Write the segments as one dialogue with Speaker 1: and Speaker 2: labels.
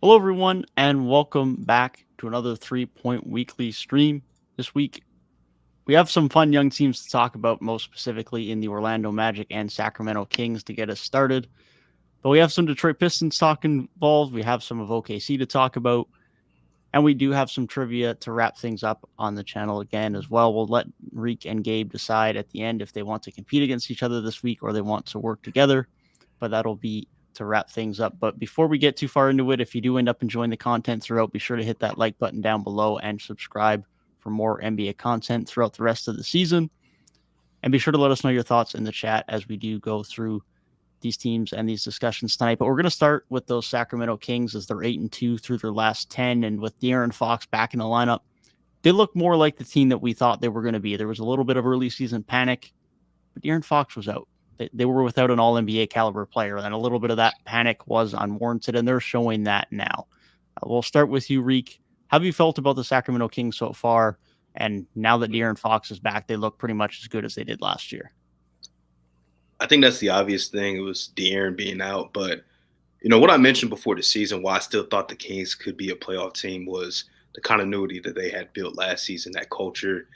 Speaker 1: Hello, everyone, and welcome back to another 3 Point Weekly stream. This week, we have some fun young teams to talk about, most specifically in the Orlando Magic and Sacramento Kings to get us started. But we have some Detroit Pistons talk involved. We have some of OKC to talk about. And we do have some trivia to wrap things up on the channel again as well. We'll let Reek and Gabe decide at the end if they want to compete against each other this week or they want to work together. But that'll be to wrap things up. But before we get too far into it, if you do end up enjoying the content throughout, be sure to hit that like button down below and subscribe for more NBA content throughout the rest of the season. And be sure to let us know your thoughts in the chat as we do go through these teams and these discussions tonight. But we're going to start with those Sacramento Kings as they're 8-2 through their last 10. And with De'Aaron Fox back in the lineup, they look more like the team that we thought they were going to be. There was a little bit of early season panic, but De'Aaron Fox was out. They were without an all-NBA caliber player, and a little bit of that panic was unwarranted, and they're showing that now. We'll start with you, Reek. How have you felt about the Sacramento Kings so far? And now that De'Aaron Fox is back, they look pretty much as good as they did last year.
Speaker 2: I think that's the obvious thing. It was De'Aaron being out. But, what I mentioned before the season, why I still thought the Kings could be a playoff team was the continuity that they had built last season, that culture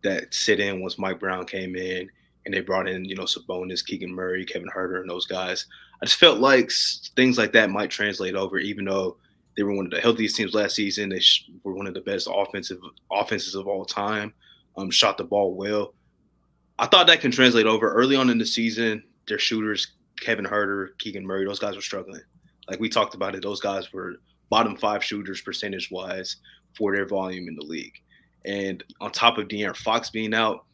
Speaker 2: that sit in once Mike Brown came in and they brought in, Sabonis, Keegan Murray, Kevin Huerter, and those guys. I just felt like things like that might translate over, even though they were one of the healthiest teams last season. They were one of the best offenses of all time, shot the ball well. I thought that can translate over early on in the season. Their shooters, Kevin Huerter, Keegan Murray, those guys were struggling. Like we talked about it, those guys were bottom 5 shooters percentage-wise for their volume in the league. And on top of De'Aaron Fox being out,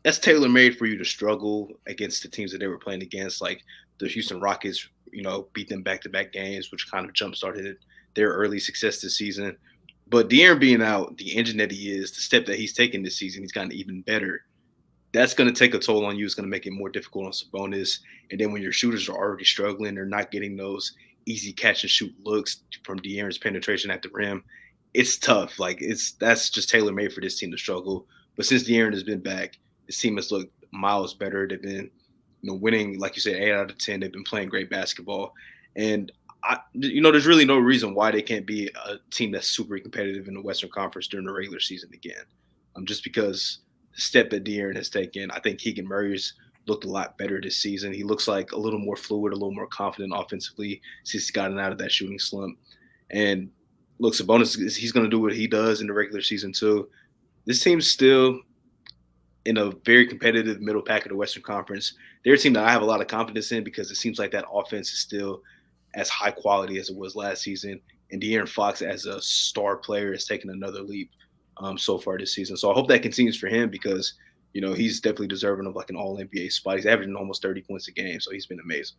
Speaker 2: that's tailor-made for you to struggle against the teams that they were playing against. Like the Houston Rockets, beat them back-to-back games, which kind of jump-started their early success this season. But De'Aaron being out, the engine that he is, the step that he's taken this season, he's gotten even better. That's going to take a toll on you. It's going to make it more difficult on Sabonis. And then when your shooters are already struggling, they're not getting those easy catch and shoot looks from De'Aaron's penetration at the rim. It's tough. That's just tailor made for this team to struggle. But since De'Aaron has been back, this team has looked miles better. They've been, winning, like you said, 8 out of 10. They've been playing great basketball. And there's really no reason why they can't be a team that's super competitive in the Western Conference during the regular season again. Just because step that De'Aaron has taken. I think Keegan Murray's looked a lot better this season. He looks like a little more fluid, a little more confident offensively since he's gotten out of that shooting slump. And look, Sabonis, he's going to do what he does in the regular season too. This team's still in a very competitive middle pack of the Western Conference. They're a team that I have a lot of confidence in because it seems like that offense is still as high quality as it was last season. And De'Aaron Fox, as a star player, has taken another leap so far this season. So I hope that continues for him because, he's definitely deserving of like an all-NBA spot. He's averaging almost 30 points a game, so he's been amazing.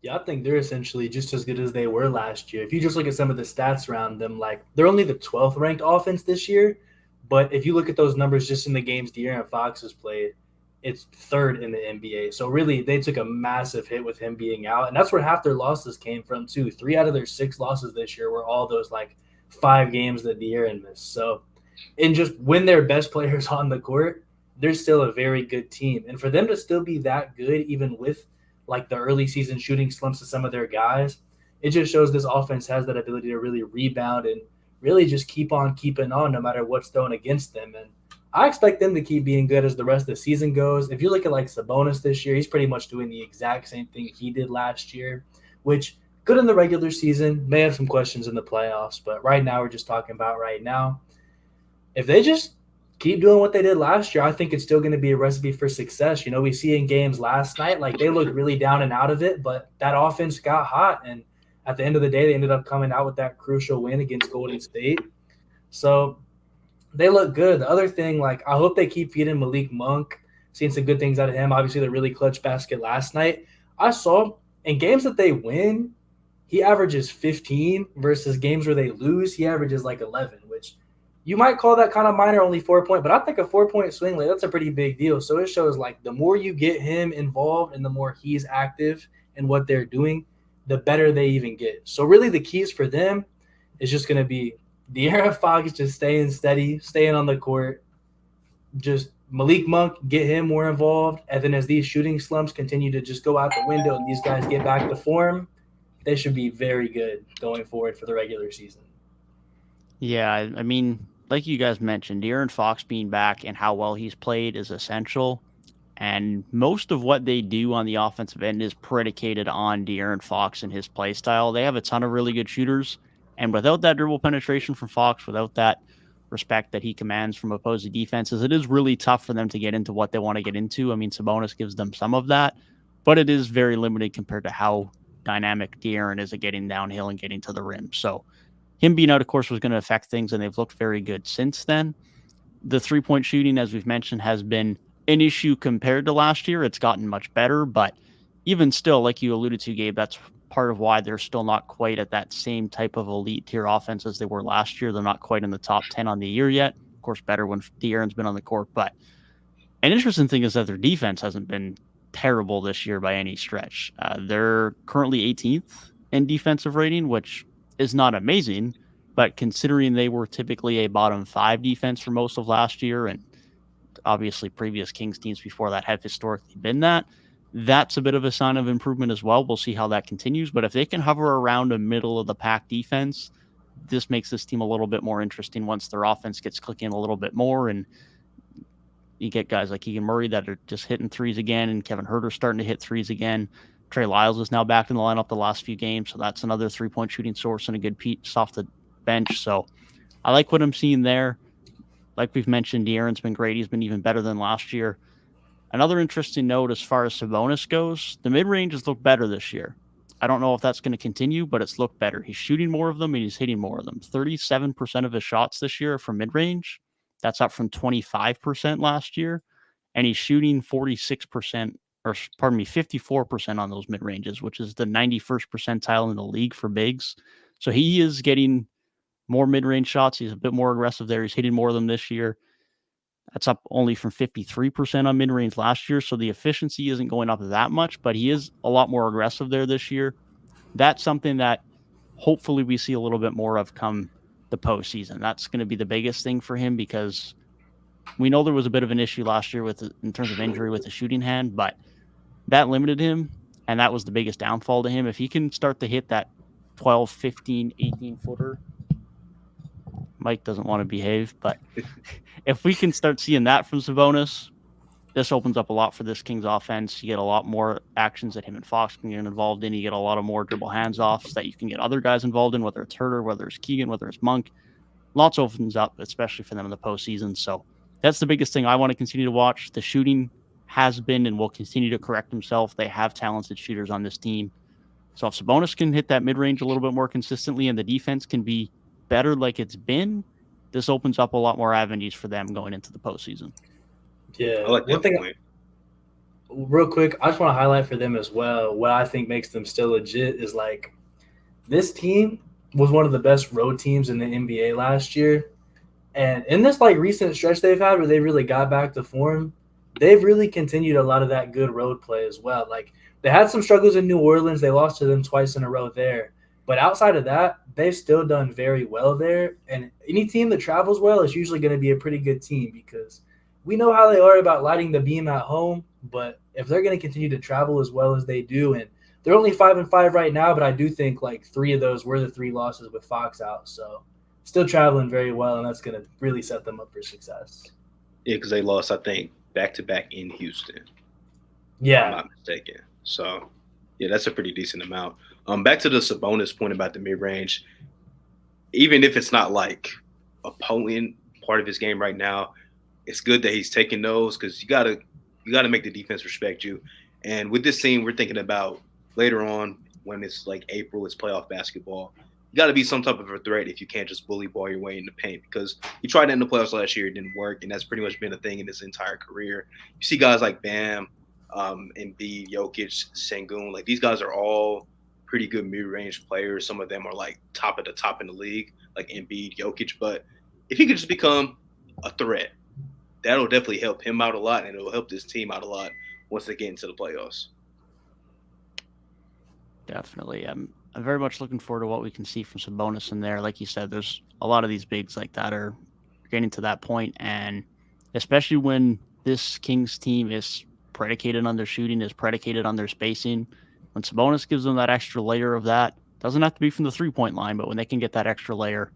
Speaker 3: Yeah, I think they're essentially just as good as they were last year. If you just look at some of the stats around them, like they're only the 12th ranked offense this year. But if you look at those numbers just in the games De'Aaron Fox has played, it's 3rd in the NBA. So really, they took a massive hit with him being out. And that's where half their losses came from too. 3 out of their 6 losses this year were all those 5 games that De'Aaron missed. So, and just when their best players on the court, they're still a very good team. And for them to still be that good, even with the early season shooting slumps of some of their guys, it just shows this offense has that ability to really rebound and really just keep on keeping on no matter what's thrown against them. And I expect them to keep being good as the rest of the season goes. If you look at Sabonis this year, he's pretty much doing the exact same thing he did last year, which good in the regular season, may have some questions in the playoffs, but right now we're just talking about right now. If they just keep doing what they did last year, I think it's still going to be a recipe for success. We see in games last night, they looked really down and out of it, but that offense got hot. And at the end of the day, they ended up coming out with that crucial win against Golden State. So they look good. The other thing, I hope they keep feeding Malik Monk. Seeing some good things out of him. Obviously, the really clutch basket last night. I saw in games that they win, he averages 15 versus games where they lose, he averages 11, which you might call that kind of minor, only 4-point, but I think a 4-point swing, that's a pretty big deal. So it shows the more you get him involved and the more he's active in what they're doing, the better they even get. So really the keys for them is just going to be De'Aaron Fox just staying steady, staying on the court, just Malik Monk, get him more involved. And then as these shooting slumps continue to just go out the window and these guys get back to form, they should be very good going forward for the regular season.
Speaker 1: Yeah, I mean, like you guys mentioned, De'Aaron Fox being back and how well he's played is essential. And most of what they do on the offensive end is predicated on De'Aaron Fox and his play style. They have a ton of really good shooters. And without that dribble penetration from Fox, without that respect that he commands from opposing defenses, it is really tough for them to get into what they want to get into. I mean, Sabonis gives them some of that, but it is very limited compared to how dynamic De'Aaron is at getting downhill and getting to the rim. So him being out, of course, was going to affect things, and they've looked very good since then. The three-point shooting, as we've mentioned, has been an issue compared to last year. It's gotten much better, but even still, like you alluded to, Gabe, that's part of why they're still not quite at that same type of elite tier offense as they were last year. They're not quite in the top 10 on the year yet. Of course, better when De'Aaron's been on the court, but an interesting thing is that their defense hasn't been terrible this year by any stretch. They're currently 18th in defensive rating, which is not amazing, but considering they were typically a bottom 5 defense for most of last year, and obviously previous Kings teams before that have historically been that, that's a bit of a sign of improvement as well. We'll see how that continues, but if they can hover around a middle of the pack defense, this makes this team a little bit more interesting once their offense gets clicking a little bit more, and you get guys like Keegan Murray that are just hitting threes again, and Kevin Huerter's starting to hit threes again. Trey Lyles is now back in the lineup the last few games, so that's another three-point shooting source and a good piece off the bench. So I like what I'm seeing there. Like we've mentioned, De'Aaron's been great. He's been even better than last year. Another interesting note as far as Sabonis goes, the mid-range has looked better this year. I don't know if that's going to continue, but it's looked better. He's shooting more of them and he's hitting more of them. 37% of his shots this year are from mid-range. That's up from 25% last year. And he's shooting 46%, or pardon me, 54% on those mid-ranges, which is the 91st percentile in the league for bigs. So he is getting more mid-range shots. He's a bit more aggressive there. He's hitting more of them this year. That's up only from 53% on mid-range last year. So the efficiency isn't going up that much, but he is a lot more aggressive there this year. That's something that hopefully we see a little bit more of come the postseason. That's going to be the biggest thing for him, because we know there was a bit of an issue last year in terms of injury with the shooting hand, but that limited him, and that was the biggest downfall to him. If he can start to hit that 12, 15, 18-footer, Mike doesn't want to behave, but if we can start seeing that from Sabonis, this opens up a lot for this Kings offense. You get a lot more actions that him and Fox can get involved in. You get a lot of more dribble hands-offs that you can get other guys involved in, whether it's Huerter, whether it's Keegan, whether it's Monk. Lots opens up, especially for them in the postseason. So that's the biggest thing I want to continue to watch. The shooting has been and will continue to correct himself. They have talented shooters on this team. So if Sabonis can hit that mid-range a little bit more consistently and the defense can be better like it's been, this opens up a lot more avenues for them going into the postseason.
Speaker 3: Yeah.
Speaker 2: I like that point.
Speaker 3: Real quick, I just want to highlight for them as well, what I think makes them still legit is like this team was one of the best road teams in the NBA last year. And in this like recent stretch they've had where they really got back to form, they've really continued a lot of that good road play as well. Like they had some struggles in New Orleans. They lost to them twice in a row there. But outside of that, they've still done very well there. And any team that travels well is usually going to be a pretty good team, because we know how they are about lighting the beam at home. But if they're going to continue to travel as well as they do, and they're only 5-5 right now, but I do think like 3 of those were the 3 losses with Fox out. So still traveling very well, and that's going to really set them up for success.
Speaker 2: Yeah, because they lost, I think, back-to-back in Houston.
Speaker 3: Yeah.
Speaker 2: If I'm not mistaken. So, yeah, that's a pretty decent amount. Back to the Sabonis point about the mid-range, even if it's not like a potent part of his game right now, it's good that he's taking those, because you gotta make the defense respect you. And with this team, we're thinking about later on when it's like April, it's playoff basketball. You got to be some type of a threat if you can't just bully ball your way in the paint, because he tried that in the playoffs last year. It didn't work, and that's pretty much been a thing in his entire career. You see guys like Bam, Embiid, Jokic, Sengun. Like, these guys are all pretty good mid-range players. Some of them are like top of the top in the league, like Embiid, Jokic. But if he could just become a threat, that'll definitely help him out a lot, and it'll help this team out a lot once they get into the playoffs.
Speaker 1: Definitely. I'm very much looking forward to what we can see from Sabonis in there. Like you said, there's a lot of these bigs like that are getting to that point, and especially when this Kings team is predicated on their shooting, is predicated on their spacing, when Sabonis gives them that extra layer of that, doesn't have to be from the 3-point line, but when they can get that extra layer,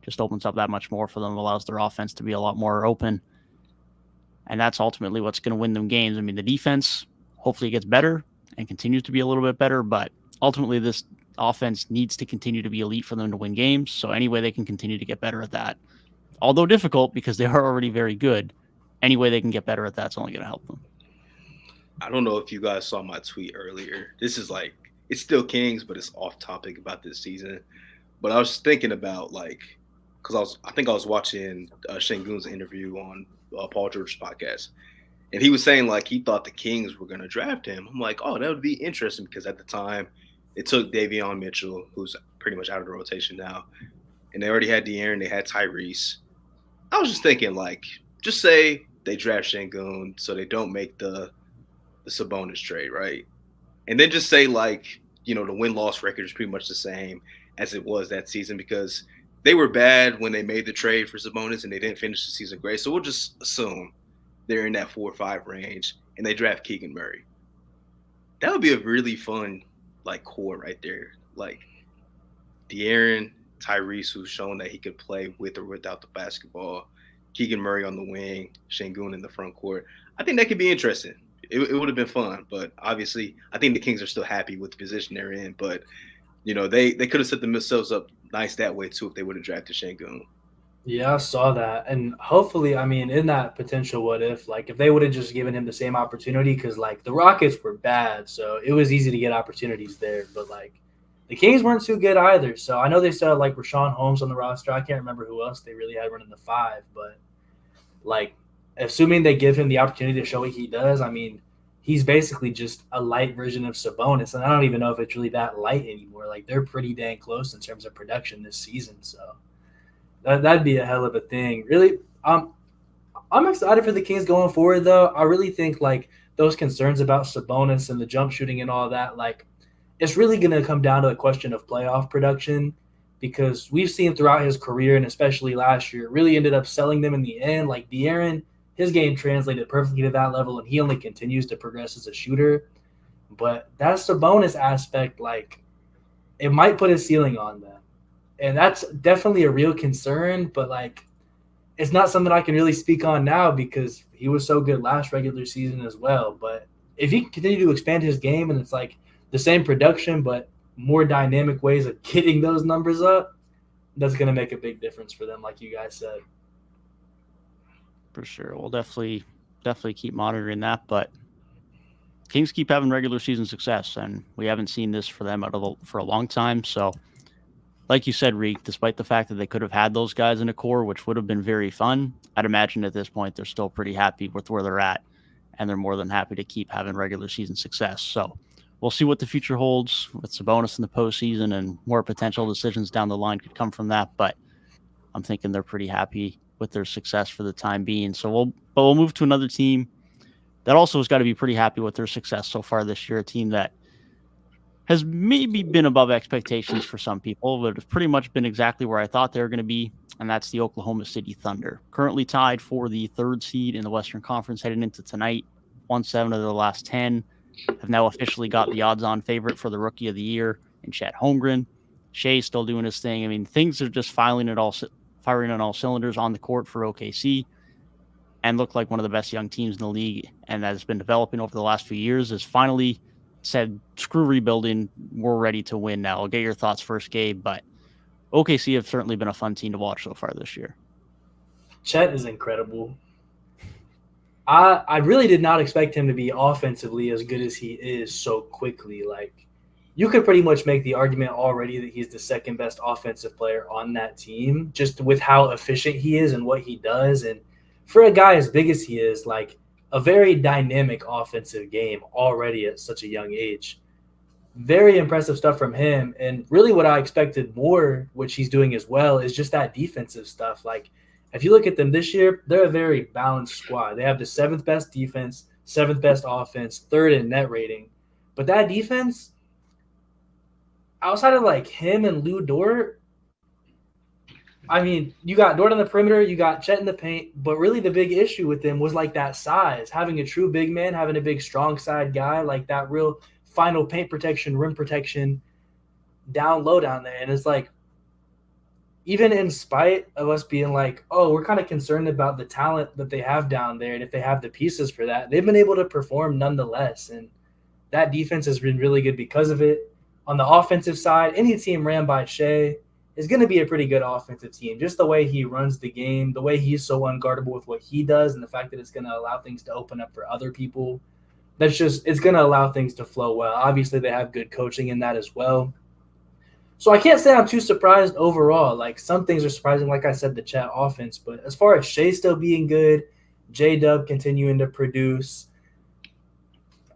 Speaker 1: just opens up that much more for them, allows their offense to be a lot more open. And that's ultimately what's going to win them games. I mean, the defense hopefully gets better and continues to be a little bit better, but ultimately this offense needs to continue to be elite for them to win games. So any way they can continue to get better at that, although difficult because they are already very good, any way they can get better at that's only going to help them.
Speaker 2: I don't know if you guys saw my tweet earlier. This is like, it's still Kings, but it's off topic about this season. But I was thinking about because I think I was watching Şengün's interview on Paul George's podcast, and he was saying like he thought the Kings were going to draft him. I'm like, oh, that would be interesting because at the time it took Davion Mitchell, who's pretty much out of the rotation now, and they already had De'Aaron, they had Tyrese. I was just thinking like, just say they draft Şengün so they don't make the Sabonis trade, right? And then just say like, the win-loss record is pretty much the same as it was that season because they were bad when they made the trade for Sabonis and they didn't finish the season great. So we'll just assume they're in that 4 or 5 range and they draft Keegan Murray. That would be a really fun like core right there. Like De'Aaron, Tyrese, who's shown that he could play with or without the basketball, Keegan Murray on the wing, Şengün in the front court. I think that could be interesting. It would have been fun, but obviously I think the Kings are still happy with the position they're in. But, they could have set themselves up nice that way too if they would have drafted Şengün.
Speaker 3: Yeah, I saw that. And hopefully, I mean, in that potential what if, like if they would have just given him the same opportunity, because like the Rockets were bad, so it was easy to get opportunities there. But like the Kings weren't too good either. So I know they still had like Rashawn Holmes on the roster. I can't remember who else they really had running the 5, but like assuming they give him the opportunity to show what he does, I mean, he's basically just a light version of Sabonis. And I don't even know if it's really that light anymore. Like they're pretty dang close in terms of production this season. So that'd be a hell of a thing. Really, I'm excited for the Kings going forward, though. I really think like those concerns about Sabonis and the jump shooting and all that, like it's really going to come down to a question of playoff production because we've seen throughout his career and especially last year, it really ended up selling them in the end. Like De'Aaron, his game translated perfectly to that level, and he only continues to progress as a shooter. But that Sabonis aspect, like, it might put a ceiling on them. And that's definitely a real concern, but, like, it's not something I can really speak on now because he was so good last regular season as well. But if he can continue to expand his game and it's, like, the same production but more dynamic ways of getting those numbers up, that's going to make a big difference for them, like you guys said.
Speaker 1: For sure. We'll definitely keep monitoring that, but Kings keep having regular season success, and we haven't seen this for them for a long time. So, like you said, Reek, despite the fact that they could have had those guys in the core, which would have been very fun, I'd imagine at this point they're still pretty happy with where they're at, and they're more than happy to keep having regular season success. So we'll see what the future holds with Sabonis in the postseason, and more potential decisions down the line could come from that. But I'm thinking they're pretty happy with their success for the time being. So we'll move to another team that also has got to be pretty happy with their success so far this year, a team that has maybe been above expectations for some people, but it's pretty much been exactly where I thought they were going to be, and that's the Oklahoma City Thunder. Currently tied for the 3rd seed in the Western Conference heading into tonight, won 7 of their last 10, have now officially got the odds-on favorite for the Rookie of the Year in Chet Holmgren. Shea's still doing his thing. I mean, things are just firing on all cylinders on the court for OKC, and look like one of the best young teams in the league, and that has been developing over the last few years, has finally said, screw rebuilding, we're ready to win now. I'll get your thoughts first, Gabe, but OKC have certainly been a fun team to watch so far this year.
Speaker 3: Chet is incredible. I really did not expect him to be offensively as good as he is so quickly. Like, you could pretty much make the argument already that he's the second best offensive player on that team, just with how efficient he is and what he does. And for a guy as big as he is, like a very dynamic offensive game already at such a young age. Very impressive stuff from him. And really what I expected more, which he's doing as well, is just that defensive stuff. Like, if you look at them this year, they're a very balanced squad. They have the 7th best defense, 7th best offense, 3rd in net rating. But that defense, outside of like him and Lou Dort, I mean, you got Dort on the perimeter, you got Chet in the paint, but really the big issue with them was like that size, having a true big man, having a big strong side guy, like that real final paint protection, rim protection down low down there. And it's like, even in spite of us being like, oh, we're kind of concerned about the talent that they have down there, and if they have the pieces for that, they've been able to perform nonetheless. And that defense has been really good because of it. On the offensive side, any team ran by Shea is going to be a pretty good offensive team. Just the way he runs the game, the way he's so unguardable with what he does, and the fact that it's going to allow things to open up for other people. It's going to allow things to flow well. Obviously, they have good coaching in that as well. So I can't say I'm too surprised overall. Like, some things are surprising, like I said, the Chat offense. But as far as Shea still being good, J-Dub continuing to produce,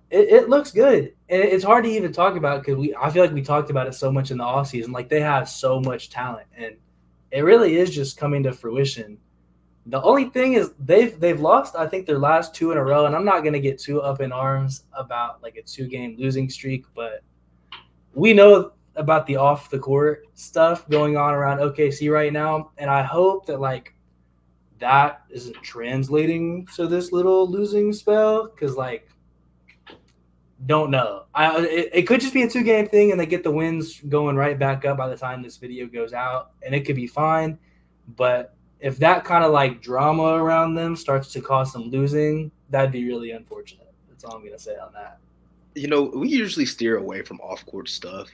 Speaker 3: it looks good. And it's hard to even talk about because I feel like we talked about it so much in the offseason. Like, they have so much talent, and it really is just coming to fruition. The only thing is they've lost, I think, their last 2 in a row, and I'm not going to get too up in arms about like a 2-game losing streak, but we know about the off the court stuff going on around OKC right now, and I hope that like that isn't translating to this little losing spell, because like, don't know. It could just be a 2-game thing, and they get the wins going right back up by the time this video goes out, and it could be fine. But if that kind of like drama around them starts to cause some losing, that'd be really unfortunate. That's all I'm gonna say on that.
Speaker 2: You know, we usually steer away from off-court stuff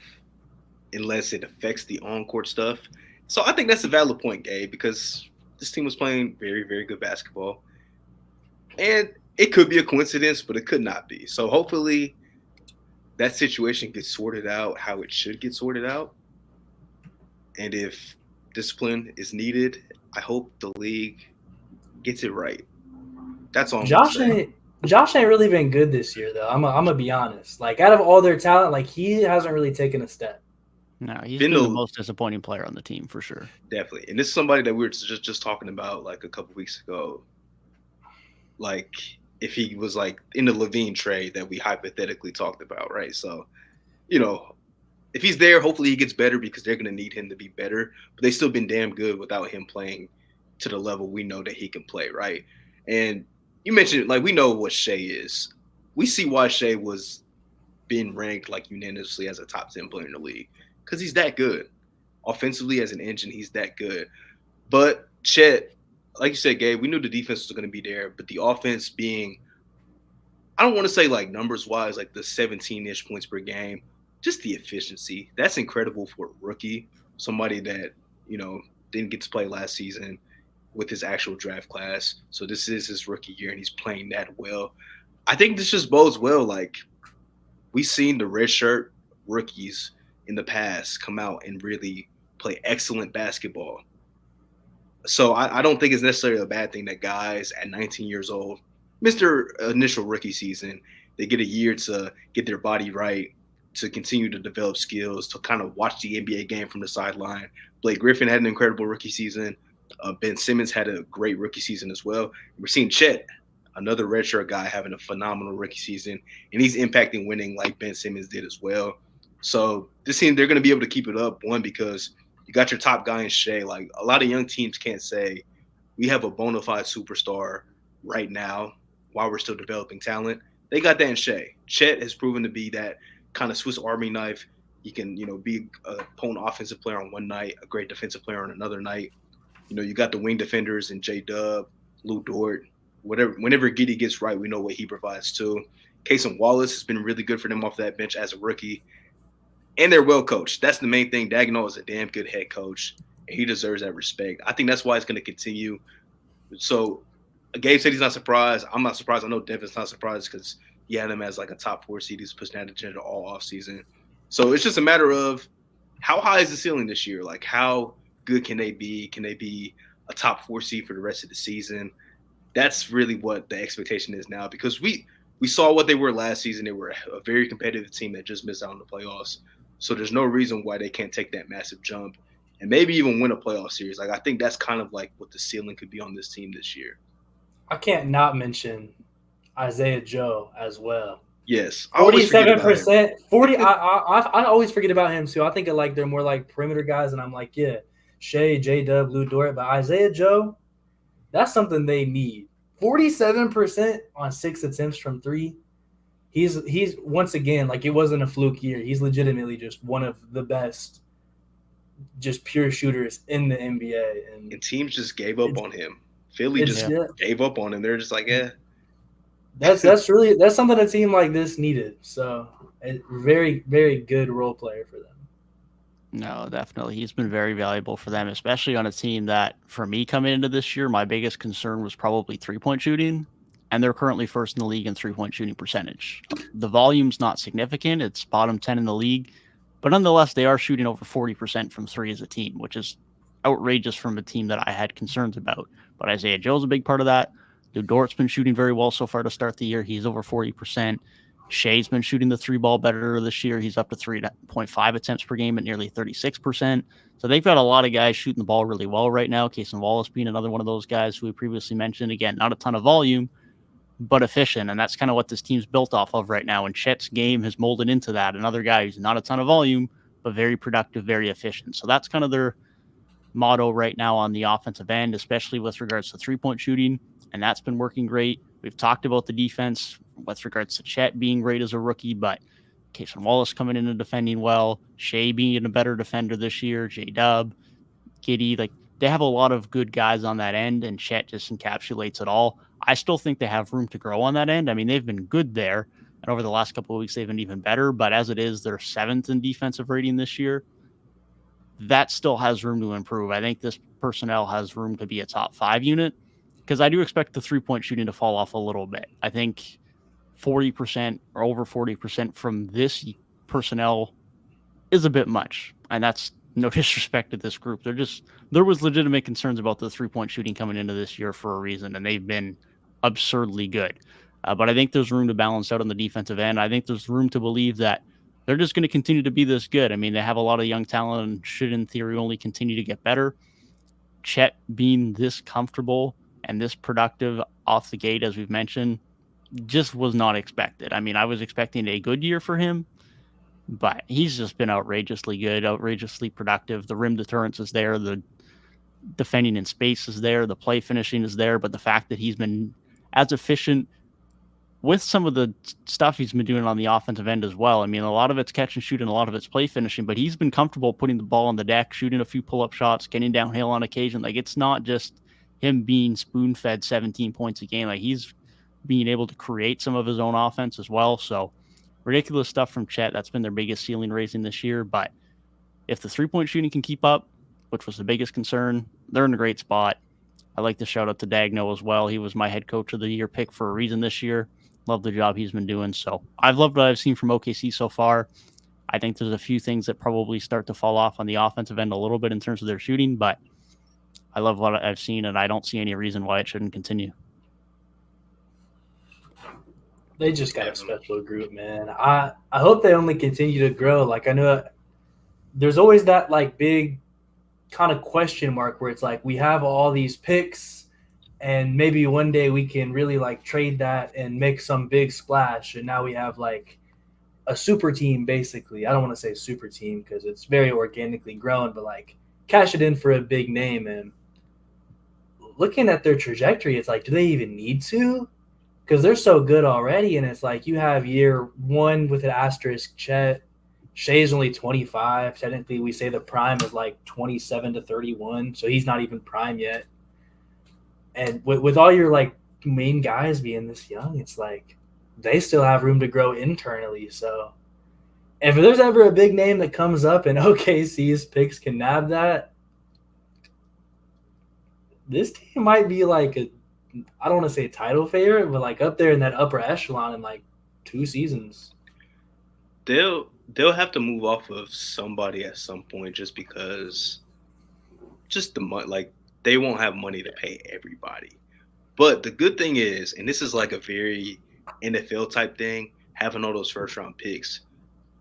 Speaker 2: unless it affects the on-court stuff. So I think that's a valid point, Gabe, because this team was playing very, very good basketball. And it could be a coincidence, but it could not be. So hopefully that situation gets sorted out how it should get sorted out. And if discipline is needed, I hope the league gets it right. That's all I'm gonna say.
Speaker 3: Josh ain't really been good this year, though. I'm gonna be honest. Like, out of all their talent, like, he hasn't really taken a step.
Speaker 1: No, he's been the most disappointing player on the team for sure.
Speaker 2: Definitely. And this is somebody that we were just talking about like a couple weeks ago. Like, if he was like in the Levine trade that we hypothetically talked about, right? So, you know, if he's there, hopefully he gets better because they're going to need him to be better. But they've still been damn good without him playing to the level we know that he can play, right? And you mentioned, like, we know what Shea is. We see why Shea was being ranked like unanimously as a top 10 player in the league, because he's that good. Offensively, as an engine, he's that good. But Chet, like you said, Gabe, we knew the defense was going to be there, but the offense being, I don't want to say like numbers-wise, like the 17-ish points per game, just the efficiency. That's incredible for a rookie, somebody that, you know, didn't get to play last season with his actual draft class. So this is his rookie year, and he's playing that well. I think this just bodes well. Like, we've seen the redshirt rookies in the past come out and really play excellent basketball. So I don't think it's necessarily a bad thing that guys at 19 years old, Mr. Initial rookie season, they get a year to get their body right, to continue to develop skills, to kind of watch the NBA game from the sideline. Blake Griffin had an incredible rookie season. Ben Simmons had a great rookie season as well. We're seeing Chet, another redshirt guy, having a phenomenal rookie season, and he's impacting winning like Ben Simmons did as well. So this team, they're going to be able to keep it up, one, because you got your top guy in Shea. Like, a lot of young teams can't say we have a bona fide superstar right now while we're still developing talent. They got that in Shea. Chet has proven to be that kind of Swiss Army knife. He can, you know, be a potent offensive player on one night, a great defensive player on another night. You know, you got the wing defenders in J-Dub, Lou Dort. Whenever Giddey gets right, we know what he provides too. Cason Wallace has been really good for them off that bench as a rookie. And they're well coached. That's the main thing. Dagnall is a damn good head coach, and he deserves that respect. I think that's why it's going to continue. So Gabe said he's not surprised. I'm not surprised. I know Devin's not surprised because he had him as like a top 4 seed. He's pushing that agenda all offseason. So it's just a matter of how high is the ceiling this year? Like, how good can they be? Can they be a top 4 seed for the rest of the season? That's really what the expectation is now, because we saw what they were last season. They were a very competitive team that just missed out on the playoffs. So there's no reason why they can't take that massive jump and maybe even win a playoff series. Like, I think that's kind of like what the ceiling could be on this team this year.
Speaker 3: I can't not mention Isaiah Joe as well.
Speaker 2: Yes.
Speaker 3: 47%. 40. I always forget about him too. I think like they're more like perimeter guys, and I'm like, yeah, Shea, J-Dub, Lou Dort, but Isaiah Joe, that's something they need. 47% on 6 attempts from 3. he's once again, like, it wasn't a fluke year. He's legitimately just one of the best, just pure shooters in the NBA,
Speaker 2: And teams just gave up on him. Philly
Speaker 3: it's
Speaker 2: just gave up on him. They're just like,
Speaker 3: That's something a team like this needed. So, a very, very good role player for them.
Speaker 1: No, definitely. He's been very valuable for them, especially on a team that, for me coming into this year, my biggest concern was probably 3-point shooting. And they're currently first in the league in 3-point shooting percentage. The volume's not significant. It's bottom 10 in the league. But nonetheless, they are shooting over 40% from three as a team, which is outrageous from a team that I had concerns about. But Isaiah Joe's a big part of that. Lou Dort's been shooting very well so far to start the year. He's over 40%. Shea's been shooting the three ball better this year. He's up to 3.5 attempts per game at nearly 36%. So they've got a lot of guys shooting the ball really well right now. Cason Wallace being another one of those guys who we previously mentioned. Again, not a ton of volume, but efficient. And that's kind of what this team's built off of right now. And Chet's game has molded into that. Another guy who's not a ton of volume, but very productive, very efficient. So that's kind of their motto right now on the offensive end, especially with regards to 3-point shooting. And that's been working great. We've talked about the defense with regards to Chet being great as a rookie, but Cason Wallace coming in and defending well, Shea being a better defender this year, J-Dub, Giddy, like they have a lot of good guys on that end, and Chet just encapsulates it all. I still think they have room to grow on that end. I mean, they've been good there, and over the last couple of weeks, they've been even better, but as it is, they're 7th in defensive rating this year. That still has room to improve. I think this personnel has room to be a top 5 unit, because I do expect the 3-point shooting to fall off a little bit. I think 40% or over 40% from this personnel is a bit much. And that's no disrespect to this group. There was legitimate concerns about the 3-point shooting coming into this year for a reason, and they've been absurdly good. But I think there's room to balance out on the defensive end. I think there's room to believe that they're just going to continue to be this good. I mean, they have a lot of young talent and should, in theory, only continue to get better. Chet being this comfortable and this productive off the gate, as we've mentioned, just was not expected. I mean, I was expecting a good year for him, but he's just been outrageously good, outrageously productive. The rim deterrence is there. The defending in space is there. The play finishing is there. But the fact that he's been as efficient with some of the stuff he's been doing on the offensive end as well. I mean, a lot of it's catch and shoot and a lot of it's play finishing, but he's been comfortable putting the ball on the deck, shooting a few pull-up shots, getting downhill on occasion. Like, it's not just him being spoon-fed 17 points a game. Like, he's being able to create some of his own offense as well. So ridiculous stuff from Chet. That's been their biggest ceiling raising this year. But if the 3-point shooting can keep up, which was the biggest concern, they're in a great spot. I like to shout out to Dagno as well. He was my head coach of the year pick for a reason this year. Love the job he's been doing. So I've loved what I've seen from OKC so far. I think there's a few things that probably start to fall off on the offensive end a little bit in terms of their shooting, but I love what I've seen, and I don't see any reason why it shouldn't continue.
Speaker 3: They just got a special group, man. I hope they only continue to grow. Like, I know there's always that, like, big kind of question mark where it's like, we have all these picks and maybe one day we can really, like, trade that and make some big splash. And now we have, like, a super team, basically. I don't want to say super team because it's very organically grown, but, like, cash it in for a big name. And looking at their trajectory, it's like, do they even need to? Because they're so good already. And it's like, you have year one with an asterisk, Chet. Shea's only 25. Technically, we say the prime is like 27 to 31. So he's not even prime yet. And with all your, like, main guys being this young, it's like they still have room to grow internally. So if there's ever a big name that comes up and OKC's picks can nab that, this team might be like I don't want to say title favorite, but like up there in that upper echelon in like 2 seasons.
Speaker 2: They'll have to move off of somebody at some point just because the money, like, they won't have money to pay everybody. But the good thing is, and this is like a very NFL type thing, having all those first round picks,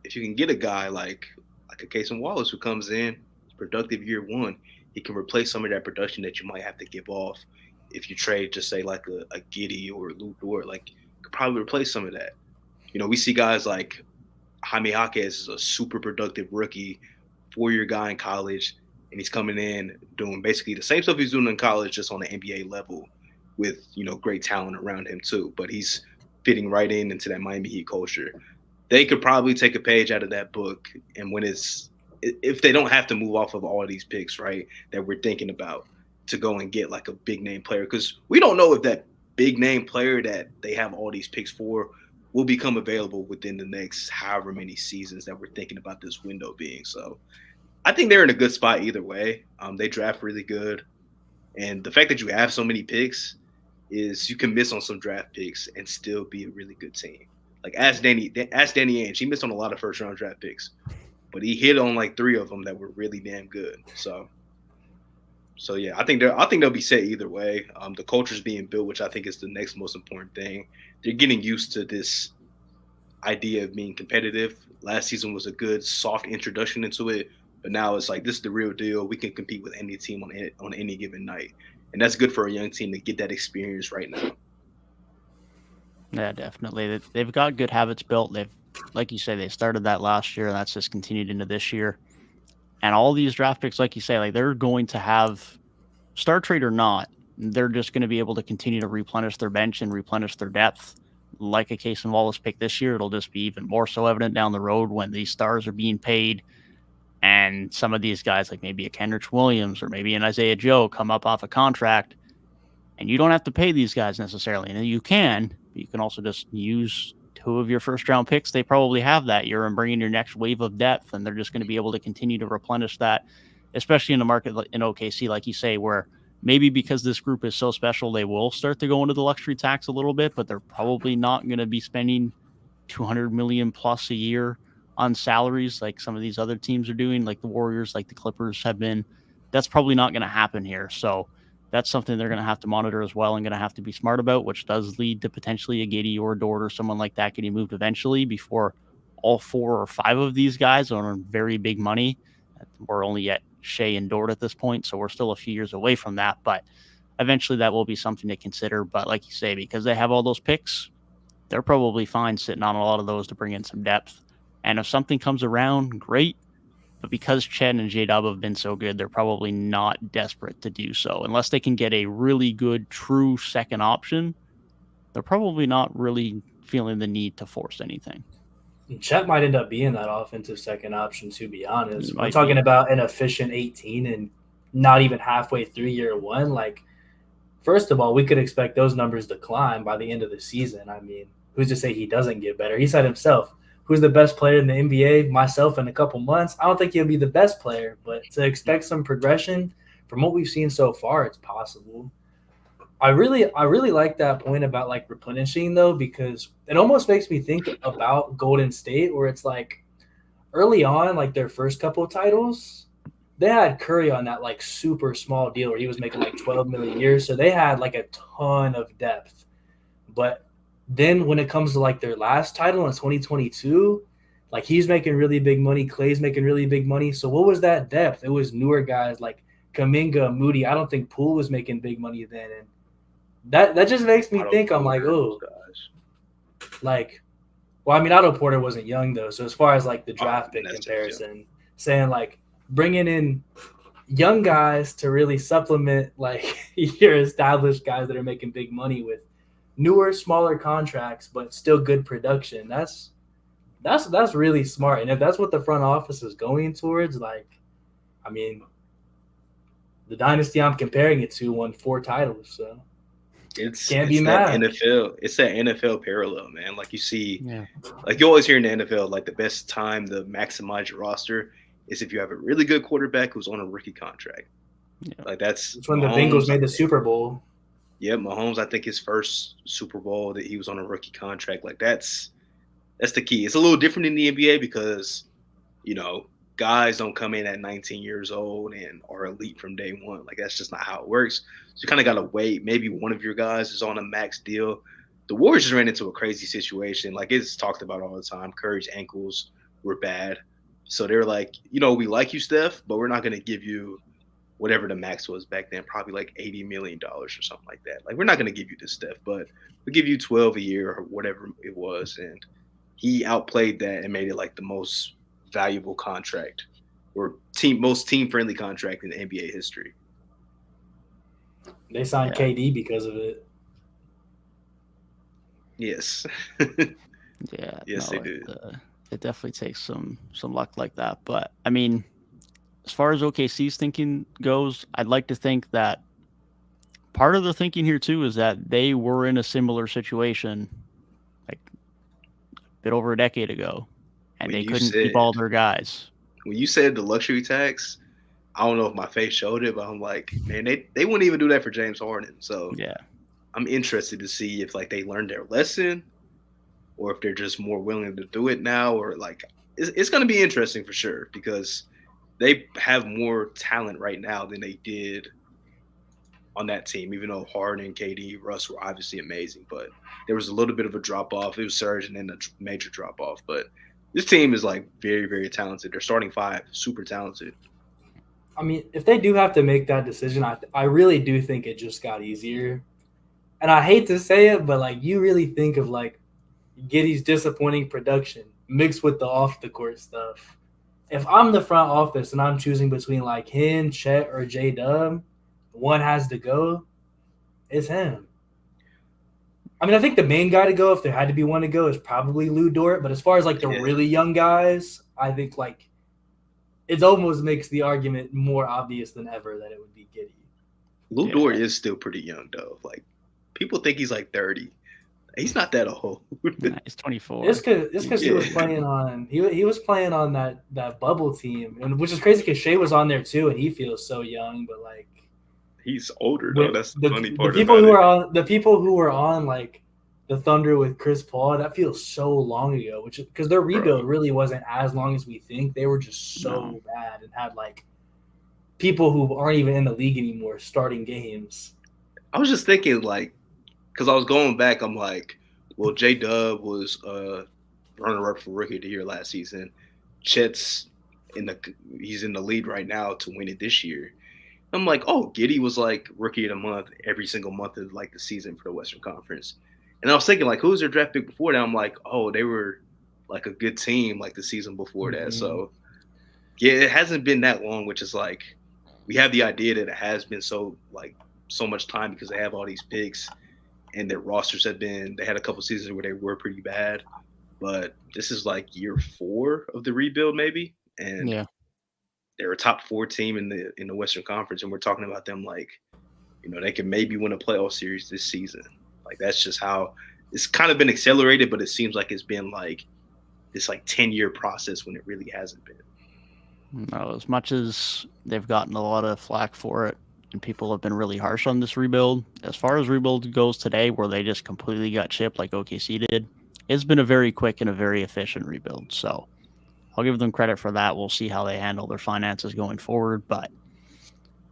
Speaker 2: if you can get a guy like a Cason Wallace who comes in, productive year one, he can replace some of that production that you might have to give off if you trade, just say, like a Giddy or Lou Dort. Like, you could probably replace some of that. You know, we see guys like Jaime Jaquez is a super productive rookie, 4-year guy in college, and he's coming in doing basically the same stuff he's doing in college, just on the NBA level with, you know, great talent around him too. But he's fitting right into that Miami Heat culture. They could probably take a page out of that book, and if they don't have to move off of all of these picks, right, that we're thinking about to go and get like a big name player, because we don't know if that big name player that they have all these picks for will become available within the next however many seasons that we're thinking about this window being. So I think they're in a good spot either way. They draft really good. And the fact that you have so many picks is you can miss on some draft picks and still be a really good team. Like ask Danny Ainge. He missed on a lot of first round draft picks, but he hit on like 3 of them that were really damn good. So yeah, I think they'll be set either way. The culture's being built, which I think is the next most important thing. They're getting used to this idea of being competitive. Last season was a good soft introduction into it, but now it's like this is the real deal. We can compete with any team on any given night, and that's good for a young team to get that experience right now.
Speaker 1: Yeah, definitely. They've got good habits built. They've, like you say, they started that last year, and that's just continued into this year. And all these draft picks, like you say, like they're going to have, star trade or not, they're just going to be able to continue to replenish their bench and replenish their depth. Like a case in Wallace pick this year, it'll just be even more so evident down the road when these stars are being paid. And some of these guys, like maybe a Kendrick Williams or maybe an Isaiah Joe, come up off a contract. And you don't have to pay these guys necessarily. And you can, but you can also just use 2 of your first round picks they probably have that year and bring in your next wave of depth. And they're just going to be able to continue to replenish that, especially in a market in OKC, like you say, where maybe because this group is so special, they will start to go into the luxury tax a little bit, but they're probably not going to be spending $200 million plus a year on salaries like some of these other teams are doing, like the Warriors, like the Clippers have been. That's probably not going to happen here. So that's something they're going to have to monitor as well and going to have to be smart about, which does lead to potentially a Giddey or a Dort or someone like that getting moved eventually before all 4 or 5 of these guys are on very big money. We're only at Shea and Dort at this point, so we're still a few years away from that, but eventually that will be something to consider. But like you say, because they have all those picks, they're probably fine sitting on a lot of those to bring in some depth. And if something comes around, great. But because Chet and J-Dub have been so good, they're probably not desperate to do so. Unless they can get a really good, true second option, they're probably not really feeling the need to force anything.
Speaker 3: Chet might end up being that offensive second option, to be honest. I'm talking about an efficient 18 and not even halfway through year 1. Like, first of all, we could expect those numbers to climb by the end of the season. I mean, who's to say he doesn't get better? He said himself, who's the best player in the NBA? Myself in a couple months. I don't think he'll be the best player, but to expect some progression from what we've seen so far, it's possible. I really like that point about like replenishing though, because it almost makes me think about Golden State, where it's like early on, like their first couple of titles, they had Curry on that like super small deal where he was making like 12 million a year. So they had like a ton of depth. But then when it comes to like their last title in 2022, like he's making really big money. Clay's making really big money. So what was that depth? It was newer guys like Kuminga, Moody. I don't think Poole was making big money then. And that just makes me think, I'm like, oh, like, well, I mean, Otto Porter wasn't young though. So as far as like the draft pick comparison, saying like bringing in young guys to really supplement like your established guys that are making big money with newer, smaller contracts, but still good production. That's really smart. And if that's what the front office is going towards, like, I mean, the dynasty I'm comparing it to won 4 titles, so can't be mad.
Speaker 2: It's that NFL parallel, man. Like you see, like you always hear in the NFL, like the best time to maximize your roster is if you have a really good quarterback who's on a rookie contract. Yeah. Like that's
Speaker 3: when the Bengals made the Super Bowl.
Speaker 2: Yeah, Mahomes, I think his first Super Bowl that he was on a rookie contract. Like that's the key. It's a little different in the NBA because, you know, guys don't come in at 19 years old and are elite from day one. Like that's just not how it works. So you kind of got to wait. Maybe one of your guys is on a max deal. The Warriors just ran into a crazy situation. Like it's talked about all the time. Curry's ankles were bad. So they're like, you know, we like you, Steph, but we're not going to give you whatever the max was back then, probably like $80 million or something like that. Like, we're not going to give you this stuff, but we'll give you 12 a year or whatever it was. And he outplayed that and made it like the most valuable contract or most team-friendly contract in NBA history.
Speaker 3: They signed KD because of it.
Speaker 2: Yes.
Speaker 1: Yeah,
Speaker 2: Yes, they did.
Speaker 1: it definitely takes some luck like that. But I mean, as far as OKC's thinking goes, I'd like to think that part of the thinking here too is that they were in a similar situation like a bit over a decade ago, and
Speaker 2: When
Speaker 1: they
Speaker 2: you
Speaker 1: couldn't keep all
Speaker 2: said
Speaker 1: their guys.
Speaker 2: when you said the luxury tax, I don't know if my face showed it, but I'm like, man, they wouldn't even do that for James Harden. So
Speaker 1: Yeah,
Speaker 2: I'm interested to see if like they learned their lesson or if they're just more willing to do it now, or like it's going to be interesting for sure because they have more talent right now than they did on that team. Even though Harden and KD, Russ were obviously amazing, but there was a little bit of a drop off. It was surge and then a major drop off. But this team is like very, very talented. They're starting five, super talented.
Speaker 3: I mean, if they do have to make that decision, I really do think it just got easier. And I hate to say it, but like you really think of like Giddy's disappointing production mixed with the off the court stuff. If I'm the front office and I'm choosing between like him, Chet, or J Dub, one has to go. It's him. I mean, I think the main guy to go, if there had to be one to go, is probably Lou Dort. But as far as like the
Speaker 2: Yeah.
Speaker 3: really young guys, I think like it almost makes the argument more obvious than ever that it would be Giddy.
Speaker 2: Lou Dort is still pretty young though. Like people think he's like 30. He's not that old.
Speaker 1: nah, he's 24.
Speaker 3: It's because he was
Speaker 2: Yeah.
Speaker 3: playing on he was playing on that bubble team, and which is crazy because Shea was on there too, and he feels so young. But like
Speaker 2: He's older though. That's the funny
Speaker 3: the
Speaker 2: part
Speaker 3: people
Speaker 2: about
Speaker 3: who
Speaker 2: it.
Speaker 3: are on the people who were on like the Thunder with Chris Paul, that feels so long ago. Which because their rebuild really wasn't as long as we think. They were just so bad and had like people who aren't even in the league anymore starting games.
Speaker 2: I was just thinking like, because I was going back, I'm like, well, J Dub was runner up for rookie of the year last season. Chet's he's in the lead right now to win it this year. I'm like, oh, Giddy was like rookie of the month every single month of like the season for the Western Conference. And I was thinking like, who was their draft pick before that? I'm like, oh, they were like a good team like the season before that. So yeah, it hasn't been that long, which is like we have the idea that it has been so much time because they have all these picks and their rosters they had a couple seasons where they were pretty bad. But this is like year 4 of the rebuild, maybe. And
Speaker 1: Yeah.
Speaker 2: they're a top 4 team in the Western Conference, and we're talking about them like, they can maybe win a playoff series this season. Like that's just how it's kind of been accelerated, but it seems like it's been like this like 10-year process when it really hasn't been.
Speaker 1: No, as much as they've gotten a lot of flack for it, and people have been really harsh on this rebuild, as far as rebuild goes today, where they just completely got chipped like OKC did, it's been a very quick and a very efficient rebuild. So I'll give them credit for that. We'll see how they handle their finances going forward, but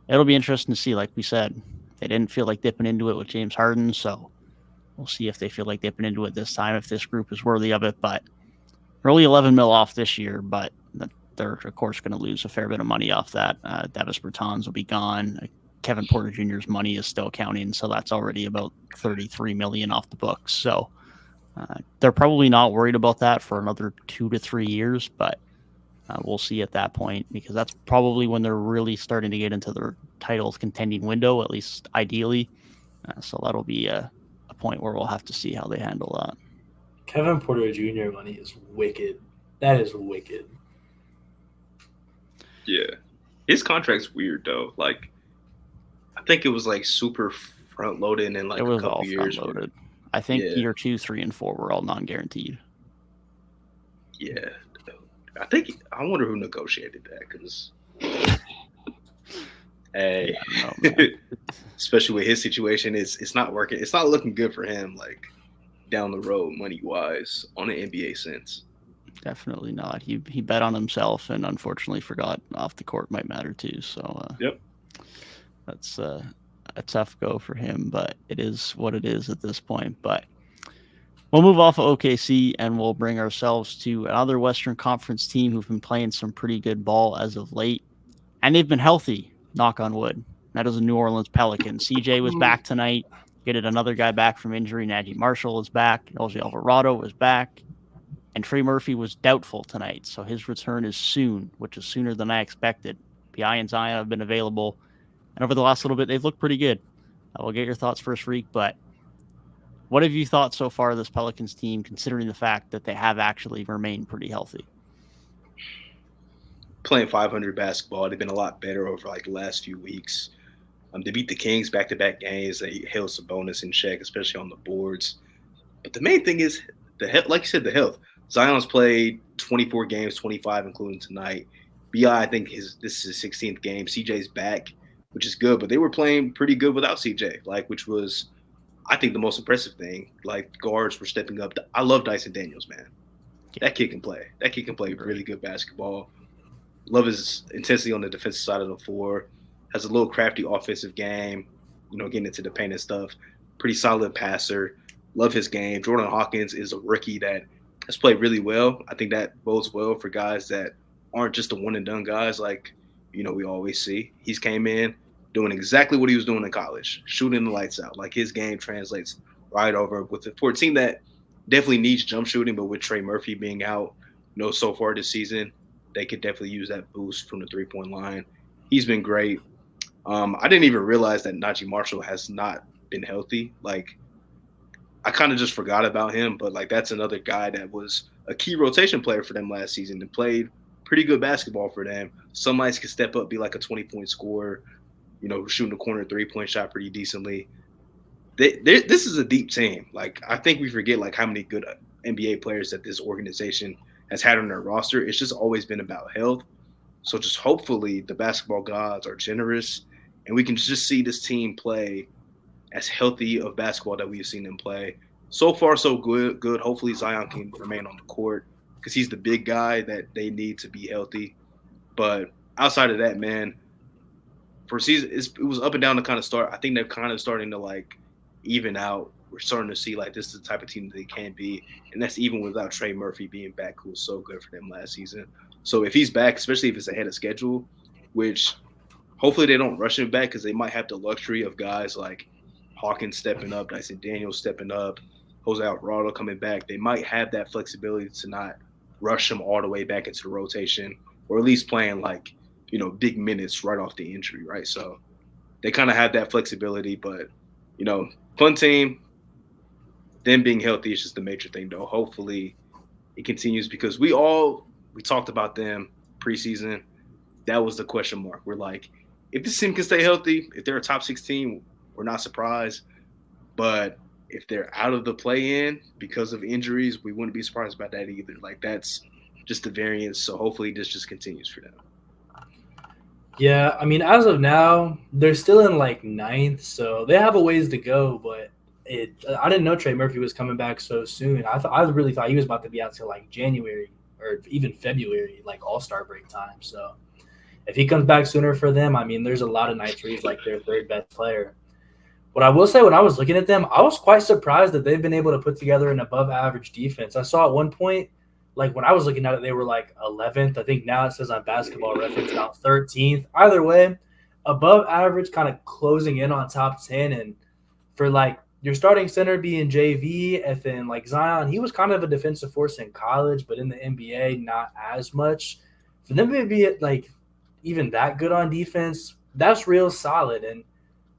Speaker 1: it'll be interesting to see. Like we said, they didn't feel like dipping into it with James Harden, so we'll see if they feel like dipping into it this time, if this group is worthy of it. But really 11 mil off this year, but they're, of course, going to lose a fair bit of money off that. Davis Bertans will be gone. Kevin Porter Jr.'s money is still counting, so that's already about $33 million off the books. So they're probably not worried about that for another 2 to 3 years, but we'll see at that point, because that's probably when they're really starting to get into their titles contending window, at least ideally. So that'll be a point where we'll have to see how they handle that.
Speaker 3: Kevin Porter Jr. money is wicked. That is wicked.
Speaker 2: Yeah. His contract's weird though. Like I think it was like super front loaded and like
Speaker 1: it was
Speaker 2: a couple
Speaker 1: all
Speaker 2: years.
Speaker 1: front loaded. I think year 2, 3, and 4 were all non-guaranteed.
Speaker 2: Yeah. I wonder who negotiated that, because hey, especially with his situation, it's not working. It's not looking good for him, like down the road, money wise, on an NBA sense.
Speaker 1: Definitely not. He bet on himself, and unfortunately forgot off the court might matter too. So
Speaker 2: yep,
Speaker 1: that's a tough go for him, but it is what it is at this point. But we'll move off of OKC and we'll bring ourselves to another Western Conference team who've been playing some pretty good ball as of late, and they've been healthy, knock on wood. That is the New Orleans Pelicans. CJ was back tonight. Get another guy back from injury. Najee Marshall is back. LJ Alvarado is back. And Trey Murphy was doubtful tonight, so his return is soon, which is sooner than I expected. PI and Zion have been available, and over the last little bit, they've looked pretty good. We'll get your thoughts first, Reek, but What have you thought so far of this Pelicans team, considering the fact that they have actually remained pretty healthy?
Speaker 2: Playing 500 basketball, they've been a lot better over like the last few weeks. They beat the Kings back-to-back games. They held Sabonis in check, especially on the boards. But the main thing is the health. Like you said, the health. Zion's played 24 games, 25 including tonight. Bi, I think this is his 16th game. CJ's back, which is good. But they were playing pretty good without CJ, which was, I think, the most impressive thing. Like, guards were stepping up. I love Dyson Daniels, man. That kid can play. That kid can play really good basketball. Love his intensity on the defensive side of the floor. Has a little crafty offensive game, getting into the paint and stuff. Pretty solid passer. Love his game. Jordan Hawkins is a rookie that has played really well. I think that bodes well for guys that aren't just the one-and-done guys like, we always see. He's came in doing exactly what he was doing in college, shooting the lights out. Like, his game translates right over for a team that definitely needs jump shooting, but with Trey Murphy being out, so far this season, they could definitely use that boost from the three-point line. He's been great. I didn't even realize that Najee Marshall has not been healthy. Like, I kind of just forgot about him, but that's another guy that was a key rotation player for them last season and played pretty good basketball for them. Some nights could step up, be like a 20-point scorer, shooting the corner three-point shot pretty decently. This is a deep team. I think we forget how many good NBA players that this organization has had on their roster. It's just always been about health. So just hopefully the basketball gods are generous and we can just see this team play as healthy of basketball that we've seen them play. So far, so good. Hopefully Zion can remain on the court because he's the big guy that they need to be healthy. But outside of that, man, for season, it was up and down to kind of start. I think they're kind of starting to even out. We're starting to see this is the type of team that they can be. And that's even without Trey Murphy being back, who was so good for them last season. So if he's back, especially if it's ahead of schedule, which hopefully they don't rush him back because they might have the luxury of guys like Hawkins stepping up, Dyson Daniels stepping up, Jose Alvarado coming back. They might have that flexibility to not rush him all the way back into the rotation or at least playing big minutes right off the injury, right? So they kind of have that flexibility, but, fun team. Them being healthy is just the major thing, though. Hopefully it continues because we talked about them preseason. That was the question mark. We're like, if this team can stay healthy, if they're a top 16, we're not surprised. But if they're out of the play-in because of injuries, we wouldn't be surprised about that either. That's just the variance. So hopefully this just continues for them.
Speaker 3: Yeah, I mean, as of now, they're still in ninth, so they have a ways to go. But I didn't know Trey Murphy was coming back so soon. I really thought he was about to be out till January or even February, All-Star break time. So if he comes back sooner for them, I mean, there's a lot of nights where he's their third best player. What I will say, when I was looking at them, I was quite surprised that they've been able to put together an above-average defense. I saw at one point, when I was looking at it, they were 11th. I think now it says on Basketball Reference about 13th. Either way, above average, kind of closing in on top 10. And for your starting center being JV, and then Zion, he was kind of a defensive force in college, but in the NBA, not as much. For them to be even that good on defense, that's real solid. And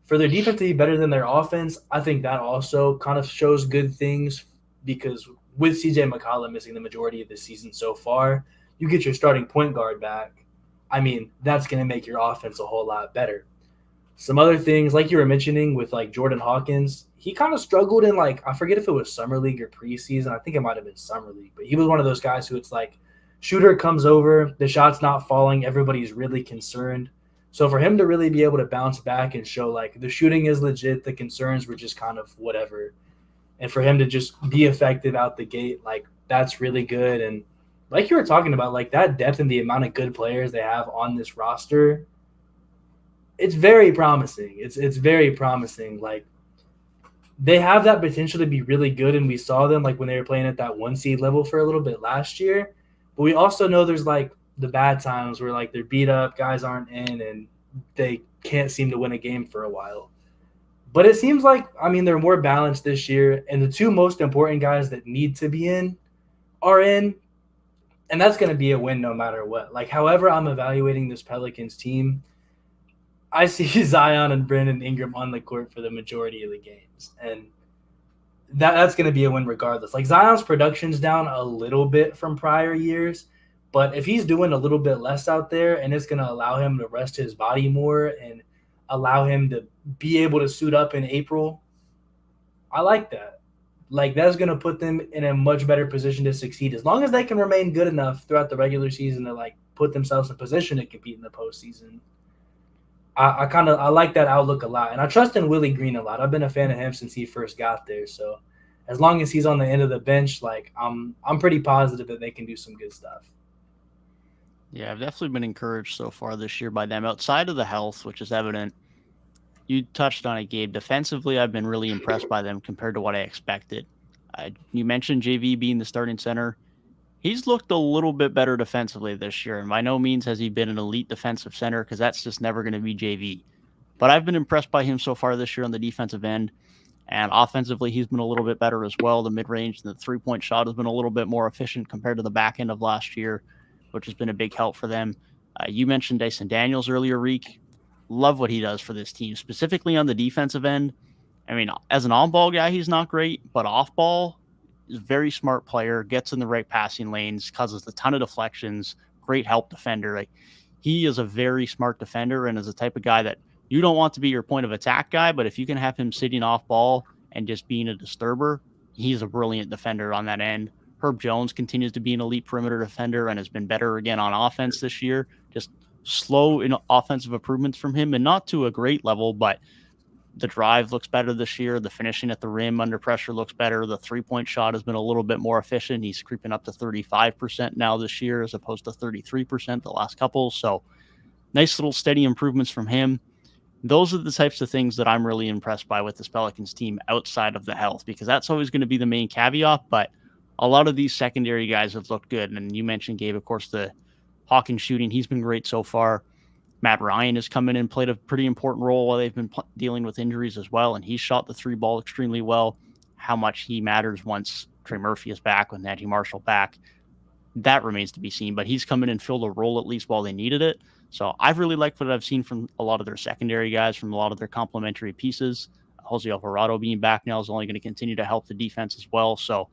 Speaker 3: for their defense to be better than their offense, I think that also kind of shows good things because with CJ McCollum missing the majority of the season so far, you get your starting point guard back. I mean, that's going to make your offense a whole lot better. Some other things, like you were mentioning with Jordan Hawkins, he kind of struggled in I forget if it was Summer League or preseason. I think it might have been Summer League, but he was one of those guys who it's shooter comes over, the shot's not falling, everybody's really concerned. So for him to really be able to bounce back and show the shooting is legit, the concerns were just kind of whatever. And for him to just be effective out the gate, that's really good. And like you were talking about, that depth and the amount of good players they have on this roster, it's very promising. It's very promising. They have that potential to be really good, and we saw them when they were playing at that 1 seed level for a little bit last year. But we also know there's the bad times where they're beat up, guys aren't in, and they can't seem to win a game for a while. But it seems they're more balanced this year, and the two most important guys that need to be in are in, and that's going to be a win no matter what. However I'm evaluating this Pelicans team, I see Zion and Brandon Ingram on the court for the majority of the games. And that's going to be a win regardless. Like Zion's production's down a little bit from prior years, but if he's doing a little bit less out there and it's going to allow him to rest his body more and allow him to be able to suit up in April, I like that. Like that's going to put them in a much better position to succeed as long as they can remain good enough throughout the regular season to like put themselves in position to compete in the postseason. I like that outlook a lot, and I trust in Willie Green a lot. I've been a fan of him since he first got there. So, as long as he's on the end of the bench, like I'm pretty positive that they can do some good stuff.
Speaker 1: Yeah, I've definitely been encouraged so far this year by them. Outside of the health, which is evident, you touched on it, Gabe. Defensively, I've been really impressed by them compared to what I expected. You mentioned JV being the starting center. He's looked a little bit better defensively this year, and by no means has he been an elite defensive center because that's just never going to be JV. But I've been impressed by him so far this year on the defensive end, and offensively, he's been a little bit better as well. The mid-range and the three-point shot has been a little bit more efficient compared to the back end of last year, which has been a big help for them. You mentioned Dyson Daniels earlier, Reek. Love what he does for this team, specifically on the defensive end. I mean, as an on-ball guy, he's not great, but off-ball, is a very smart player, gets in the right passing lanes, causes a ton of deflections, great help defender. Like he is a very smart defender and is the type of guy that you don't want to be your point of attack guy, but if you can have him sitting off ball and just being a disturber, he's a brilliant defender on that end. Herb Jones continues to be an elite perimeter defender and has been better again on offense this year. Just slow in offensive improvements from him, and not to a great level, but the drive looks better this year. The finishing at the rim under pressure looks better. The three-point shot has been a little bit more efficient. He's creeping up to 35% now this year as opposed to 33% the last couple. So nice little steady improvements from him. Those are the types of things that I'm really impressed by with this Pelicans team outside of the health, because that's always going to be the main caveat. But a lot of these secondary guys have looked good. And you mentioned, Gabe, of course, the Hawkins shooting. He's been great so far. Matt Ryan has come in and played a pretty important role while they've been dealing with injuries as well, and he's shot the three ball extremely well. How much he matters once Trey Murphy is back, with Najee Marshall back, that remains to be seen, but he's come in and filled a role at least while they needed it. So I've really liked what I've seen from a lot of their secondary guys, from a lot of their complementary pieces. Jose Alvarado being back now is only going to continue to help the defense as well. So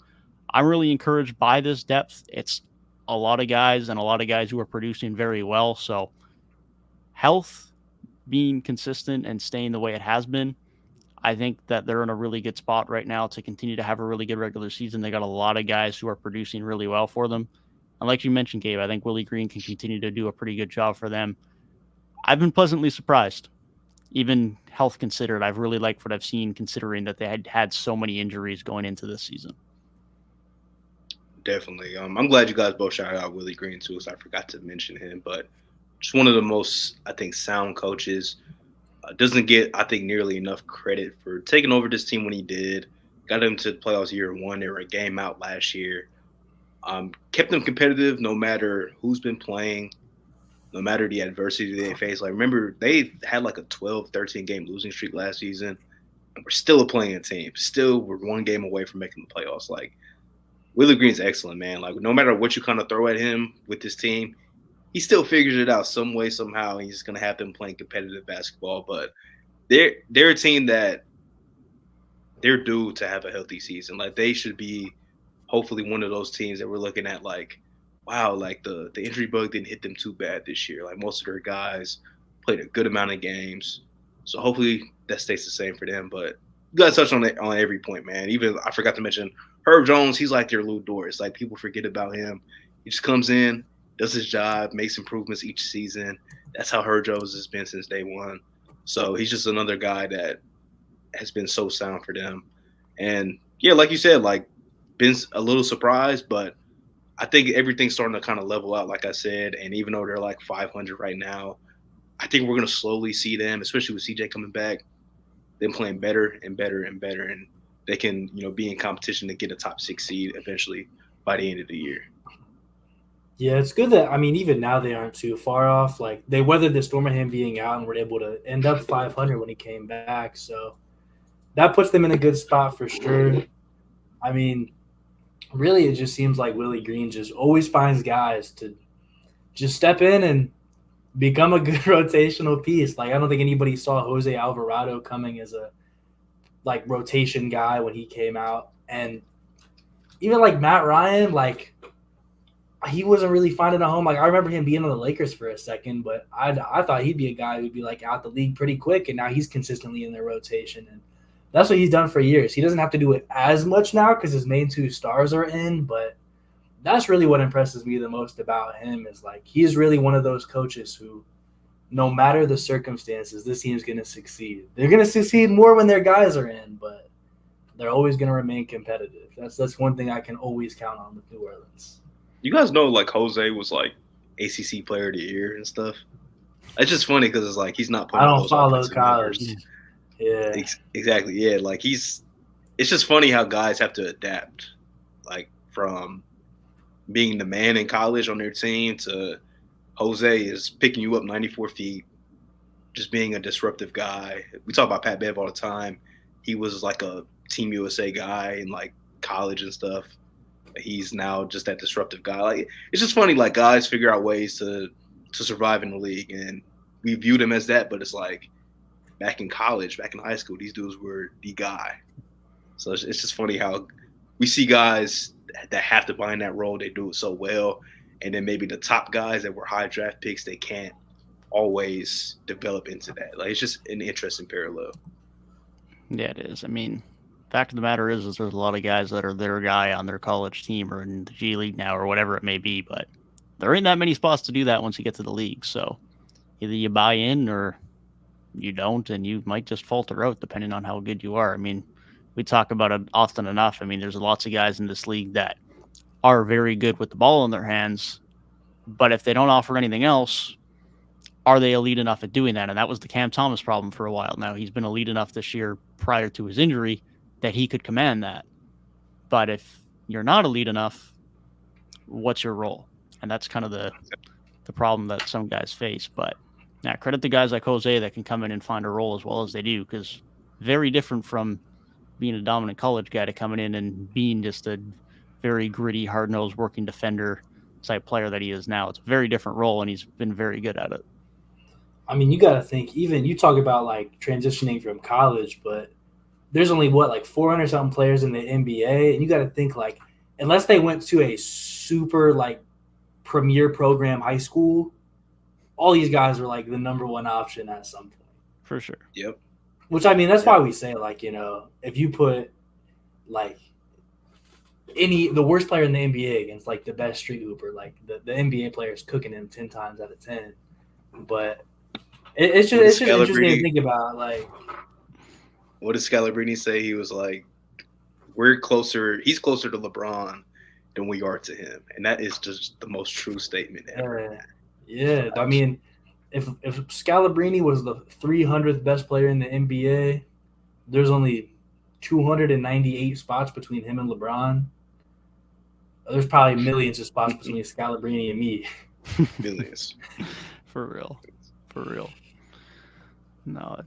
Speaker 1: I'm really encouraged by this depth. It's a lot of guys and a lot of guys who are producing very well. So health being consistent and staying the way it has been, I think that they're in a really good spot right now to continue to have a really good regular season. They got a lot of guys who are producing really well for them. And like you mentioned, Gabe, I think Willie Green can continue to do a pretty good job for them. I've been pleasantly surprised, even health considered. I've really liked what I've seen, considering that they had so many injuries going into this season.
Speaker 2: Definitely. I'm glad you guys both shouted out Willie Green too, because I forgot to mention him. But just one of the most, I think, sound coaches. Doesn't get, I think, nearly enough credit for taking over this team when he did. Got them to the playoffs year one. They were a game out last year. Kept them competitive no matter who's been playing, no matter the adversity they faced. Like, remember, they had like a 12, 13-game losing streak last season, and we're still a playing team. Still, we're one game away from making the playoffs. Like, Willie Green's excellent, man. Like, no matter what you kind of throw at him with this team, he still figures it out some way, somehow. He's going to have them playing competitive basketball. But they're a team that they're due to have a healthy season. Like, they should be hopefully one of those teams that we're looking at like, wow, like the injury bug didn't hit them too bad this year. Like, most of their guys played a good amount of games. So hopefully that stays the same for them. But you guys touched on it on every point, man. Even I forgot to mention Herb Jones. He's like their Lou Dort. Like, people forget about him. He just comes in, does his job, makes improvements each season. That's how Herb Jones has been since day one. So he's just another guy that has been so sound for them. And, yeah, like you said, like, been a little surprised, but I think everything's starting to kind of level out, like I said. And even though they're like 500 right now, I think we're going to slowly see them, especially with CJ coming back, them playing better and better and better. And they can, be in competition to get a top 6 seed eventually by the end of the year.
Speaker 3: Yeah, it's good that, even now they aren't too far off. Like, they weathered the storm of him being out and were able to end up 500 when he came back. So that puts them in a good spot for sure. Really, it just seems like Willie Green just always finds guys to just step in and become a good rotational piece. Like, I don't think anybody saw Jose Alvarado coming as a like rotation guy when he came out, and even like Matt Ryan, like he wasn't really finding a home. Like I remember him being on the Lakers for a second, but I thought he'd be a guy who'd be like out the league pretty quick, and now he's consistently in their rotation, and that's what he's done for years. He doesn't have to do it as much now because his main two stars are in, but that's really what impresses me the most about him is like he's really one of those coaches who, no matter the circumstances, this team's going to succeed. They're going to succeed more when their guys are in, but they're always going to remain competitive. That's one thing I can always count on with New Orleans.
Speaker 2: You guys know, like, Jose was, like, ACC Player of the Year and stuff. It's just funny because it's like he's not putting
Speaker 3: I don't
Speaker 2: those
Speaker 3: follow
Speaker 2: college.
Speaker 3: Yeah.
Speaker 2: Exactly, yeah. Like, it's just funny how guys have to adapt, like, from being the man in college on their team to Jose is picking you up 94 feet, just being a disruptive guy. We talk about Pat Bev all the time. He was like a Team USA guy in like college and stuff. He's now just that disruptive guy. Like it's just funny, like guys figure out ways to survive in the league, and we view them as that. But it's like back in college, back in high school, these dudes were the guy. So it's just funny how we see guys that have to buy in that role. They do it so well. And then maybe the top guys that were high draft picks, they can't always develop into that. Like it's just an interesting parallel.
Speaker 1: Yeah, it is. I mean, fact of the matter is there's a lot of guys that are their guy on their college team or in the G League now or whatever it may be, but there ain't that many spots to do that once you get to the league. So either you buy in or you don't, and you might just falter out depending on how good you are. I mean, we talk about it often enough. I mean, there's lots of guys in this league that are very good with the ball in their hands, but if they don't offer anything else, are they elite enough at doing that? And that was the Cam Thomas problem for a while now. He's been elite enough this year prior to his injury that he could command that. But if you're not elite enough, what's your role? And that's kind of the problem that some guys face. But yeah, credit to guys like Jose that can come in and find a role as well as they do, because very different from being a dominant college guy to coming in and being just a very gritty, hard-nosed, working defender type player that he is now. It's a very different role, and he's been very good at it.
Speaker 3: I mean, you got to think, even you talk about like transitioning from college, but there's only like 400 something players in the NBA. And you got to think like, unless they went to a super like premier program high school, all these guys are like the number one option at some point.
Speaker 1: For sure.
Speaker 2: Yep.
Speaker 3: Which, I mean, that's why we say like, you know, if you put like the worst player in the NBA against like the best street hooper, like the NBA player is cooking him 10 times out of 10. But it's just interesting to think about. Like,
Speaker 2: what did Scalabrine say? He was like, he's closer to LeBron than we are to him. And that is just the most true statement ever.
Speaker 3: Yeah. I mean, if Scalabrine was the 300th best player in the NBA, there's only 298 spots between him and LeBron. There's probably millions of spots between Scalabrine and me.
Speaker 2: Millions.
Speaker 1: For real. No,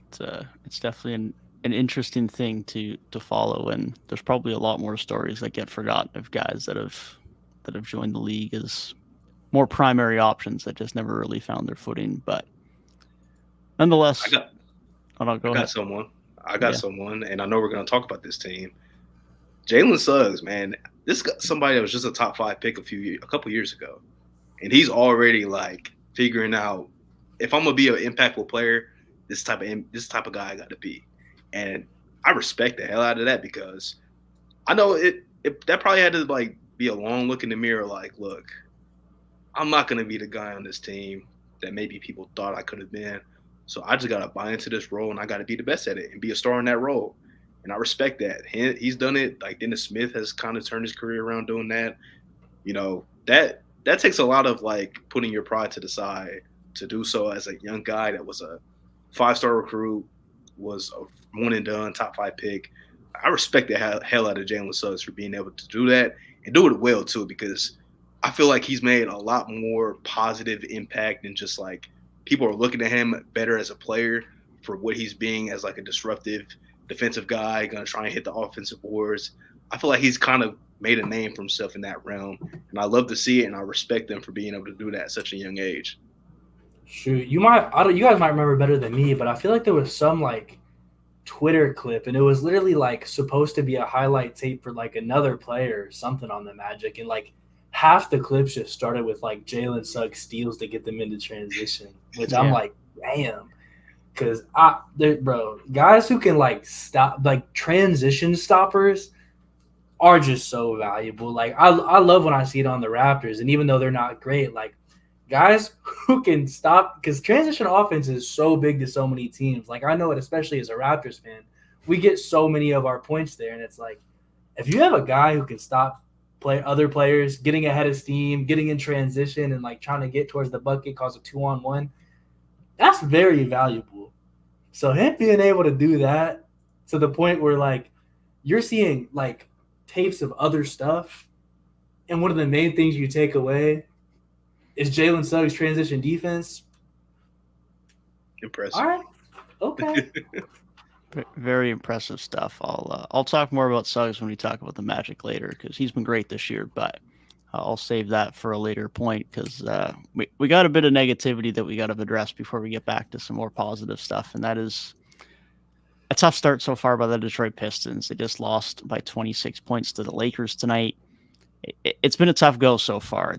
Speaker 1: it's definitely an interesting thing to follow, and there's probably a lot more stories that get forgotten of guys that have joined the league as more primary options that just never really found their footing. But nonetheless, I got
Speaker 2: someone, and I know we're going to talk about this team. Jalen Suggs, man, this is somebody that was just a top 5 pick a couple years ago, and he's already like figuring out, if I'm gonna be an impactful player, this type of guy I got to be. And I respect the hell out of that, because I know that probably had to like be a long look in the mirror. Like, look, I'm not gonna be the guy on this team that maybe people thought I could have been. So I just gotta buy into this role, and I gotta be the best at it and be a star in that role. And I respect that. He's done it. Like Dennis Smith has kind of turned his career around doing that. You know, that takes a lot of like putting your pride to the side to do so as a young guy that was a 5-star recruit, was a one and done top 5 pick. I respect the hell out of Jalen Suggs for being able to do that and do it well too, because I feel like he's made a lot more positive impact than just like people are looking at him better as a player for what he's being as like a disruptive defensive guy, going to try and hit the offensive boards. I feel like he's kind of made a name for himself in that realm, and I love to see it, and I respect them for being able to do that at such a young age.
Speaker 3: Shoot, you guys might remember better than me, but I feel like there was some like Twitter clip, and it was literally like supposed to be a highlight tape for like another player or something on the Magic, and like half the clips just started with like Jalen Suggs steals to get them into transition, which I'm like, damn, because bro, guys who can like stop like transition stoppers are just so valuable. Like I love when I see it on the Raptors, and even though they're not great, like guys who can stop, because transition offense is so big to so many teams. Like I know it, especially as a Raptors fan, we get so many of our points there, and it's like if you have a guy who can stop other players getting ahead of steam, getting in transition, and like trying to get towards the bucket, cause a 2-on-1, that's very valuable. So him being able to do that to the point where like you're seeing like tapes of other stuff, and one of the main things you take away is Jalen Suggs' transition defense.
Speaker 2: Impressive.
Speaker 3: All right. Okay.
Speaker 1: Very impressive stuff. I'll talk more about Suggs when we talk about the Magic later, because he's been great this year, but I'll save that for a later point, because we got a bit of negativity that we got to address before we get back to some more positive stuff, and that is a tough start so far by the Detroit Pistons. They just lost by 26 points to the Lakers tonight. It's been a tough go so far.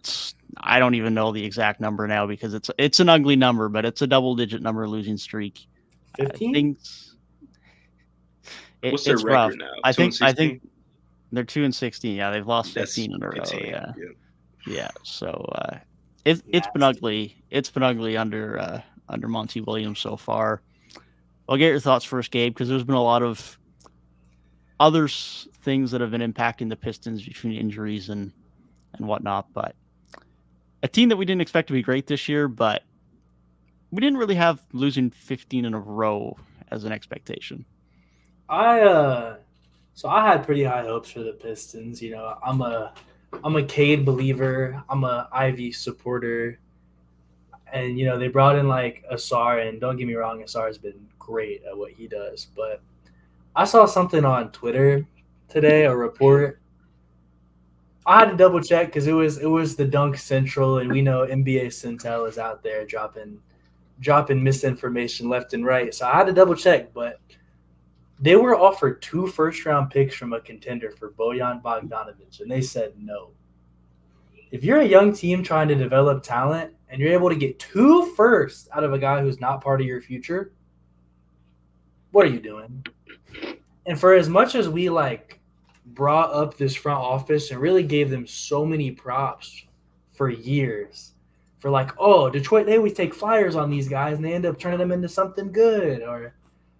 Speaker 1: I don't even know the exact number now, because it's an ugly number, but it's a double-digit number losing streak.
Speaker 3: 15?
Speaker 2: What's their
Speaker 1: It's
Speaker 2: record
Speaker 1: rough.
Speaker 2: now?
Speaker 1: I think they're 2-16. Yeah, they've lost 15 in a row. Yeah. So it's been ugly. It's been ugly under Monty Williams so far. I'll get your thoughts first, Gabe, because there's been a lot of other things that have been impacting the Pistons between injuries and whatnot. But a team that we didn't expect to be great this year, but we didn't really have losing 15 in a row as an expectation.
Speaker 3: So I had pretty high hopes for the Pistons. You know, I'm a Cade believer. I'm a Ivy supporter. And, you know, they brought in like Asar, and don't get me wrong, Asar's been great at what he does. But I saw something on Twitter today, a report. I had to double check because it was the Dunk Central, and we know NBA Centel is out there dropping misinformation left and right. So I had to double check, but they were offered 2 first-round picks from a contender for Bojan Bogdanovic, and they said no. If you're a young team trying to develop talent and you're able to get 2 firsts out of a guy who's not part of your future, what are you doing? And for as much as we like brought up this front office and really gave them so many props for years, for like, oh, Detroit, they always take flyers on these guys and they end up turning them into something good, or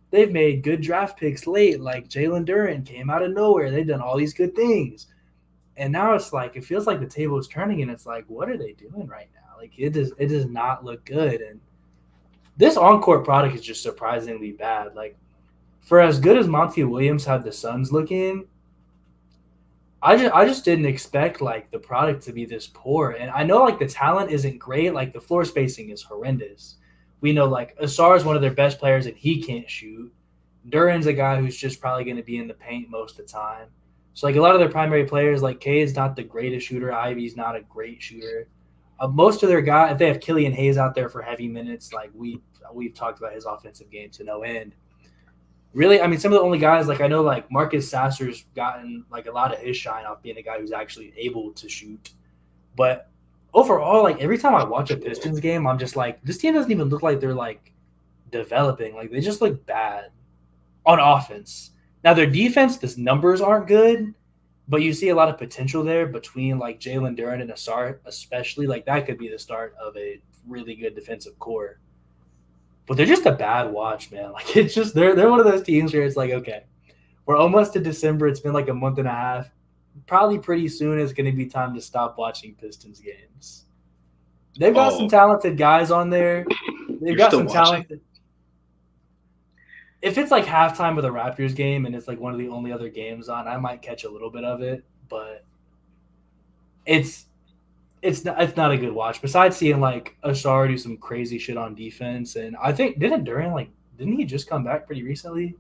Speaker 3: they've made good draft picks late, like Jalen Duren came out of nowhere. They've done all these good things. And now it's like, it feels like the table is turning, and it's like, what are they doing right now? Like, it does not look good. And this on-court product is just surprisingly bad. Like, for as good as Monty Williams had the Suns looking, I just didn't expect, like, the product to be this poor. And I know, like, the talent isn't great. Like, the floor spacing is horrendous. We know, like, Asar is one of their best players, and he can't shoot. Duren's a guy who's just probably going to be in the paint most of the time. So, like, a lot of their primary players, like, Cade's not the greatest shooter. Ivy's not a great shooter. Most of their guys, if they have Killian Hayes out there for heavy minutes, like, we've talked about his offensive game to no end. Really, I mean, some of the only guys, like, I know, like, Marcus Sasser's gotten, like, a lot of his shine off being a guy who's actually able to shoot. But overall, like, every time I watch a Pistons game, I'm just like, this team doesn't even look like they're, like, developing. Like, they just look bad on offense. Now, their defense, the numbers aren't good, but you see a lot of potential there between, like, Jalen Duren and Asar, especially. Like, that could be the start of a really good defensive core. But they're just a bad watch, man. Like, it's just they're one of those teams where it's like, okay, we're almost to December. It's been like a month and a half. Probably pretty soon it's going to be time to stop watching Pistons games. They've got some talented guys on there. They've got some talented. If it's like halftime of the Raptors game and it's like one of the only other games on, I might catch a little bit of it, but it's not a good watch. Besides seeing like Asar do some crazy shit on defense, and I think didn't he just come back pretty recently?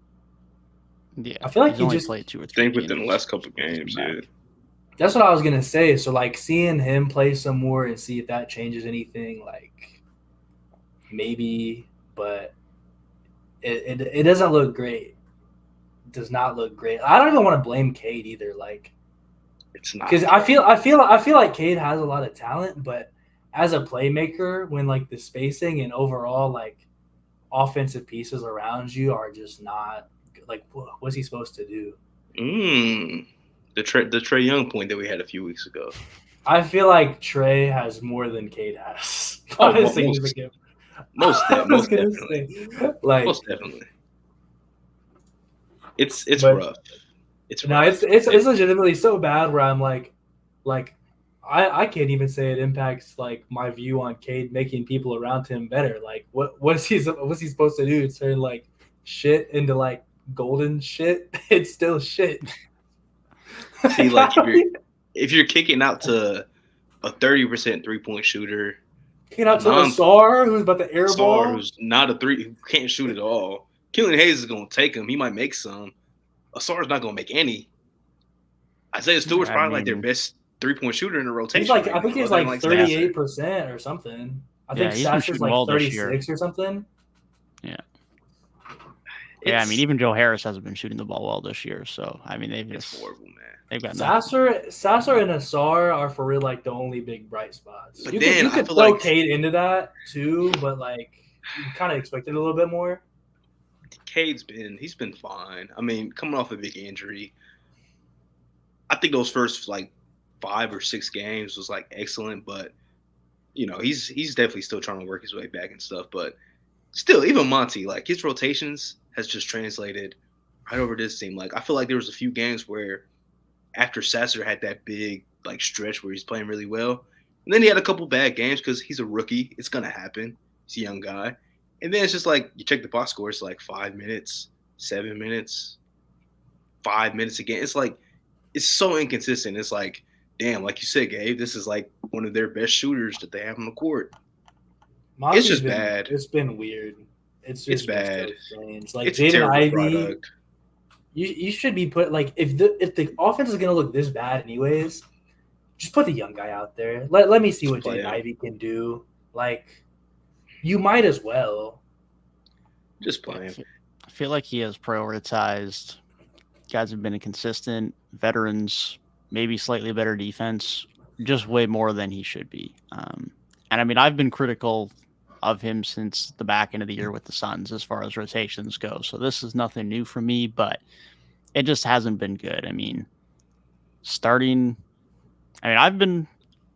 Speaker 1: Yeah,
Speaker 3: I feel like
Speaker 1: he just played 2 or 3.
Speaker 2: I think within the last couple of games, yeah.
Speaker 3: That's what I was gonna say. So like seeing him play some more and see if that changes anything, like maybe, but it doesn't look great. does not look great. I don't even want to blame Cade either. Like,
Speaker 2: It's not
Speaker 3: because I feel like Cade has a lot of talent, but as a playmaker, when like the spacing and overall like offensive pieces around you are just not like what's he supposed to do?
Speaker 2: The Trae Young point that we had a few weeks ago.
Speaker 3: I feel like Trae has more than Cade has.
Speaker 2: Oh, most definitely.
Speaker 3: Like,
Speaker 2: most definitely. It's
Speaker 3: but,
Speaker 2: rough. It's
Speaker 3: no,
Speaker 2: rough.
Speaker 3: it's legitimately so bad where I'm like I can't even say it impacts like my view on Cade making people around him better. Like what's he supposed to do? Turn like shit into like golden shit? It's still shit.
Speaker 2: See, like if you're kicking out to a 30% 3-point shooter,
Speaker 3: kicking out to Asar who's about to airball,
Speaker 2: who's not a three, who can't shoot at all. Killian Hayes is gonna take him. He might make some. Asar's not gonna make any. Isaiah Stewart's probably like their best 3-point shooter in the rotation.
Speaker 3: He's like, I think he's like 38% or something. I think Sasser's like 36 or something.
Speaker 1: Yeah. Yeah, I mean, even Joe Harris hasn't been shooting the ball well this year. So, I mean,
Speaker 2: it's horrible, man.
Speaker 3: They've got Sasser and Asar are for real like the only big bright spots.
Speaker 2: But
Speaker 3: you
Speaker 2: then
Speaker 3: could throw Cade into that too, but like you kind of expected a little bit more.
Speaker 2: Cade's been fine. I mean, coming off a big injury, I think those first like 5 or 6 games was like excellent, but you know he's definitely still trying to work his way back and stuff. But still, even Monty, like his rotations has just translated right over this team. Like I feel like there was a few games where after Sasser had that big like stretch where he's playing really well, and then he had a couple bad games because he's a rookie. It's gonna happen. He's a young guy, and then it's just like you check the box score. It's like 5 minutes, 7 minutes, 5 minutes again. It's like it's so inconsistent. It's like, damn, like you said, Gabe, this is like one of their best shooters that they have on the court. It's just bad.
Speaker 3: It's been weird. It's
Speaker 2: bad.
Speaker 3: So strange. Like
Speaker 2: it's
Speaker 3: Jaden Ivey,
Speaker 2: product.
Speaker 3: You should be put like if the offense is gonna look this bad anyways, just put the young guy out there. Let me see what Jaden Ivey can do. Like you might as well.
Speaker 2: Just play him.
Speaker 1: I feel like he has prioritized guys have been inconsistent, veterans, maybe slightly better defense, just way more than he should be. And I mean, I've been critical of him since the back end of the year with the Suns as far as rotations go. So this is nothing new for me, but it just hasn't been good. I mean, I've been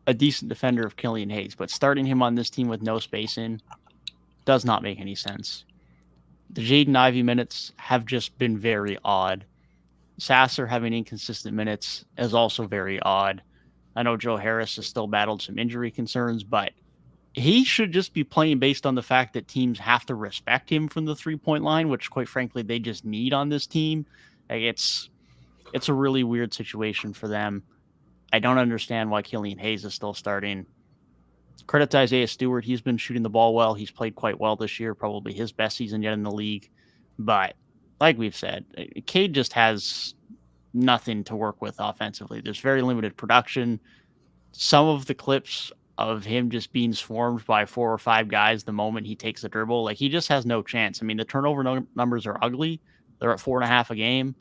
Speaker 1: a decent defender of Killian Hayes, but starting him on this team with no spacing does not make any sense. The Jaden Ivey minutes have just been very odd. Sasser having inconsistent minutes is also very odd. I know Joe Harris has still battled some injury concerns, but he should just be playing based on the fact that teams have to respect him from the 3-point line, which quite frankly, they just need on this team. Like it's a really weird situation for them. I don't understand why Killian Hayes is still starting. Credit to Isaiah Stewart. He's been shooting the ball well. He's played quite well this year, probably his best season yet in the league. But like we've said, Cade just has nothing to work with offensively. There's very limited production. Some of the clips of him just being swarmed by 4 or 5 guys the moment he takes a dribble, like he just has no chance. I mean, the turnover numbers are ugly. They're at 4.5 a game.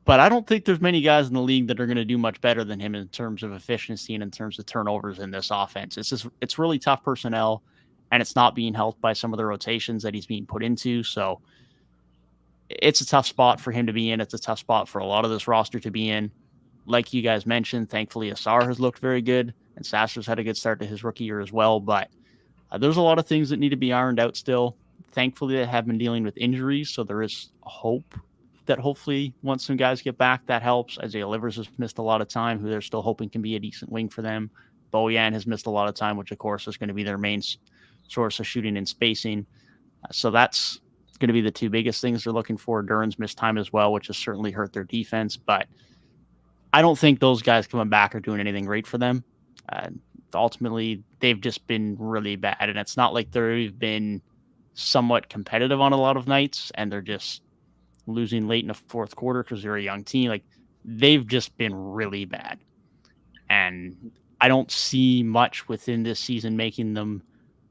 Speaker 1: But I don't think there's many guys in the league that are going to do much better than him in terms of efficiency and in terms of turnovers in this offense. It's really tough personnel, and it's not being helped by some of the rotations that he's being put into. So it's a tough spot for him to be in. It's a tough spot for a lot of this roster to be in. Like you guys mentioned, thankfully Asar has looked very good, and Sasser's had a good start to his rookie year as well. But there's a lot of things that need to be ironed out still. Thankfully, they have been dealing with injuries, so there is hope that hopefully once some guys get back, that helps. Isaiah Livers has missed a lot of time, who they're still hoping can be a decent wing for them. Bojan has missed a lot of time, which of course is going to be their main source of shooting and spacing. So that's going to be the 2 biggest things they're looking for. Duran's missed time as well, which has certainly hurt their defense. But I don't think those guys coming back are doing anything great for them. Ultimately, they've just been really bad. And it's not like they've been somewhat competitive on a lot of nights and they're just losing late in the 4th quarter because they're a young team. Like they've just been really bad. And I don't see much within this season making them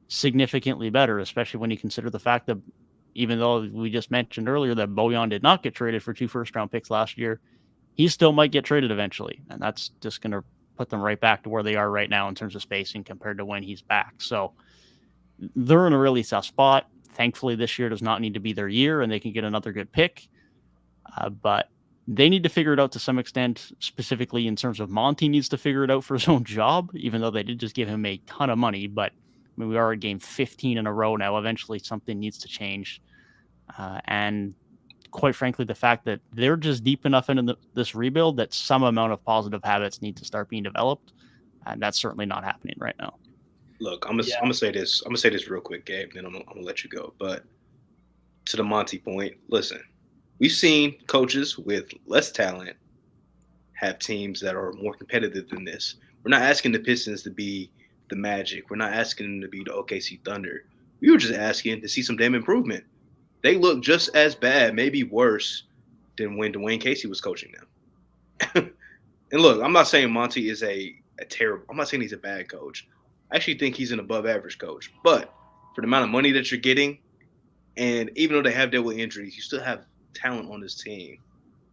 Speaker 1: significantly better, especially when you consider the fact that even though we just mentioned earlier that Bojan did not get traded for 2 first-round picks last year, he still might get traded eventually. And that's just going to put them right back to where they are right now in terms of spacing compared to when he's back. So they're in a really tough spot. Thankfully, this year does not need to be their year, and they can get another good pick. But they need to figure it out to some extent, specifically in terms of Monty needs to figure it out for his own job, even though they did just give him a ton of money. But I mean, we are at game 15 in a row now. Eventually, something needs to change. And quite frankly, the fact that they're just deep enough into this rebuild that some amount of positive habits need to start being developed. And that's certainly not happening right now.
Speaker 2: Look, I'm gonna say this. I'm gonna say this real quick, Gabe. Then I'm gonna let you go. But to the Monty point, listen, we've seen coaches with less talent have teams that are more competitive than this. We're not asking the Pistons to be the Magic. We're not asking them to be the OKC Thunder. We were just asking to see some damn improvement. They look just as bad, maybe worse, than when Dwayne Casey was coaching them. And look, I'm not saying Monty is a terrible – I'm not saying he's a bad coach. I actually think he's an above-average coach. But for the amount of money that you're getting, and even though they have dealt with injuries, you still have talent on this team.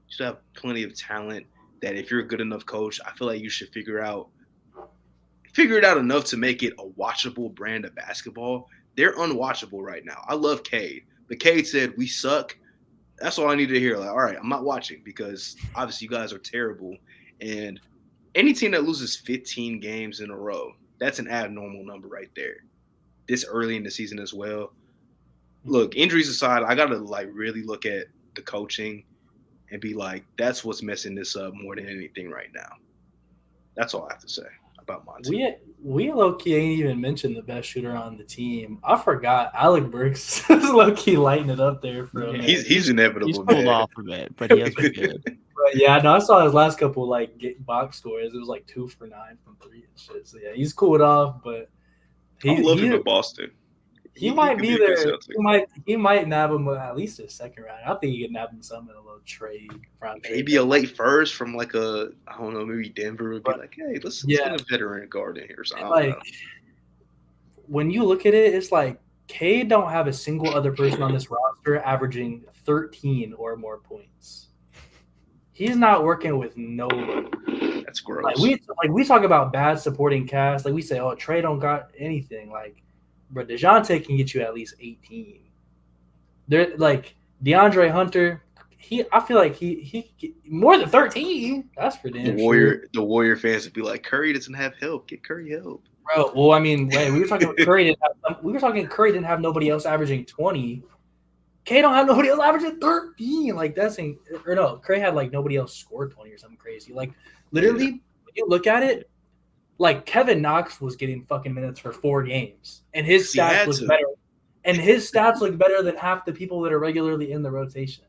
Speaker 2: You still have plenty of talent that if you're a good enough coach, I feel like you should figure it out enough to make it a watchable brand of basketball. They're unwatchable right now. I love Cade. But Cade said, we suck. That's all I need to hear. Like, all right, I'm not watching because obviously you guys are terrible. And any team that loses 15 games in a row, that's an abnormal number right there. This early in the season as well. Look, injuries aside, I got to like really look at the coaching and be like, that's what's messing this up more than anything right now. That's all I have to say about Monty.
Speaker 3: We low-key ain't even mentioned the best shooter on the team. I forgot Alec Burks is low-key lighting it up there for a minute.
Speaker 2: He's inevitable.
Speaker 1: He's pulled off a bit, but he has been good.
Speaker 3: But yeah, no, I saw his last couple box scores. It was like 2 for 9 from 3 and shit. So yeah, he's cooled off, but
Speaker 2: I love him in Boston.
Speaker 3: He might be there. He might nab him at least a second round. I think he could nab him some in a little trade.
Speaker 2: Maybe a late first from like I don't know, maybe Denver would be like, hey, let's get a veteran guard in here or something.
Speaker 3: Like, when you look at it, it's like Cade don't have a single other person on this roster averaging 13 or more points. He's not working with nobody.
Speaker 2: That's gross.
Speaker 3: We talk about bad supporting cast. Like we say, oh, Trey don't got anything. Like, but DeJounte can get you at least 18. They're like DeAndre Hunter. I feel like he more than 13. That's for damn sure.
Speaker 2: The Warrior fans would be like, Curry doesn't have help. Get Curry help,
Speaker 3: bro. Well, I mean, we were talking about Curry. Curry didn't have nobody else averaging 20. K don't have nobody else averaging 13. Like Curry had like nobody else scored 20 or something crazy. Like literally, when you look at it, like Kevin Knox was getting fucking minutes for 4 games, and his stats look better. And his stats look better than half the people that are regularly in the rotation.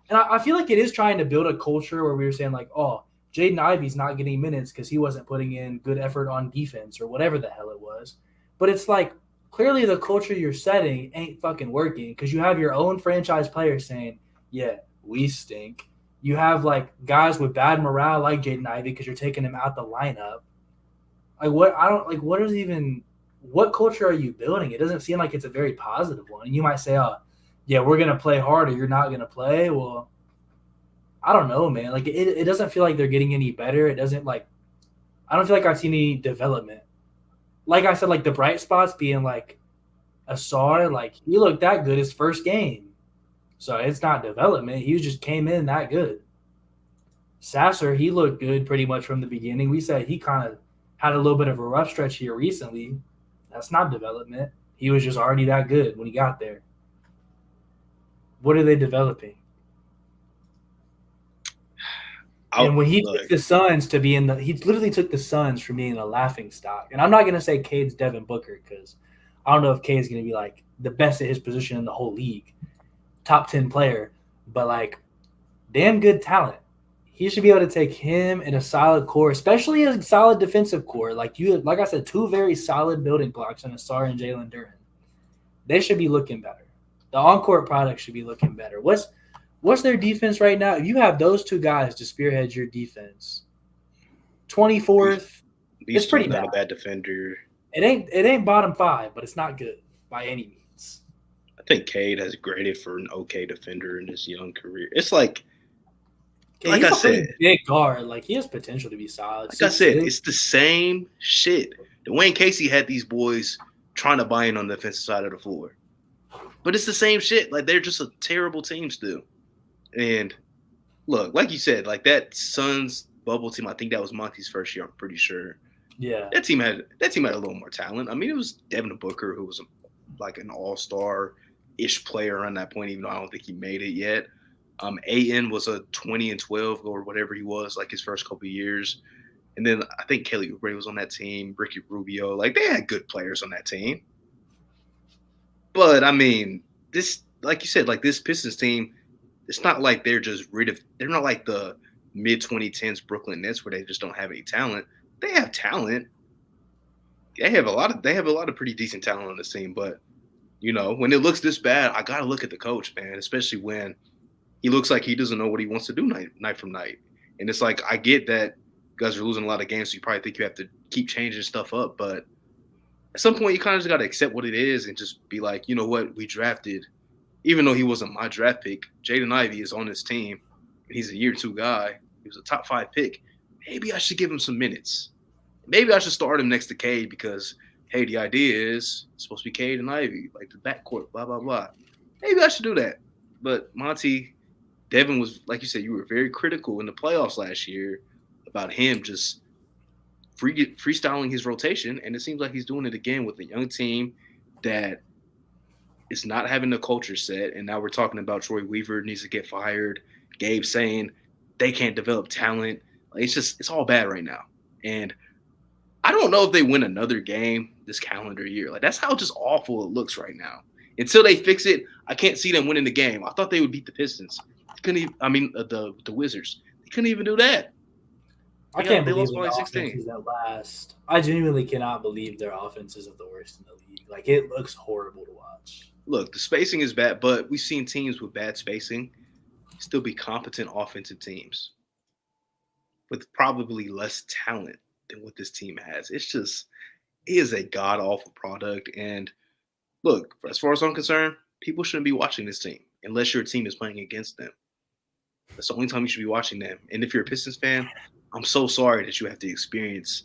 Speaker 3: And I feel like it is trying to build a culture where we were saying like, oh, Jaden Ivey's not getting minutes because he wasn't putting in good effort on defense or whatever the hell it was. But it's like clearly the culture you're setting ain't fucking working because you have your own franchise players saying, yeah, we stink. You have like guys with bad morale like Jaden Ivey because you're taking him out the lineup. Like what culture are you building? It doesn't seem like it's a very positive one. And you might say, oh, yeah, we're going to play hard or you're not going to play. Well, I don't know, man. Like it doesn't feel like they're getting any better. It doesn't I don't feel like I've seen any development. Like I said, like the bright spots being like Asar, like he looked that good his first game. So it's not development. He just came in that good. Sasser, he looked good pretty much from the beginning. We said he kind of had a little bit of a rough stretch here recently. That's not development. He was just already that good when he got there. What are they developing? And when he took the Suns to be he literally took the Suns from being a laughing stock. And I'm not going to say Cade's Devin Booker because I don't know if Cade's going to be like the best at his position in the whole league, top 10 player, but like damn good talent. He should be able to take him in a solid core, especially a solid defensive core. Like I said, 2 very solid building blocks in Asar and Jalen Duren. They should be looking better. The on-court product should be looking better. What's their defense right now? If you have those 2 guys to spearhead your defense, 24th, it's pretty bad.
Speaker 2: Not a bad defender.
Speaker 3: It ain't bottom 5, but it's not good by any means.
Speaker 2: think Cade has graded for an okay defender in his young career. It's like
Speaker 3: He's
Speaker 2: I
Speaker 3: a
Speaker 2: said,
Speaker 3: pretty big guard. Like, he has potential to be solid.
Speaker 2: like I said,
Speaker 3: 6'6".
Speaker 2: it's the same shit. Dwayne Casey had these boys trying to buy in on the defensive side of the floor. But it's the same shit. Like, they're just a terrible team still. And look, like you said, like that Suns bubble team, I think that was Monty's first year, I'm pretty sure.
Speaker 3: Yeah.
Speaker 2: That team had a little more talent. I mean, it was Devin Booker, who was like an all-star-ish player around that point, even though I don't think he made it yet. A.N. was a 20-12 or whatever he was, like his first couple of years. And then I think Kelly Oubre was on that team, Ricky Rubio. Like, they had good players on that team. But, I mean, this, like you said, like this Pistons team, it's not like they're just they're not like the mid-2010s Brooklyn Nets where they just don't have any talent. They have talent. They have a lot of pretty decent talent on this team. But, you know, when it looks this bad, I got to look at the coach, man, especially when he looks like he doesn't know what he wants to do night from night. And it's like, I get that you guys are losing a lot of games, so you probably think you have to keep changing stuff up. But at some point, you kind of just got to accept what it is and just be like, you know what, we drafted, even though he wasn't my draft pick, Jaden Ivey is on this team, and he's a year 2 guy. He was a top 5 pick. Maybe I should give him some minutes. Maybe I should start him next to Cade because, hey, the idea is it's supposed to be Cade and Ivey, like the backcourt, blah, blah, blah. Maybe I should do that. But Monty, Devin was, like you said, you were very critical in the playoffs last year about him just freestyling his rotation, and it seems like he's doing it again with a young team that is not having the culture set. And now we're talking about Troy Weaver needs to get fired. Gabe saying they can't develop talent. Like, it's all bad right now. And I don't know if they win another game this calendar year. Like, that's how just awful it looks right now. Until they fix it, I can't see them winning the game. I thought they would beat the Pistons. The Wizards. They couldn't even do that.
Speaker 3: I can't believe their offense is at last. I genuinely cannot believe their offense isn't the worst in the league. Like, it looks horrible to watch.
Speaker 2: Look, the spacing is bad, but we've seen teams with bad spacing still be competent offensive teams with probably less talent than what this team has. It is a god-awful product. And look, as far as I'm concerned, people shouldn't be watching this team unless your team is playing against them. That's the only time you should be watching them. And if you're a Pistons fan, I'm so sorry that you have to experience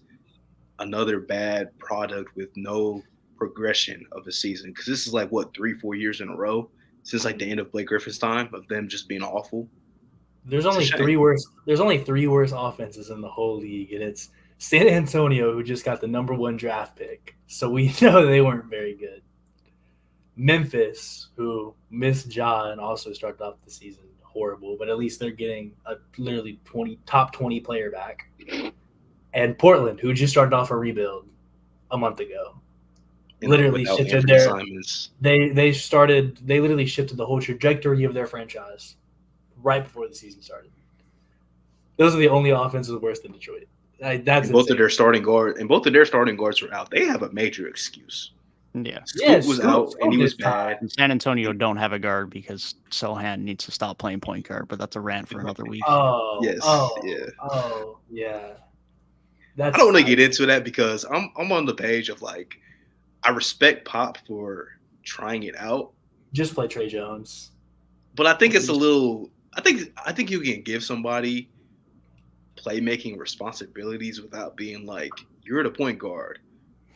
Speaker 2: another bad product with no progression of a season. Because this is like, 3-4 years in a row since like the end of Blake Griffin's time of them just being awful.
Speaker 3: There's only 3 worse offenses in the whole league, and it's San Antonio, who just got the number 1 draft pick. So we know they weren't very good. Memphis, who missed Ja and also started off the season horrible, but at least they're getting a literally top 20 player back. And Portland, who just started off a rebuild a month ago. Literally shifted they literally shifted the whole trajectory of their franchise right before the season started. Those are the only offenses worse than Detroit.
Speaker 2: Both of their starting guards were out. They have a major excuse.
Speaker 1: Yeah.
Speaker 2: Scoot was out and he was bad.
Speaker 1: And San Antonio don't have a guard because Sohan needs to stop playing point guard, but that's a rant for another week.
Speaker 3: Yeah.
Speaker 2: I don't want to get into that because I'm on the page of like, I respect Pop for trying it out.
Speaker 3: Just play Trey Jones.
Speaker 2: But I think it's a little – I think you can give somebody playmaking responsibilities without being like, you're the point guard.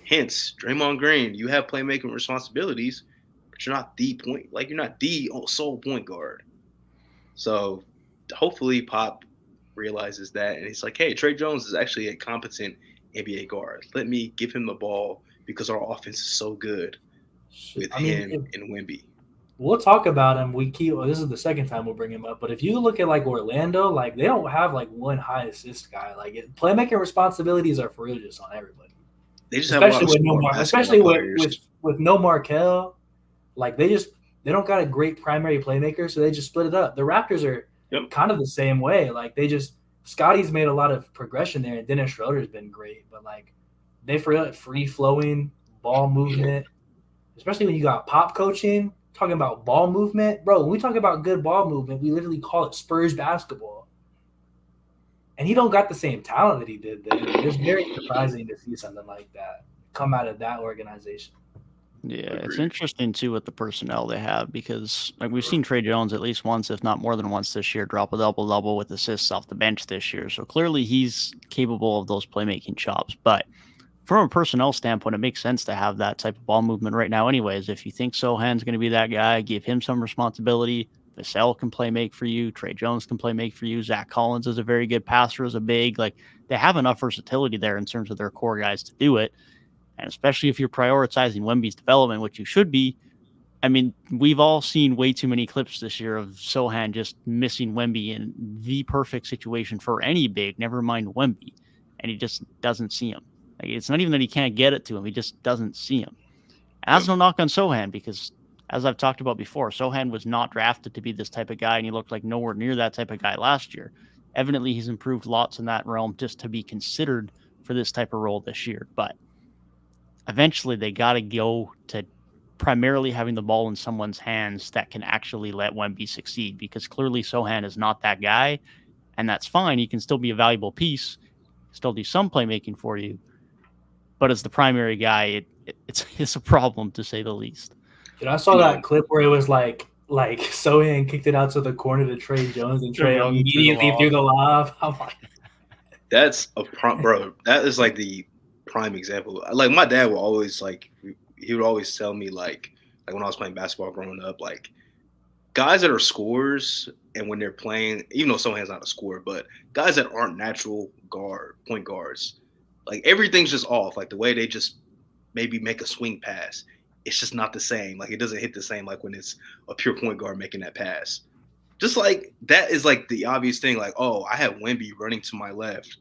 Speaker 2: Hence, Draymond Green, you have playmaking responsibilities, but you're not the point – like you're not the sole point guard. So hopefully Pop realizes that, and he's like, hey, Trey Jones is actually a competent NBA guard. Let me give him the ball because our offense is so good with him and Wemby.
Speaker 3: We'll talk about him. This is the second time we'll bring him up. But if you look at like Orlando, like they don't have like one high assist guy. Like playmaking responsibilities are for real just on everybody.
Speaker 2: They just especially
Speaker 3: with no Markel, like they don't got a great primary playmaker, so they just split it up. The Raptors are kind of the same way. Like Scotty's made a lot of progression there, and Dennis Schroeder's been great, but like they free flowing ball movement, especially when you got Pop coaching. Talking about ball movement, bro. When we talk about good ball movement, we literally call it Spurs basketball. And he don't got the same talent that he did there. It's very surprising to see something like that come out of that organization.
Speaker 1: Yeah, it's
Speaker 2: Agreed.
Speaker 1: interesting too with the personnel they have because like we've seen Trey Jones at least once, if not more than once this year, drop a double with assists off the bench this year. So clearly he's capable of those playmaking chops. But from a personnel standpoint, it makes sense to have that type of ball movement right now. Anyways, if you think Sohan's going to be that guy, give him some responsibility. Vassell can play make for you. Trey Jones can play make for you. Zach Collins is a very good passer, is a big like they have enough versatility there in terms of their core guys to do it. And especially if you're prioritizing Wemby's development, which you should be. I mean, we've all seen way too many clips this year of Sohan just missing Wemby in the perfect situation for any big, never mind Wemby. And he just doesn't see him. Like, it's not even that he can't get it to him, he just doesn't see him. And that's no knock on Sohan because, as I've talked about before, Sohan was not drafted to be this type of guy, and he looked like nowhere near that type of guy last year. Evidently, he's improved lots in that realm just to be considered for this type of role this year. But eventually they got to go to primarily having the ball in someone's hands that can actually let Wemby succeed because clearly Sohan is not that guy, and that's fine. He can still be a valuable piece, still do some playmaking for you, but as the primary guy, it's a problem to say the least.
Speaker 3: Dude, I saw that clip where it was like Sohan kicked it out to the corner to Trey Jones, and Trey immediately threw the lob. I'm like,
Speaker 2: that's a bro. That is like the prime example. Like my dad would always he would always tell me like when I was playing basketball growing up, like guys that are scorers and when they're playing, even though Sohan's not a scorer, but guys that aren't natural point guards, like everything's just off. Like the way they just maybe make a swing pass, it's just not the same. Like it doesn't hit the same like when it's a pure point guard making that pass. Just like that is like the obvious thing. Like, oh, I had Wemby running to my left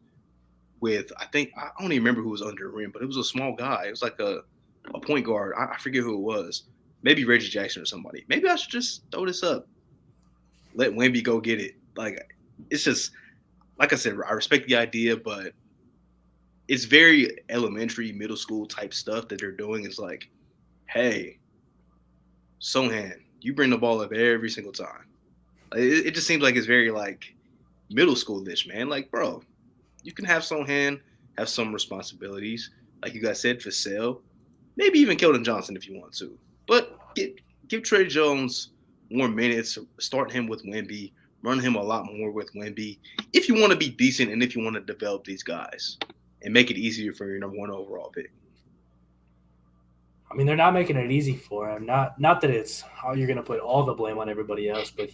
Speaker 2: with I don't even remember who was under the rim, but it was a small guy. It was like a point guard. I forget who it was. Maybe Reggie Jackson or somebody. Maybe I should just throw this up. Let Wemby go get it. Like it's just like I said, I respect the idea, but it's very elementary, middle school type stuff that they're doing. It's like, hey, Sohan, you bring the ball up every single time. It just seems like it's very like middle school-ish, man. Like, bro, you can have Sohan have some responsibilities. Like you guys said, Vassell, maybe even Keldon Johnson if you want to. But give Trey Jones more minutes, start him with Wemby, run him a lot more with Wemby if you want to be decent and if you want to develop these guys and make it easier for your number one overall pick.
Speaker 3: I mean, they're not making it easy for him. Not that it's how you're going to put all the blame on everybody else, but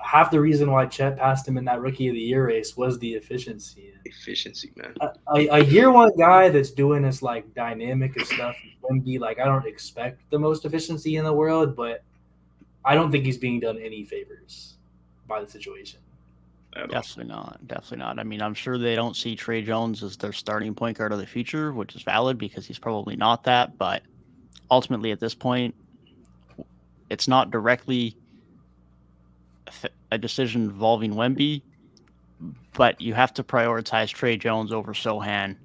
Speaker 3: half the reason why Chet passed him in that Rookie of the Year race was the efficiency.
Speaker 2: Efficiency, man.
Speaker 3: A year one guy that's doing this like dynamic and stuff can be like, I don't expect the most efficiency in the world, but I don't think he's being done any favors by the situation.
Speaker 1: Definitely not. I mean, I'm sure they don't see Trey Jones as their starting point guard of the future, which is valid because he's probably not that, but ultimately at this point, it's not directly a decision involving Wemby, but you have to prioritize Trey Jones over Sohan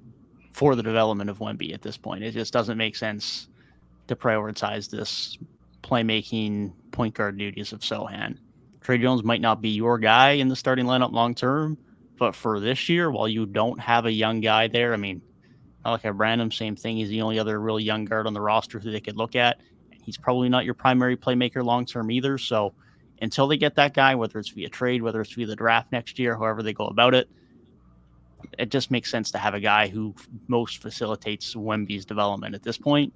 Speaker 1: for the development of Wemby at this point. It just doesn't make sense to prioritize this playmaking point guard duties of Sohan. Trey Jones might not be your guy in the starting lineup long term, but for this year, while you don't have a young guy there, I mean, like a random same thing. He's the only other really young guard on the roster who they could look at. He's probably not your primary playmaker long term either. So until they get that guy, whether it's via trade, whether it's via the draft next year, however they go about it, it just makes sense to have a guy who most facilitates Wemby's development at this point.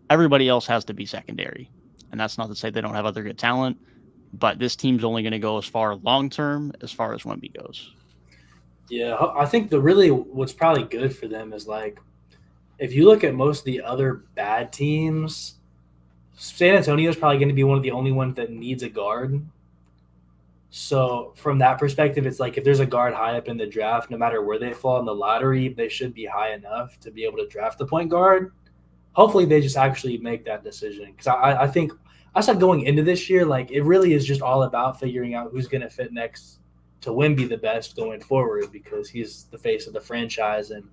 Speaker 1: Everybody else has to be secondary. And that's not to say they don't have other good talent, but this team's only going to go as far long term as far as Wemby goes.
Speaker 3: Yeah, I think what's probably good for them is like, if you look at most of the other bad teams, San Antonio is probably going to be one of the only ones that needs a guard. So from that perspective, it's like if there's a guard high up in the draft, no matter where they fall in the lottery, they should be high enough to be able to draft the point guard. Hopefully they just actually make that decision. Because I think I said going into this year, like it really is just all about figuring out who's going to fit next to Wemby the best going forward because he's the face of the franchise. And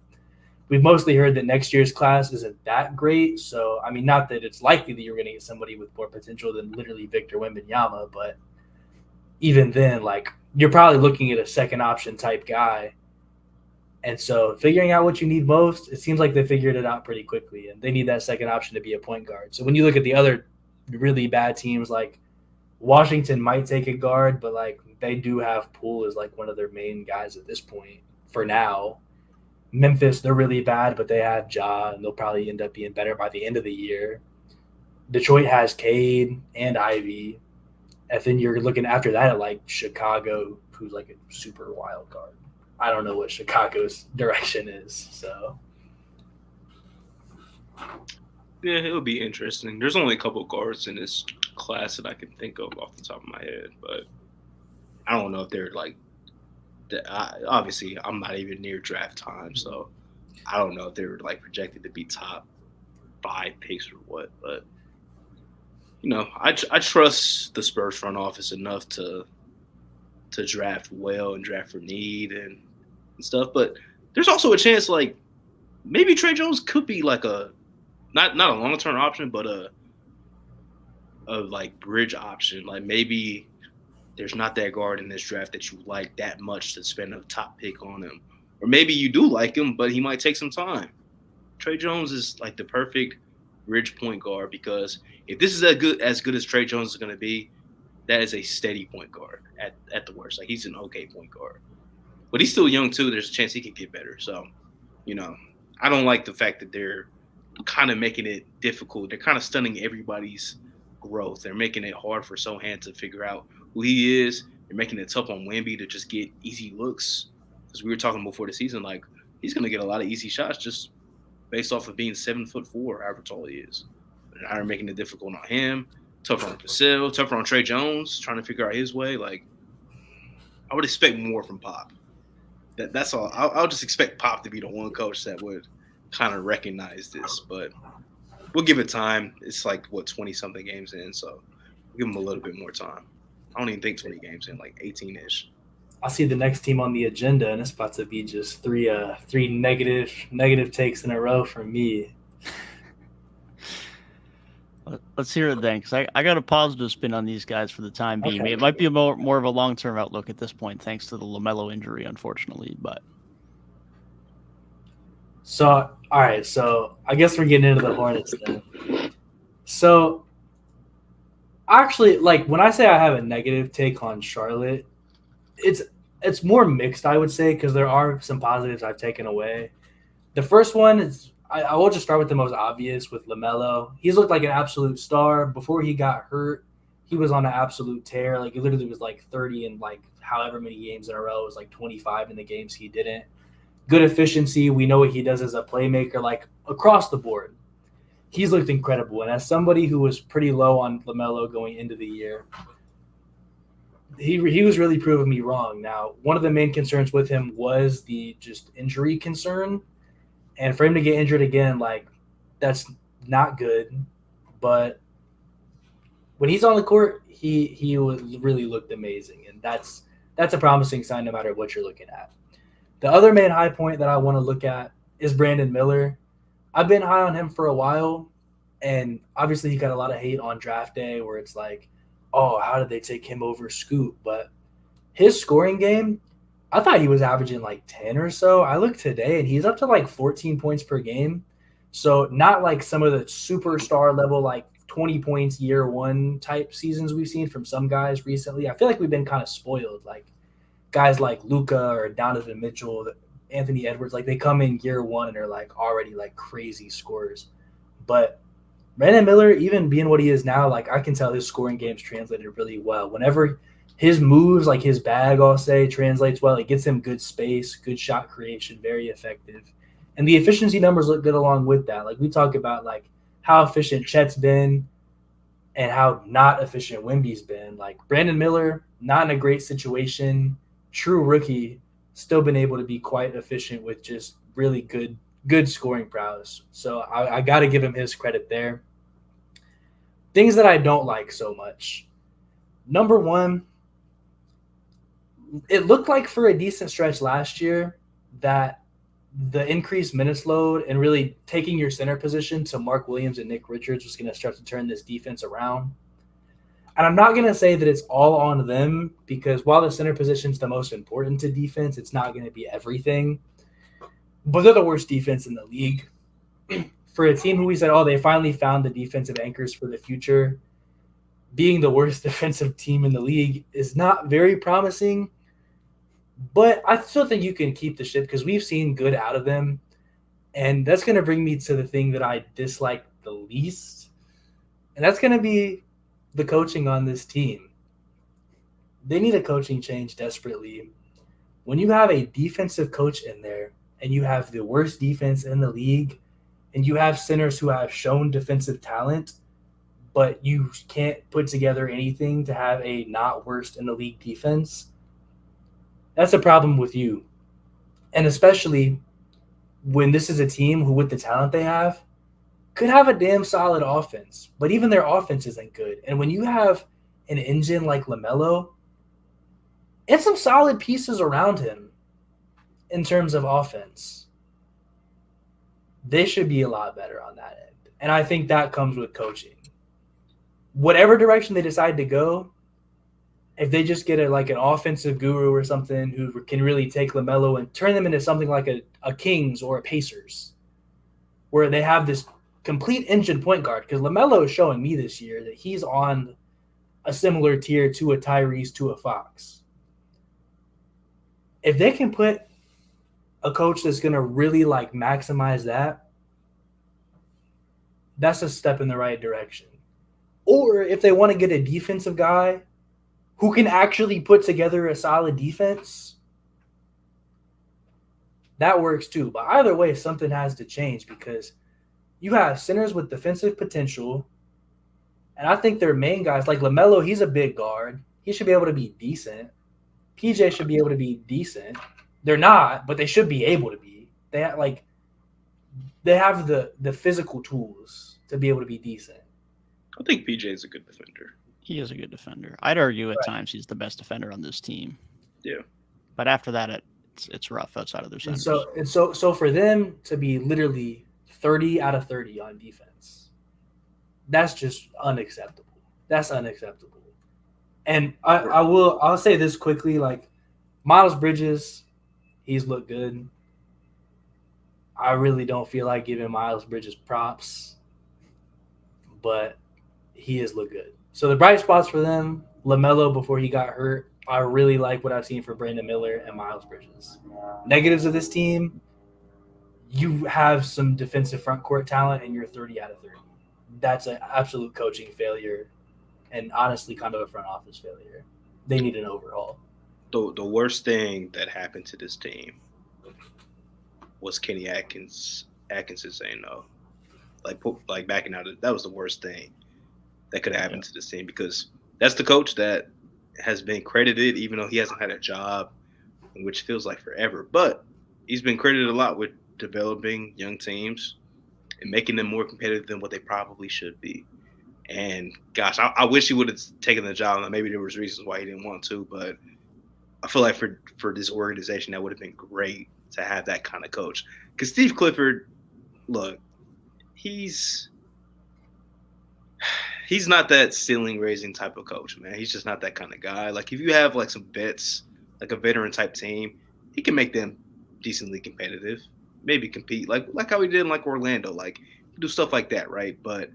Speaker 3: we've mostly heard that next year's class isn't that great. So, I mean, not that it's likely that you're going to get somebody with more potential than literally Victor Wembanyama, but even then, like, you're probably looking at a second option type guy. And so figuring out what you need most, it seems like they figured it out pretty quickly, and they need that second option to be a point guard. So when you look at the other really bad teams, like Washington might take a guard, but like they do have Poole as like one of their main guys at this point for now. Memphis, they're really bad, but they have Ja, and they'll probably end up being better by the end of the year. Detroit has Cade and Ivy. And then you're looking after that at like Chicago, who's like a super wild card. I don't know what Chicago's direction is. So
Speaker 2: Yeah, it'll be interesting. There's only a couple of guards in this class that I can think of off the top of my head, but I don't know if they're like obviously I'm not even near draft time, so I don't know if they're like projected to be top 5 picks or what, but I trust the Spurs front office enough to draft well and draft for need and stuff. But there's also a chance like maybe Tre Jones could be like a not a long-term option, but a like bridge option. Like maybe there's not that guard in this draft that you like that much to spend a top pick on him. Or maybe you do like him, but he might take some time. Tre Jones is like the perfect bridge point guard because if this is as good as Tre Jones is going to be, that is a steady point guard at the worst. Like he's an okay point guard. But he's still young too. There's a chance he could get better. So, I don't like the fact that they're kind of making it difficult. They're kind of stunning everybody's growth. They're making it hard for Sohan to figure out who he is. They're making it tough on Wemby to just get easy looks. Because we were talking before the season, like he's going to get a lot of easy shots just based off of being 7'4", however tall he is. Now they're making it difficult on him. Tougher on Vasil, tougher on Tre Jones, trying to figure out his way. Like, I would expect more from Pop. That's all. I'll just expect Pop to be the one coach that would kind of recognize this. But we'll give it time. It's like, 20-something games in, so we'll give him a little bit more time. I don't even think 20 games in, like 18-ish.
Speaker 3: I see the next team on the agenda, and it's about to be just three negative takes in a row from me.
Speaker 1: Let's hear it then, because I got a positive spin on these guys for the time being.
Speaker 3: Okay.
Speaker 1: It might be a more of a long-term outlook at this point, thanks to the LaMelo injury, unfortunately. But
Speaker 3: So, all right. So I guess we're getting into the Hornets then. So actually, like when I say I have a negative take on Charlotte, it's more mixed, I would say, because there are some positives I've taken away. The first one is I will just start with the most obvious with LaMelo. He's looked like an absolute star. Before he got hurt, he was on an absolute tear. Like, he literally was like 30 in like however many games in a row. It was like 25 in the games he didn't. Good efficiency. We know what he does as a playmaker, like across the board. He's looked incredible. And as somebody who was pretty low on LaMelo going into the year, he was really proving me wrong. Now, one of the main concerns with him was the just injury concern. And for him to get injured again, like, that's not good. But when he's on the court, he really looked amazing. And that's a promising sign no matter what you're looking at. The other main high point that I want to look at is Brandon Miller. I've been high on him for a while. And obviously he got a lot of hate on draft day where it's like, oh, how did they take him over Scoot? But his scoring game, I thought he was averaging like 10 or so. I looked today, and he's up to like 14 points per game. So not like some of the superstar level, like 20 points year one type seasons we've seen from some guys recently. I feel like we've been kind of spoiled. Like guys like Luka or Donovan Mitchell, Anthony Edwards, like they come in year one and are like already like crazy scorers. But Brandon Miller, even being what he is now, like I can tell his scoring game's translated really well. Whenever his moves, like his bag, I'll say, translates well. It gets him good space, good shot creation, very effective. And the efficiency numbers look good along with that. Like we talk about like how efficient Chet's been and how not efficient Wemby's been. Like Brandon Miller, not in a great situation, true rookie, still been able to be quite efficient with just really good scoring prowess. So I got to give him his credit there. Things that I don't like so much. Number one, it looked like for a decent stretch last year that the increased minutes load and really taking your center position to Mark Williams and Nick Richards was going to start to turn this defense around. And I'm not going to say that it's all on them because while the center position is the most important to defense, it's not going to be everything. but they're the worst defense in the league. For a team who we said, oh, they finally found the defensive anchors for the future, being the worst defensive team in the league is not very promising. But I still think you can keep the ship because we've seen good out of them. And that's going to bring me to the thing that I dislike the least. And that's going to be the coaching on this team. They need a coaching change desperately. When you have a defensive coach in there and you have the worst defense in the league and you have centers who have shown defensive talent, but you can't put together anything to have a not worst in the league defense, that's a problem with you. And especially when this is a team who, with the talent they have, could have a damn solid offense, but even their offense isn't good. And when you have an engine like LaMelo and some solid pieces around him in terms of offense, they should be a lot better on that end. And I think that comes with coaching. Whatever direction they decide to go, if they just get an offensive guru or something who can really take LaMelo and turn them into something like a Kings or a Pacers, where they have this complete engine point guard, because LaMelo is showing me this year that he's on a similar tier to a Tyrese, to a Fox. If they can put a coach that's going to really maximize that, that's a step in the right direction. Or if they want to get a defensive guy who can actually put together a solid defense, that works too. But either way, something has to change because you have centers with defensive potential, and I think their main guys, like LaMelo, he's a big guard. He should be able to be decent. PJ should be able to be decent. They're not, but they should be able to be. They have the physical tools to be able to be decent.
Speaker 2: I think PJ is a good defender.
Speaker 1: He is a good defender. I'd argue at times he's the best defender on this team.
Speaker 2: Yeah.
Speaker 1: But after that, it's rough outside of their centers.
Speaker 3: So for them to be literally 30 out of 30 on defense, that's just unacceptable. That's unacceptable. And I'll say this quickly, Miles Bridges, he's looked good. I really don't feel like giving Miles Bridges props, but he has looked good. So the bright spots for them, LaMelo before he got hurt, I really like what I've seen for Brandon Miller and Miles Bridges. Negatives of this team, you have some defensive front court talent and you're 30 out of 30. That's an absolute coaching failure and honestly kind of a front office failure. They need an overhaul.
Speaker 2: The worst thing that happened to this team was Kenny Atkinson saying no. Like backing out of that was the worst thing that could happen to this team, because that's the coach that has been credited, even though he hasn't had a job, which feels like forever. But he's been credited a lot with developing young teams and making them more competitive than what they probably should be. And gosh, I wish he would have taken the job. Now, maybe there was reasons why he didn't want to, but I feel like for this organization, that would have been great to have that kind of coach. Because Steve Clifford, look, he's not that ceiling raising type of coach, man. He's just not that kind of guy. Like, if you have some vets, like a veteran type team, he can make them decently competitive, maybe compete like how he did in Orlando, do stuff like that, right? But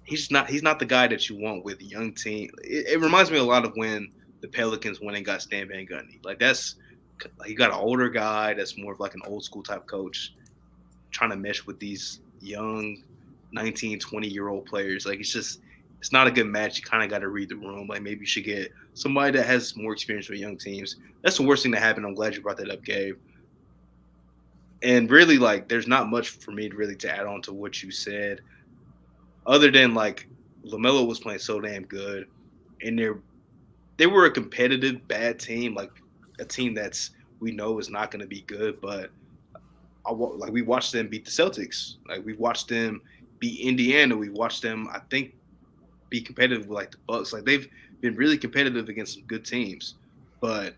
Speaker 2: he's not the guy that you want with a young team. It reminds me a lot of when the Pelicans went and got Stan Van Gundy. He got an older guy that's more of an old school type coach trying to mesh with these young 19, 20-year-old players. It's not a good match. You kind of got to read the room. Maybe you should get somebody that has more experience with young teams. That's the worst thing that happened. I'm glad you brought that up, Gabe. And really, there's not much for me to add on to what you said, other than LaMelo was playing so damn good, and they were a competitive bad team, a team we know is not going to be good. But we watched them beat the Celtics. We watched them beat Indiana. We watched them, I think, be competitive with the Bucks. They've been really competitive against some good teams. But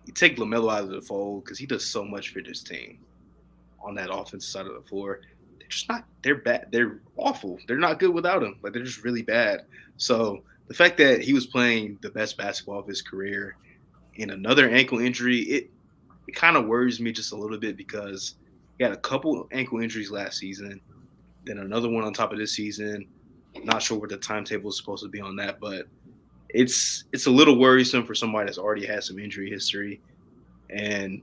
Speaker 2: you take LaMelo out of the fold because he does so much for this team on that offensive side of the floor. They're just not – they're bad. They're awful. They're not good without him. They're just really bad. So the fact that he was playing the best basketball of his career in another ankle injury, it kind of worries me just a little bit, because He had a couple ankle injuries last season, then another one on top of this season. Not sure what the timetable is supposed to be on that, but it's a little worrisome for somebody that's already had some injury history. And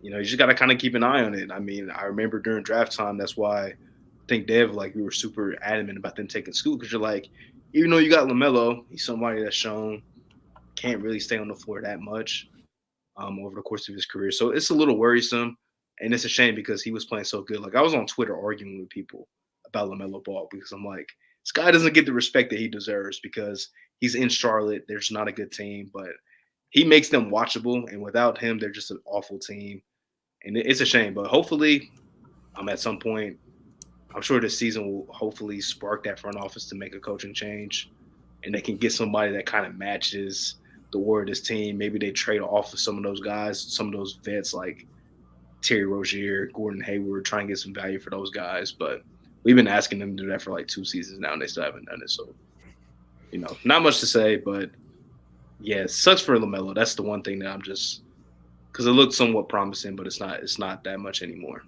Speaker 2: you just got to kind of keep an eye on it. I mean, I remember during draft time, that's why I think Dev, we were super adamant about them taking Scoot, because you're like, even though you got LaMelo, he's somebody that's shown can't really stay on the floor that much over the course of his career. So it's a little worrisome, and it's a shame because he was playing so good. I was on Twitter arguing with people about LaMelo Ball because I'm like, this guy doesn't get the respect that he deserves because he's in Charlotte. There's not a good team, but he makes them watchable, and without him, they're just an awful team. And it's a shame, but hopefully at some point, I'm sure this season will hopefully spark that front office to make a coaching change, and they can get somebody that kind of matches the war of this team. Maybe they trade off of some of those guys, some of those vets like Terry Rozier, Gordon Hayward, try and get some value for those guys. But we've been asking them to do that for 2 seasons now, and they still haven't done it. So, not much to say, but yeah, it sucks for LaMelo. That's the one thing that I'm just – because it looked somewhat promising, but it's not that much anymore.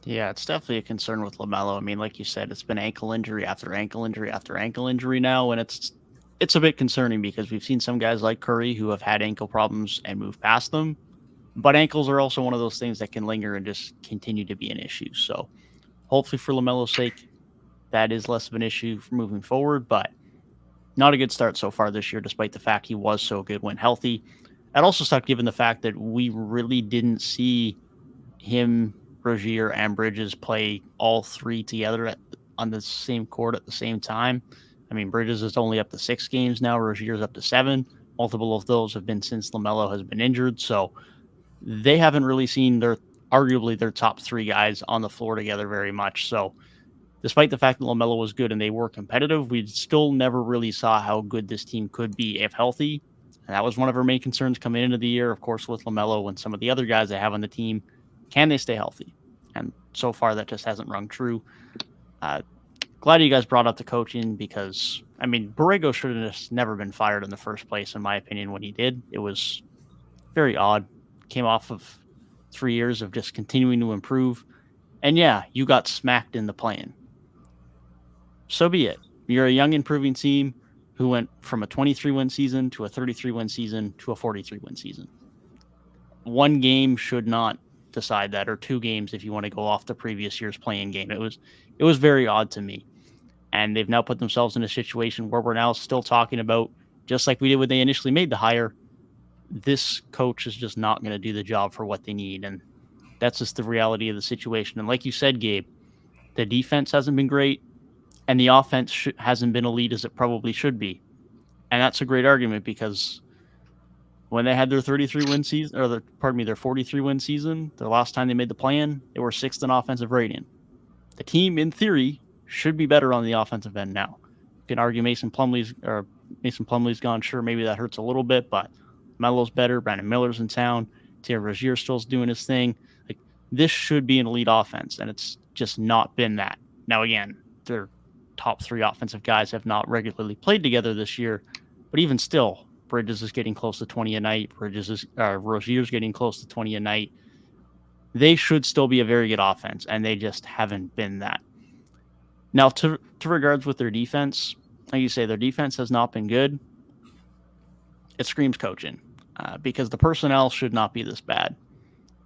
Speaker 1: Yeah, it's definitely a concern with LaMelo. I mean, like you said, it's been ankle injury after ankle injury after ankle injury now, and it's a bit concerning because we've seen some guys like Curry who have had ankle problems and moved past them, but ankles are also one of those things that can linger and just continue to be an issue. So hopefully for LaMelo's sake, that is less of an issue for moving forward, but not a good start so far this year, despite the fact he was so good when healthy. I'd also start given the fact that we really didn't see him, Rozier, and Bridges play all three together on the same court at the same time. I mean, Bridges is only up to 6 games now. Rozier's up to 7. Multiple of those have been since LaMelo has been injured. So they haven't really seen arguably their top 3 guys on the floor together very much. So despite the fact that LaMelo was good and they were competitive, we still never really saw how good this team could be if healthy. And that was one of our main concerns coming into the year, of course, with LaMelo and some of the other guys they have on the team. Can they stay healthy? And so far, that just hasn't rung true. Glad you guys brought up the coaching because, I mean, Borrego should have just never been fired in the first place, in my opinion, when he did. It was very odd. Came off of 3 years of just continuing to improve. And yeah, you got smacked in the play-in. So be it. You're a young, improving team who went from a 23-win season to a 33-win season to a 43-win season. 1 game should not decide that, or 2 games if you want to go off the previous year's play-in game. It was very odd to me. And they've now put themselves in a situation where we're now still talking about, just like we did when they initially made the hire, this coach is just not going to do the job for what they need. And that's just the reality of the situation. And like you said, Gabe, the defense hasn't been great, and the offense hasn't been elite as it probably should be. And that's a great argument because when they had their 33-win season, or their 43-win season, the last time they made the play-in, they were 6th in offensive rating. The team, in theory, should be better on the offensive end now. You can argue Mason Plumlee's gone. Sure, maybe that hurts a little bit, but Melo's better. Brandon Miller's in town. Terry Rozier still's doing his thing. This should be an elite offense, and it's just not been that. Now, again, their top 3 offensive guys have not regularly played together this year, but even still, Bridges is getting close to 20 a night. Rozier's getting close to 20 a night. They should still be a very good offense, and they just haven't been that. Now, to regards with their defense, like you say, their defense has not been good. It screams coaching because the personnel should not be this bad.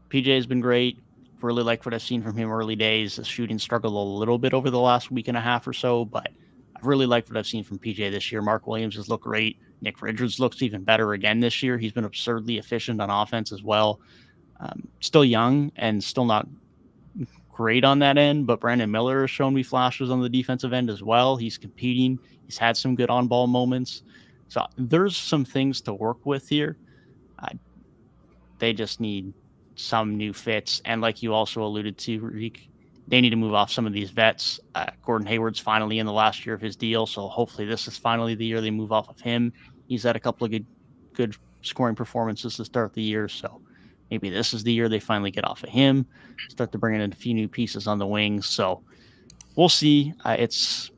Speaker 1: PJ has been great. Really like what I've seen from him early days. The shooting struggled a little bit over the last week and a half or so, but I've really liked what I've seen from PJ this year. Mark Williams has looked great. Nick Richards looks even better again this year. He's been absurdly efficient on offense as well. Still young and still not great on that end, but Brandon Miller has shown me flashes on the defensive end as well. He's competing. He's had some good on-ball moments. So there's some things to work with here. They just need some new fits. And like you also alluded to, Rick, they need to move off some of these vets. Gordon Hayward's finally in the last year of his deal, so hopefully this is finally the year they move off of him. He's had a couple of good scoring performances to start the year, so maybe this is the year they finally get off of him, start to bring in a few new pieces on the wings. So we'll see. It's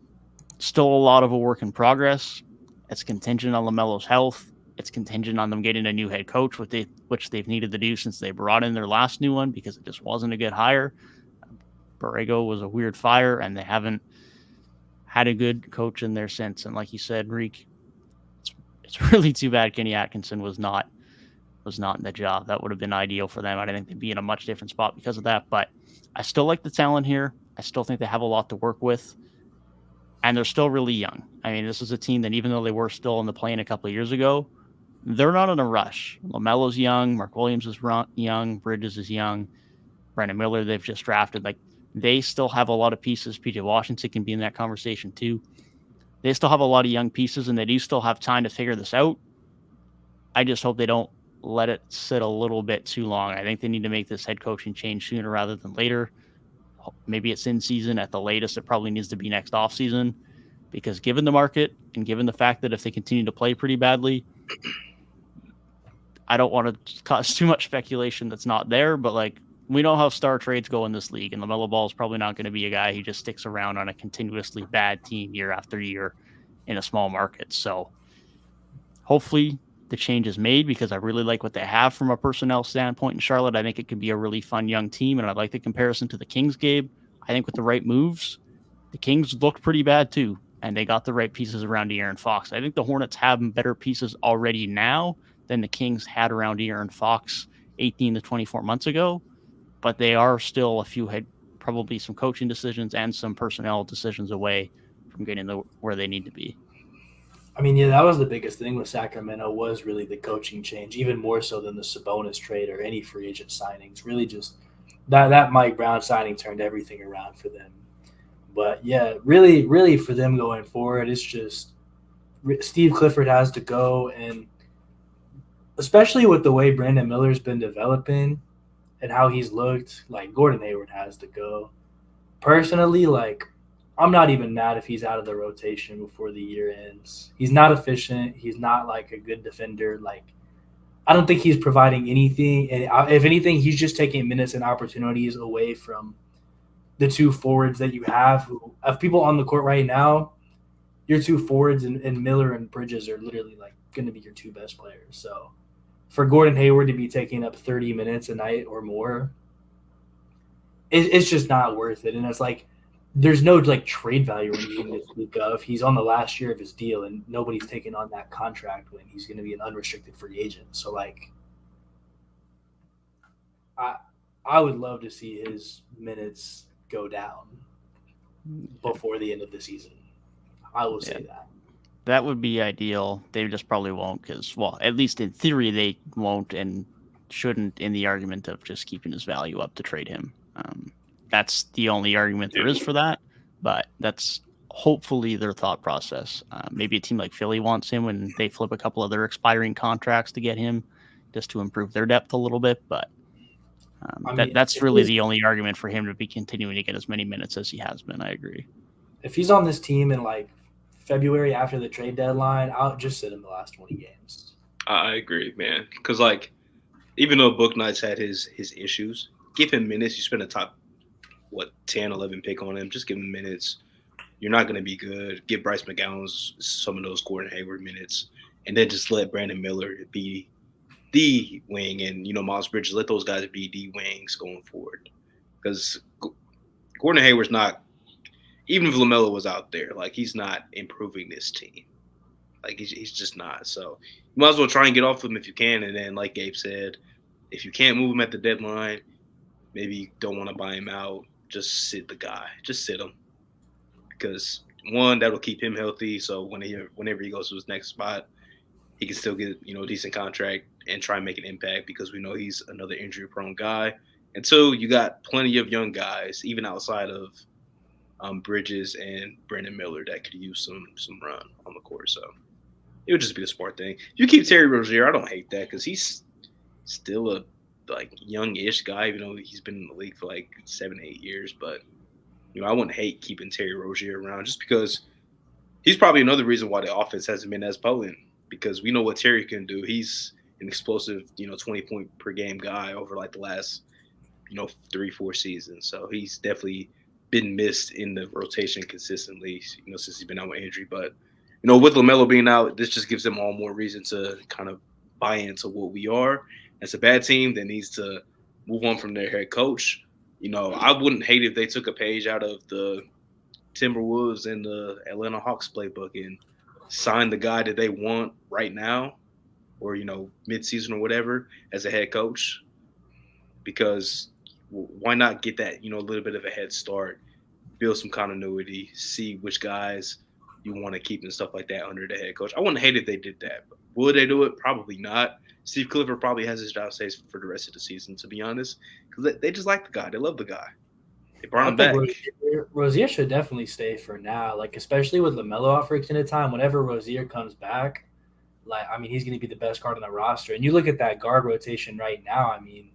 Speaker 1: still a lot of a work in progress. It's contingent on LaMelo's health. it's contingent on them getting a new head coach, which they've needed to do since they brought in their last new one because it just wasn't a good hire. Borrego was a weird fire, and they haven't had a good coach in there since. And like you said, Reek, it's really too bad Kenny Atkinson was not in the job. That would have been ideal for them. I think they'd be in a much different spot because of that. But I still like the talent here. I still think they have a lot to work with. And they're still really young. I mean, this is a team that even though they were still in the play-in a couple of years ago, they're not in a rush. LaMelo's young. Mark Williams is young. Bridges is young. Brandon Miller, they've just drafted. Like, they still have a lot of pieces. PJ Washington can be in that conversation too. They still have a lot of young pieces, and they do still have time to figure this out. I just hope they don't let it sit a little bit too long. I think they need to make this head coaching change sooner rather than later. Maybe it's in season. At the latest, it probably needs to be next offseason, because given the market and given the fact that if they continue to play pretty badly, I don't want to cause too much speculation that's not there, but like, we know how star trades go in this league, and LaMelo Ball is probably not going to be a guy who just sticks around on a continuously bad team year after year in a small market. So hopefully the change is made, because I really like what they have from a personnel standpoint in Charlotte. I think it could be a really fun young team, and I like the comparison to the Kings, Gabe. I think with the right moves, the Kings looked pretty bad too, and they got the right pieces around De'Aaron Fox. I think the Hornets have better pieces already now than the Kings had around De'Aaron Fox 18 to 24 months ago, but they are still a few probably some coaching decisions and some personnel decisions away from getting where they need to be.
Speaker 3: I mean, yeah, that was the biggest thing with Sacramento, was really the coaching change, even more so than the Sabonis trade or any free agent signings. Really just that Mike Brown signing turned everything around for them. But, yeah, really for them going forward, it's just Steve Clifford has to go, and especially with the way Brandon Miller's been developing and how he's looked, like, Gordon Hayward has to go. Personally, like, I'm not even mad if he's out of the rotation before the year ends. He's not efficient. He's not like a good defender. Like, I don't think he's providing anything. And if anything, he's just taking minutes and opportunities away from the two forwards that you have. Of people on the court right now, your two forwards and Miller and Bridges are literally like going to be your two best players. So for Gordon Hayward to be taking up 30 minutes a night or more, it's just not worth it. And it's like, there's no like trade value when you need to speak of. He's on the last year of his deal, and nobody's taking on that contract when he's going to be an unrestricted free agent. So like, I would love to see his minutes go down before the end of the season. I will say that.
Speaker 1: That would be ideal. They just probably won't, because, well, at least in theory they won't and shouldn't, in the argument of just keeping his value up to trade him. That's the only argument there is for that, but that's hopefully their thought process. Maybe a team like Philly wants him when they flip a couple of their expiring contracts to get him, just to improve their depth a little bit. But that's really the only argument for him to be continuing to get as many minutes as he has been. I agree.
Speaker 3: If he's on this team in like February after the trade deadline, I'll just sit him the last 20 games.
Speaker 2: I agree, man. Because like, even though Bouknight's had his issues, give him minutes. You spend a top 10, 11 pick on him. Just give him minutes. You're not going to be good. Give Bryce McGowan some of those Gordon Hayward minutes, and then just let Brandon Miller be the wing, and Miles Bridges, let those guys be the wings going forward. Because Gordon Hayward's not, even if LaMelo was out there, like, he's not improving this team. Like, he's just not. So you might as well try and get off him if you can, and then like Gabe said, if you can't move him at the deadline, maybe you don't want to buy him out. Just sit the guy. Just sit him. Because, one, that'll keep him healthy. So whenever he goes to his next spot, he can still get, a decent contract and try and make an impact, because we know he's another injury-prone guy. And two, you got plenty of young guys, even outside of Bridges and Brandon Miller, that could use some run on the court. So it would just be a smart thing. If you keep Terry Rozier, I don't hate that, because he's still a young-ish guy, even though he's been in the league for 7-8 years. But I wouldn't hate keeping Terry Rozier around, just because he's probably another reason why the offense hasn't been as potent, because we know what Terry can do. He's an explosive 20-point per game guy over the last 3-4 seasons. So he's definitely been missed in the rotation consistently since he's been out with injury. But with LaMelo being out, this just gives them all more reason to kind of buy into what we are. It's a bad team that needs to move on from their head coach. I wouldn't hate if they took a page out of the Timberwolves and the Atlanta Hawks playbook and signed the guy that they want right now, or mid-season or whatever, as a head coach. Because why not get that a little bit of a head start, build some continuity, see which guys you want to keep and stuff like that under the head coach. I wouldn't hate if they did that. But would they do it? Probably not. Steve Clifford probably has his job safe for the rest of the season, to be honest, because they just like the guy. They love the guy. They brought him back.
Speaker 3: Rozier should definitely stay for now, like especially with LaMelo out for extended time. Whenever Rozier comes back, he's going to be the best guard on the roster. And you look at that guard rotation right now. I mean,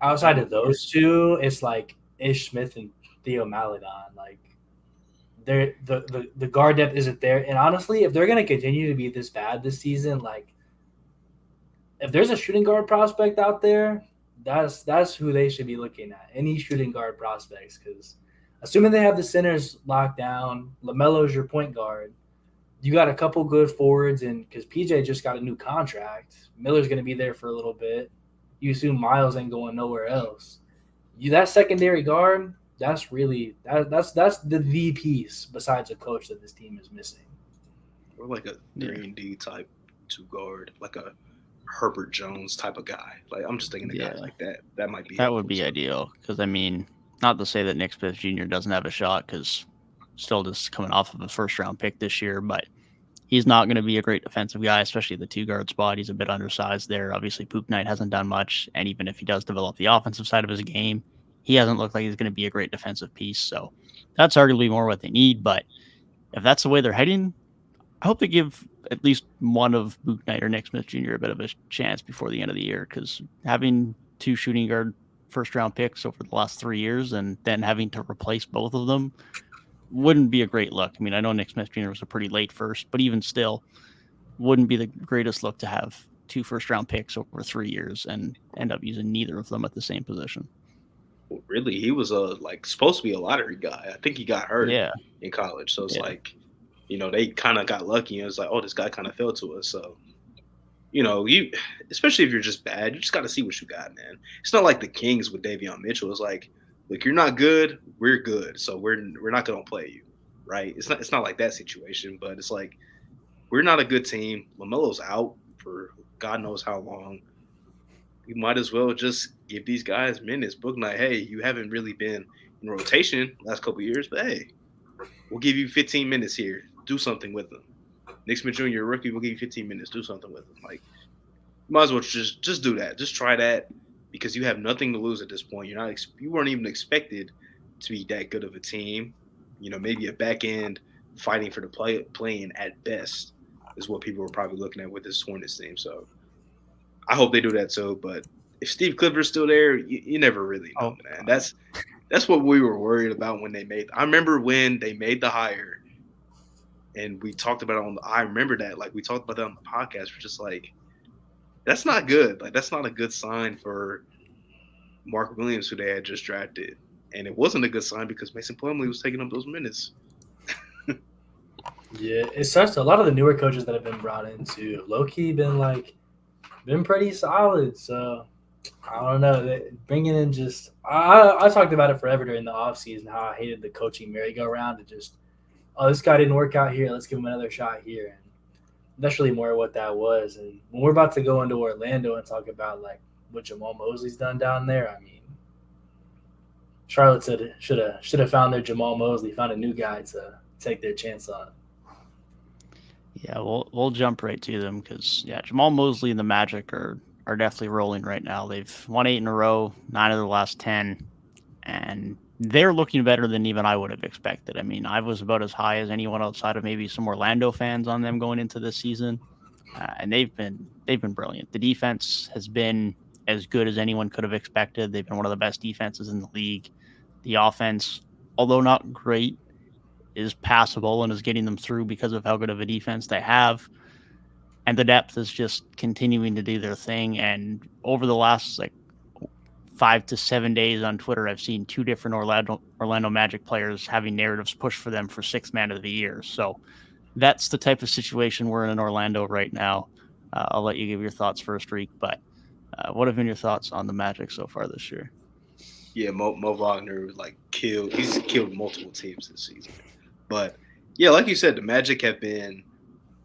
Speaker 3: outside of those two, it's like Ish Smith and Theo Maledon. Like, the guard depth isn't there. And honestly, if they're going to continue to be this bad this season, like, if there's a shooting guard prospect out there, that's who they should be looking at. Any shooting guard prospects, because assuming they have the centers locked down, LaMelo's your point guard. You got a couple good forwards, and because PJ just got a new contract, Miller's going to be there for a little bit. You assume Miles ain't going nowhere else. That secondary guard, that's really that's the piece besides a coach that this team is missing.
Speaker 2: Or like a 3-and-D type 2 guard, like a Herbert Jones type of guy. Like, I'm just thinking a guy like that. That might be.
Speaker 1: That would be ideal, because not to say that Nick Smith Jr. doesn't have a shot, because still just coming off of a first-round pick this year, but he's not going to be a great defensive guy, especially the 2-guard spot. He's a bit undersized there. Obviously, Poop Knight hasn't done much, and even if he does develop the offensive side of his game, he hasn't looked like he's going to be a great defensive piece. So that's arguably more what they need. But if that's the way they're heading, I hope they give at least one of Poop Knight or Nick Smith Jr. a bit of a chance before the end of the year, because having 2 shooting guard first-round picks over the last 3 years and then having to replace both of them wouldn't be a great look. I mean, I know Nick Smith Jr. was a pretty late first, but even still, wouldn't be the greatest look to have 2 first-round picks over 3 years and end up using neither of them at the same position.
Speaker 2: Well, really, he was supposed to be a lottery guy. I think he got hurt in college, so it's they kind of got lucky, and it was like, oh, this guy kind of fell to us. So, you, especially if you're just bad, you just got to see what you got, man. It's not like the Kings with Davion Mitchell. It's like, look, you're not good, we're good, so we're not going to play you, right? It's not like that situation, but it's like, we're not a good team. LaMelo's out for God knows how long. We might as well just give these guys minutes. Book Night, hey, you haven't really been in rotation last couple of years, but hey, we'll give you 15 minutes here. Do something with them. Nick Smith Jr., rookie, we'll give you 15 minutes. Do something with them. Like, you might as well just do that. Just try that, because you have nothing to lose at this point. You weren't even expected to be that good of a team. Maybe a back end fighting for the play-in at best is what people were probably looking at with this Hornets team. So I hope they do that too. But if Steve Clifford's still there, you never really know, man. That's what we were worried about when they made. I remember when they made the hire, and we talked about it I remember that. Like, we talked about that on the podcast. We're just like, that's not good. Like, that's not a good sign for Mark Williams, who they had just drafted. And it wasn't a good sign because Mason Plumlee was taking up those minutes.
Speaker 3: Yeah, it sucks. A lot of the newer coaches that have been brought in too, low-key been pretty solid. So I don't know. Bringing in I talked about it forever during the offseason, how I hated the coaching merry-go-round to just, oh, this guy didn't work out here, let's give him another shot here. And that's really more what that was. And when we're about to go into Orlando and talk about like what Jamal Mosley's done down there, I mean, Charlotte should have found their Jamal Mosley, found a new guy to take their chance on.
Speaker 1: Yeah, we'll jump right to them, because Jamal Mosley and the Magic are definitely rolling right now. They've won 8 in a row, 9 of the last 10, and they're looking better than even I would have expected. I mean, I was about as high as anyone outside of maybe some Orlando fans on them going into this season, and they've been brilliant. The defense has been as good as anyone could have expected. They've been one of the best defenses in the league. The offense, although not great, is passable and is getting them through because of how good of a defense they have. And the depth is just continuing to do their thing. And over the last 5 to 7 days on Twitter, I've seen 2 different Orlando Magic players having narratives pushed for them for 6th man of the year. So that's the type of situation we're in Orlando right now. I'll let you give your thoughts first, Reek, but what have been your thoughts on the Magic so far this year?
Speaker 2: Yeah, Mo Wagner he's killed multiple teams this season. But yeah, like you said, the Magic have been,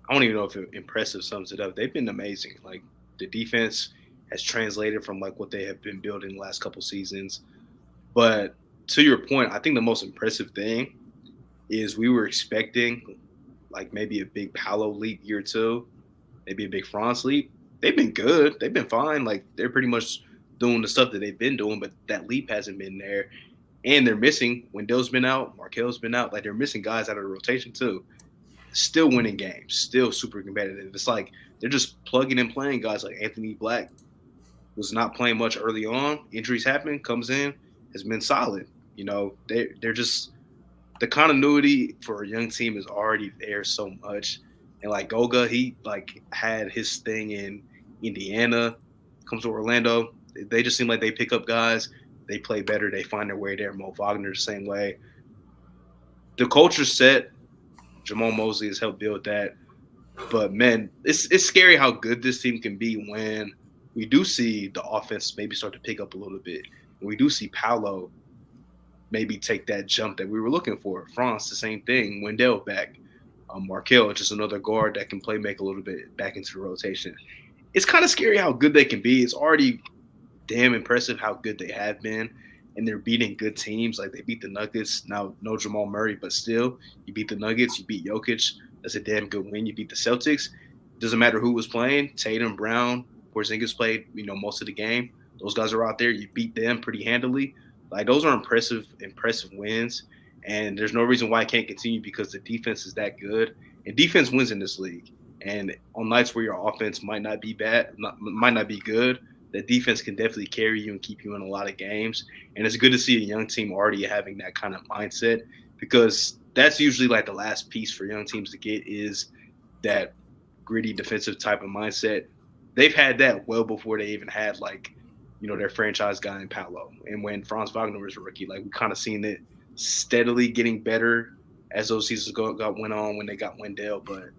Speaker 2: I don't even know if impressive sums it up. They've been amazing. Like the defense has translated from like what they have been building the last couple seasons. But to your point, I think the most impressive thing is we were expecting like maybe a big Paolo leap year two, maybe a big Franz leap. They've been good. They've been fine. Like they're pretty much doing the stuff that they've been doing, but that leap hasn't been there. And they're missing. Wendell's been out. Markel's been out. Like they're missing guys out of the rotation too. Still winning games. Still super competitive. It's like they're just plugging and playing guys like Anthony Black was not playing much early on. Injuries happen, comes in, has been solid. You know, they're just the continuity for a young team is already there so much. And like Goga, he like had his thing in Indiana, comes to Orlando. They just seem like they pick up guys. They play better. They find their way there. Mo Wagner the same way. The culture's set. Jamal Mosley has helped build that. But man, it's scary how good this team can be when we do see the offense maybe start to pick up a little bit. When we do see Paolo maybe take that jump that we were looking for. Franz, the same thing. Wendell back. Markel, just another guard that can play make a little bit back into the rotation. It's kind of scary how good they can be. It's already damn impressive how good they have been. And they're beating good teams. Like they beat the Nuggets. Now, no Jamal Murray, but still, you beat the Nuggets. You beat Jokic. That's a damn good win. You beat the Celtics. Doesn't matter who was playing. Tatum, Brown, Porzingis played, most of the game. Those guys are out there. You beat them pretty handily. Like those are impressive wins, and there's no reason why it can't continue because the defense is that good, and defense wins in this league. And on nights where your offense might not be might not be good, the defense can definitely carry you and keep you in a lot of games. And it's good to see a young team already having that kind of mindset because that's usually like the last piece for young teams to get is that gritty defensive type of mindset. They've had that well before they even had like their franchise guy in Paolo. And when Franz Wagner was a rookie, like we kind of seen it steadily getting better as those seasons went on when they got Wendell. But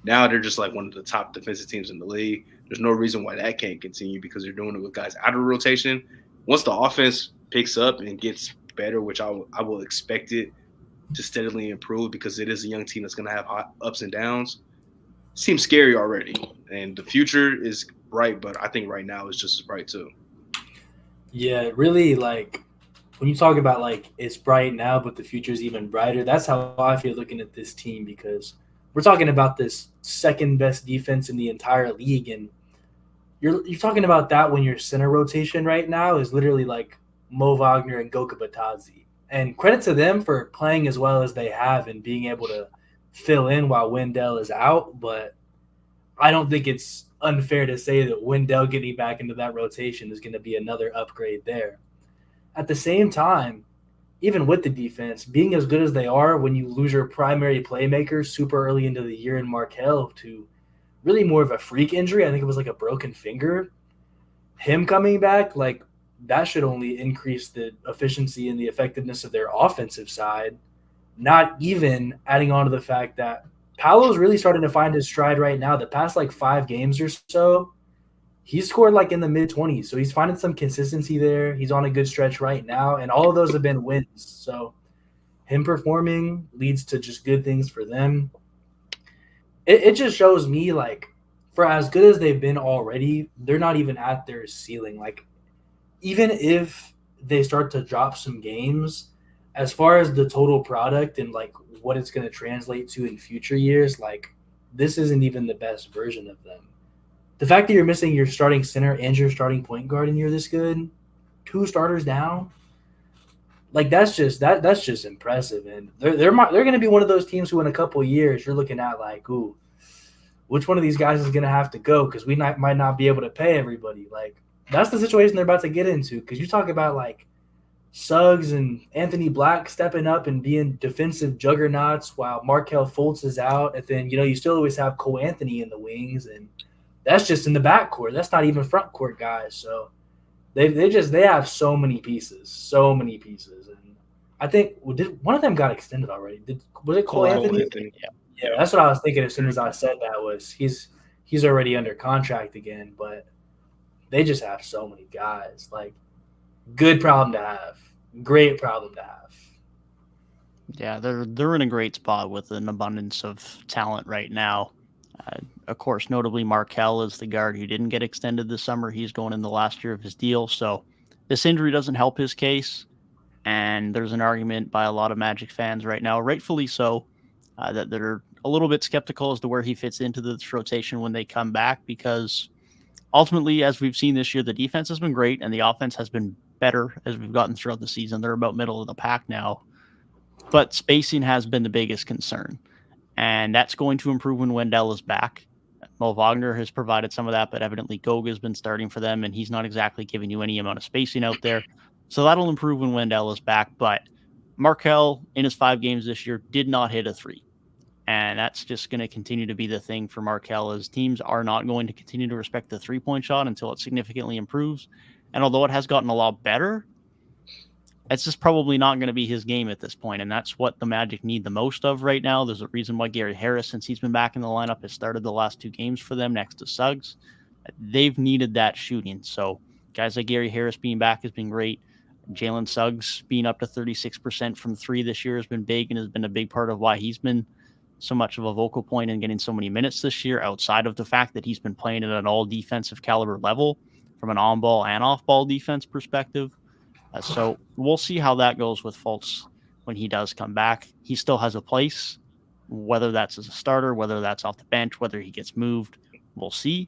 Speaker 2: now they're just like one of the top defensive teams in the league. There's no reason why that can't continue because they're doing it with guys out of rotation. Once the offense picks up and gets better, which I will expect it to steadily improve because it is a young team that's going to have ups and downs, seems scary already. And the future is bright, but I think right now it's just as bright too.
Speaker 3: Yeah, really, like when you talk about like it's bright now, but the future is even brighter. That's how I feel looking at this team because we're talking about this second best defense in the entire league, and you're talking about that when your center rotation right now is literally like Mo Wagner and Goga Batadze. And credit to them for playing as well as they have and being able to fill in while Wendell is out. But I don't think it's unfair to say that Wendell getting back into that rotation is going to be another upgrade there. At the same time, even with the defense, being as good as they are when you lose your primary playmaker super early into the year in Markel to really more of a freak injury, I think it was like a broken finger, him coming back, like that should only increase the efficiency and the effectiveness of their offensive side, not even adding on to the fact that Paolo's really starting to find his stride right now. The past like 5 games or so, he's scored like in the mid-20s. So he's finding some consistency there. He's on a good stretch right now, and all of those have been wins. So him performing leads to just good things for them. It just shows me like for as good as they've been already, they're not even at their ceiling. Like even if they start to drop some games, as far as the total product and like what it's going to translate to in future years, like this isn't even the best version of them. The fact that you're missing your starting center and your starting point guard and you're this good, 2 starters down, like that's just impressive. And they're going to be one of those teams who in a couple of years you're looking at like, ooh, which one of these guys is going to have to go because we might not be able to pay everybody. Like that's the situation they're about to get into because you talk about like Suggs and Anthony Black stepping up and being defensive juggernauts while Markel Fultz is out. And then, you still always have Cole Anthony in the wings. And that's just in the backcourt. That's not even front court guys. So they have so many pieces. And I think one of them got extended already. Was it Cole Anthony? Yeah, that's what I was thinking as soon as I said that was he's already under contract again, but they just have so many guys. Like, good problem to have. Great problem to have.
Speaker 1: Yeah, they're in a great spot with an abundance of talent right now. Of course, notably Markelle is the guard who didn't get extended this summer. He's going in the last year of his deal, so this injury doesn't help his case. And there's an argument by a lot of Magic fans right now, rightfully so, that they're a little bit skeptical as to where he fits into this rotation when they come back, because ultimately, as we've seen this year, the defense has been great and the offense has been better as we've gotten throughout the season. They're about middle of the pack now, but spacing has been the biggest concern, and that's going to improve when Wendell is back. Mo Wagner has provided some of that, but evidently Goga has been starting for them, and he's not exactly giving you any amount of spacing out there. So that'll improve when Wendell is back. But Markelle, in his 5 games this year, did not hit a 3. And that's just going to continue to be the thing for Markelle, as teams are not going to continue to respect the 3-point shot until it significantly improves. And although it has gotten a lot better, it's just probably not going to be his game at this point, and that's what the Magic need the most of right now. There's a reason why Gary Harris, since he's been back in the lineup, has started the last 2 games for them next to Suggs. They've needed that shooting. So guys like Gary Harris being back has been great. Jalen Suggs being up to 36% from 3 this year has been big and has been a big part of why he's been so much of a vocal point and getting so many minutes this year, outside of the fact that he's been playing at an all defensive caliber level from an on-ball and off-ball defense perspective. So we'll see how that goes with Fultz when he does come back. He still has a place, whether that's as a starter, whether that's off the bench, whether he gets moved, we'll see.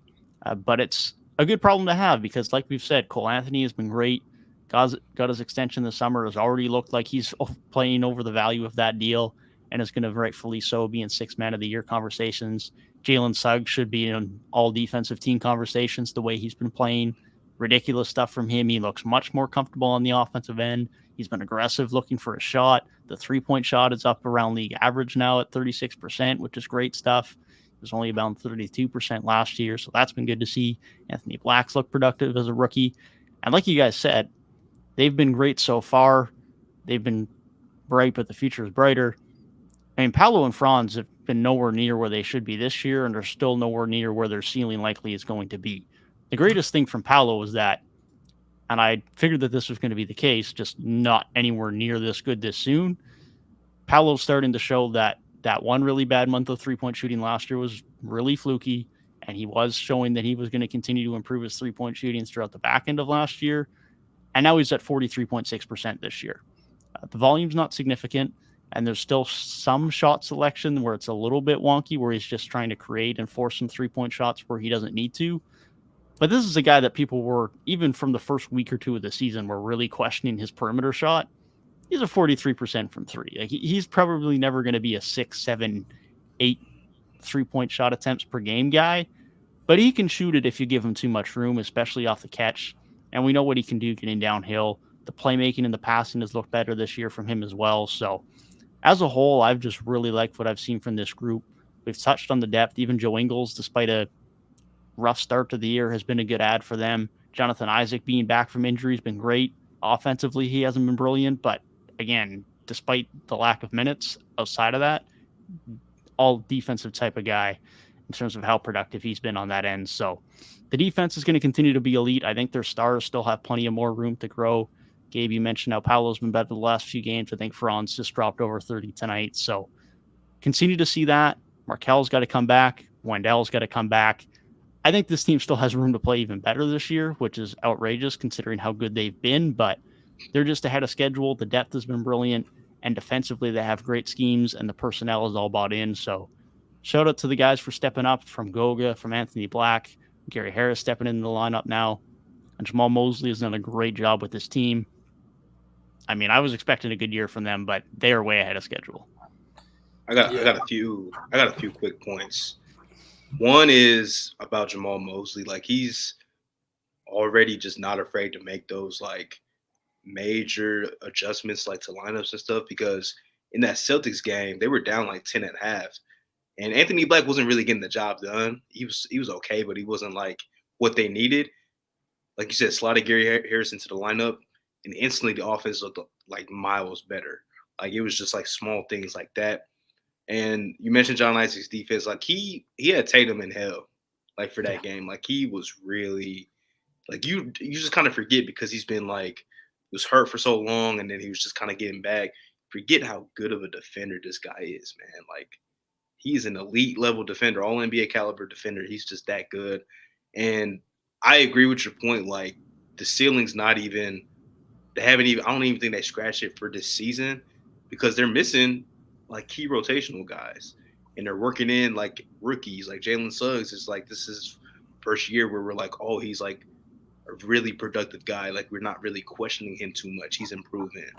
Speaker 1: But it's a good problem to have because, like we've said, Cole Anthony has been great. Got his extension this summer. Has already looked like he's playing over the value of that deal and is going to rightfully so be in 6th man of the year conversations. Jalen Suggs should be in all defensive team conversations the way he's been playing. Ridiculous stuff from him. He looks much more comfortable on the offensive end. He's been aggressive looking for a shot. The 3-point shot is up around league average now at 36%, which is great stuff. It was only about 32% last year, so that's been good to see. Anthony Black's looked productive as a rookie. And like you guys said, they've been great so far. They've been bright, but the future is brighter. I mean, Paolo and Franz have been nowhere near where they should be this year, and they're still nowhere near where their ceiling likely is going to be. The greatest thing from Paolo was that, and I figured that this was going to be the case, just not anywhere near this good this soon. Paolo's starting to show that one really bad month of 3-point shooting last year was really fluky, and he was showing that he was going to continue to improve his 3-point shooting throughout the back end of last year. And now he's at 43.6% this year. The volume's not significant, and there's still some shot selection where it's a little bit wonky, where he's just trying to create and force some 3-point shots where he doesn't need to. But this is a guy that people were, even from the first week or 2 of the season, were really questioning his perimeter shot. He's a 43% from 3. Like, he's probably never going to be a 6, 7, 8 3-point shot attempts per game guy, but he can shoot it if you give him too much room, especially off the catch. And we know what he can do getting downhill. The playmaking and the passing has looked better this year from him as well. So as a whole, I've just really liked what I've seen from this group. We've touched on the depth. Even Joe Ingles, despite a rough start to the year, has been a good add for them. Jonathan Isaac being back from injury has been great. Offensively, he hasn't been brilliant, but again, despite the lack of minutes outside of that, all defensive type of guy in terms of how productive he's been on that end. So the defense is going to continue to be elite. I think their stars still have plenty of more room to grow. Gabe, you mentioned how Paolo's been better the last few games. I think Franz just dropped over 30 tonight. So continue to see that. Markel's got to come back. Wendell's got to come back. I think this team still has room to play even better this year, which is outrageous considering how good they've been, but they're just ahead of schedule. The depth has been brilliant, and defensively they have great schemes, and the personnel is all bought in. So shout out to the guys for stepping up, from Goga, from Anthony Black, Gary Harris stepping into the lineup now, and Jamal Mosley has done a great job with this team. I mean, I was expecting a good year from them, but they are way ahead of schedule.
Speaker 2: I got a few quick points. One is about Jamal Mosley. Like, he's already just not afraid to make those like major adjustments, like to lineups and stuff, because in that Celtics game, they were down like 10 at half. And Anthony Black wasn't really getting the job done. He was okay, but he wasn't like what they needed. Like you said, slotted Gary Harris into the lineup, and instantly the offense looked like miles better. Like, it was just like small things like that. And you mentioned John Isaac's defense. Like he had Tatum in hell, like for that
Speaker 3: Yeah.
Speaker 2: game. Like he was really like you just kind of forget because he's been like was hurt for so long, and then he was just kind of getting back. Forget how good of a defender this guy is, man. Like he's an elite level defender, all NBA caliber defender. He's just that good. And I agree with your point. Like the ceiling's not even. They haven't even. I don't even think they scratched it for this season because they're missing like key rotational guys, and they're working in like rookies. Like Jalen Suggs is like this is first year where we're like, oh, he's like a really productive guy. Like we're not really questioning him too much. He's improving.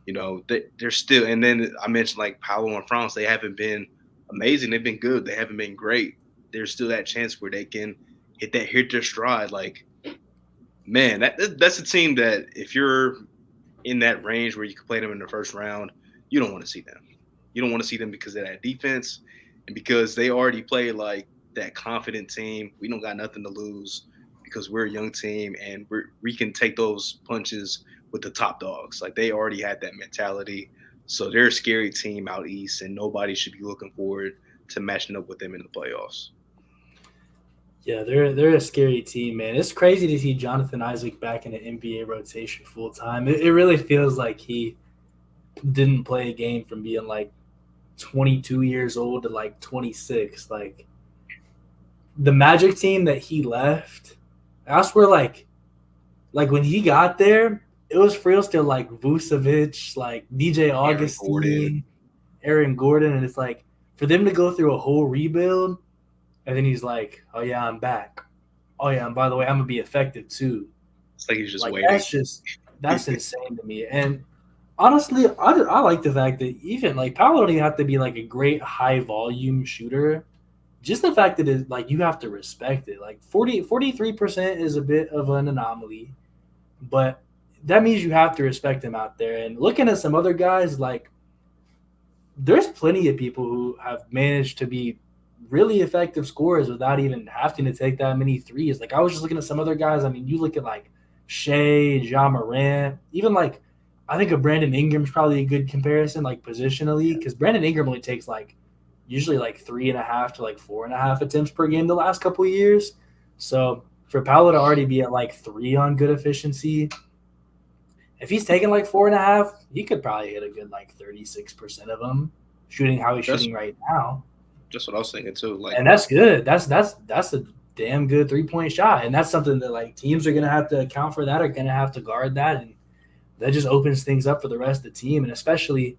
Speaker 2: You know, they're still. And then I mentioned like Paolo and France. They haven't been amazing. They've been good. They haven't been great. There's still that chance where they can hit their stride. Like man, that's a team that if you're in that range where you can play them in the first round, you don't want to see them. You don't want to see them because of that defense and because they already play like that confident team. We don't got nothing to lose because we're a young team and we can take those punches with the top dogs. Like they already had that mentality. So they're a scary team out east, and nobody should be looking forward to matching up with them in the playoffs.
Speaker 3: Yeah, they're a scary team, man. It's crazy to see Jonathan Isaac back in the NBA rotation full time. It really feels like he didn't play a game from being like 22 years old to like 26. Like the Magic team that he left, I swear, like when he got there, it was for real still like Vucevic, like DJ Augustine, Aaron Gordon, and it's like for them to go through a whole rebuild. And then he's like, "Oh yeah, I'm back. Oh yeah, and by the way, I'm gonna be effective too."
Speaker 2: It's like he's just
Speaker 3: Like
Speaker 2: waiting.
Speaker 3: that's insane to me. And honestly, I like the fact that even like Paolo don't even have to be like a great high volume shooter. Just the fact that it like you have to respect it. Like 43% is a bit of an anomaly, but that means you have to respect him out there. And looking at some other guys, like there's plenty of people who have managed to be really effective scorers without even having to take that many threes. Like I was just looking at some other guys. I mean, you look at like Shea, Ja Morant, even like I think of Brandon Ingram's probably a good comparison, like positionally, because Brandon Ingram only takes like usually like 3.5 to like 4.5 attempts per game the last couple of years. So for Paolo to already be at like 3 on good efficiency, if he's taking like 4.5, he could probably hit a good like 36% of them shooting how he's shooting right now.
Speaker 2: That's what I was thinking too. Like,
Speaker 3: And that's good. That's a damn good 3-point shot, and that's something that like teams are gonna have to account for. That are gonna have to guard that, and that just opens things up for the rest of the team. And especially,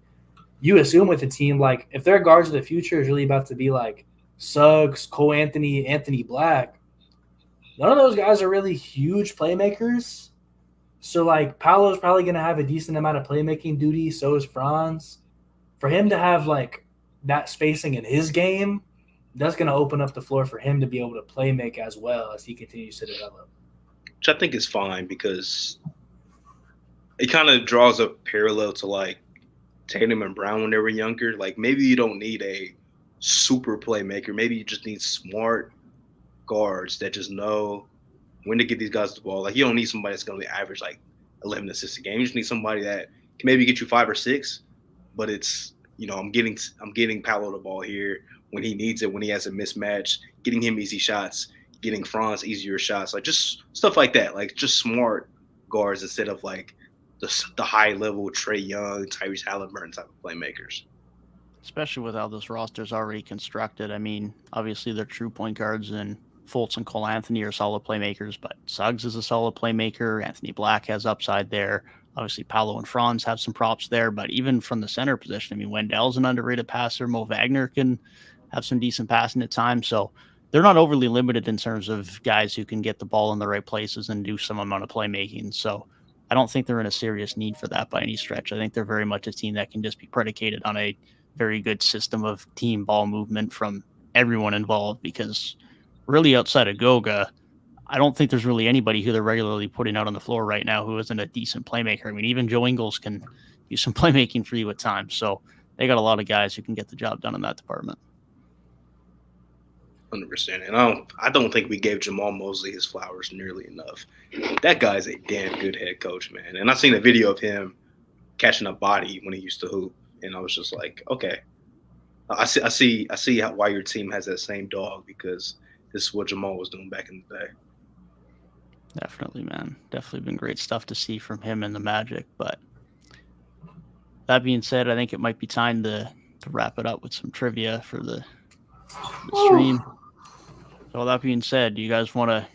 Speaker 3: you assume with a team like if their guards of the future is really about to be like Suggs, Cole Anthony, Anthony Black, none of those guys are really huge playmakers. So like Paolo's probably gonna have a decent amount of playmaking duty. So is Franz. For him to have like that spacing in his game, that's going to open up the floor for him to be able to play make as well as he continues to develop.
Speaker 2: Which I think is fine because it kind of draws a parallel to like Tatum and Brown when they were younger. Like maybe you don't need a super playmaker. Maybe you just need smart guards that just know when to get these guys the ball. Like you don't need somebody that's going to average like 11 assists a game. You just need somebody that can maybe get you 5 or 6, but it's I'm getting Paolo the ball here when he needs it, when he has a mismatch, getting him easy shots, getting Franz easier shots, like just stuff like that, like just smart guards instead of like the high level Trae Young, Tyrese Halliburton type of playmakers.
Speaker 1: Especially with how this roster is already constructed. I mean, obviously their true point guards and Fultz and Cole Anthony are solid playmakers, but Suggs is a solid playmaker. Anthony Black has upside there. Obviously, Paolo and Franz have some props there, but even from the center position, I mean, Wendell's an underrated passer. Mo Wagner can have some decent passing at times. So they're not overly limited in terms of guys who can get the ball in the right places and do some amount of playmaking. So I don't think they're in a serious need for that by any stretch. I think they're very much a team that can just be predicated on a very good system of team ball movement from everyone involved, because really outside of Goga, I don't think there's really anybody who they're regularly putting out on the floor right now who isn't a decent playmaker. I mean, even Joe Ingles can do some playmaking for you at times. So they got a lot of guys who can get the job done in that department.
Speaker 2: 100%. And I don't think we gave Jamal Mosley his flowers nearly enough. That guy's a damn good head coach, man. And I seen a video of him catching a body when he used to hoop, and I was just like, okay, I see why your team has that same dog, because this is what Jamal was doing back in the day.
Speaker 1: Definitely, man. Definitely been great stuff to see from him and the Magic. But that being said, I think it might be time to wrap it up with some trivia for the stream. So that being said, do you guys want to?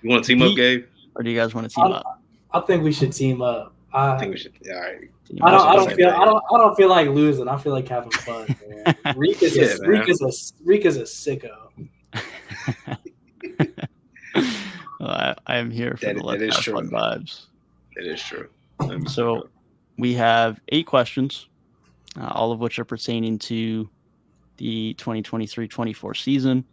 Speaker 2: You want to team up, Gabe?
Speaker 1: Or do you guys want to team up?
Speaker 3: I think we should team up.
Speaker 2: I think we should. Yeah, all right.
Speaker 3: I don't feel like losing. I feel like having fun. Man. Reek is a sicko.
Speaker 1: Well, I am here for the let's have fun vibes.
Speaker 2: It is true.
Speaker 1: So we have 8 questions, all of which are pertaining to the 2023-24 season.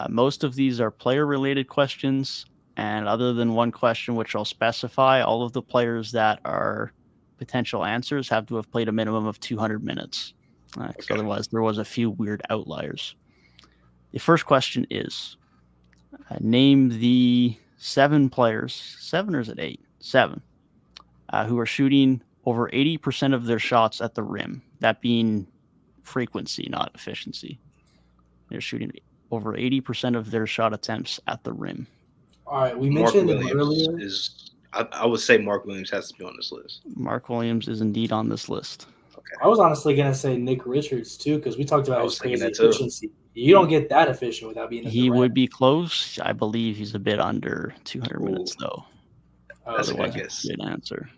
Speaker 1: Most of these are player-related questions, and other than one question, which I'll specify, all of the players that are potential answers have to have played a minimum of 200 minutes. Because otherwise, there was a few weird outliers. The first question is, name the 7 players, 7 or is it 8? 7, who are shooting over 80% of their shots at the rim. That being frequency, not efficiency. They're shooting over 80% of their shot attempts at the rim.
Speaker 3: All right, we mentioned it earlier.
Speaker 2: I would say Mark Williams has to be on this list.
Speaker 1: Mark Williams is indeed on this list.
Speaker 2: Okay.
Speaker 3: I was honestly going to say Nick Richards, too, because we talked about his crazy efficiency. You don't get that efficient without being in the rim.
Speaker 1: Would be close. I believe he's a bit under 200 minutes, though.
Speaker 2: That's a good guess.
Speaker 1: Good answer.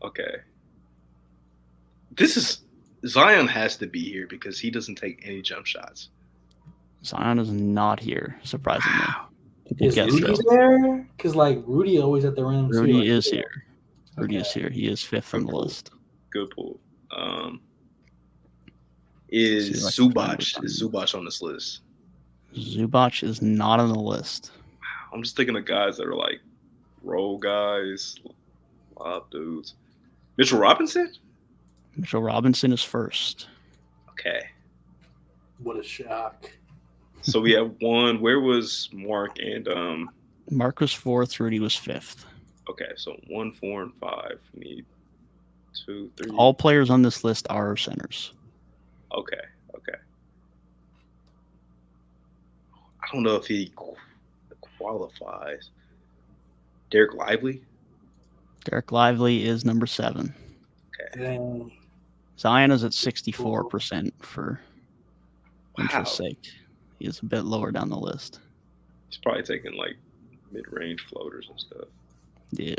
Speaker 2: Okay. Zion has to be here because he doesn't take any jump shots.
Speaker 1: Zion is not here, surprisingly.
Speaker 3: Wow. Is Rudy there? Because, Rudy always at the rim.
Speaker 1: Rudy is here. Rudy is here. He is 5th on the list.
Speaker 2: Good pull. Is Zubac on this list?
Speaker 1: Zubac is not on the list.
Speaker 2: I'm just thinking of guys that are role guys, lob dudes. Mitchell Robinson?
Speaker 1: Mitchell Robinson is 1st.
Speaker 2: Okay.
Speaker 3: What a shock.
Speaker 2: So we have 1. Where was Mark and
Speaker 1: Mark was 4th, Rudy was 5th.
Speaker 2: Okay, so 1, 4, and 5. We need 2, 3.
Speaker 1: All players on this list are centers.
Speaker 2: Okay. I don't know if he qualifies. Derek Lively?
Speaker 1: Derek Lively is number 7.
Speaker 3: Okay.
Speaker 1: Zion is at 64% for interest's sake. He is a bit lower down the list.
Speaker 2: He's probably taking mid-range floaters and stuff.
Speaker 1: Yeah.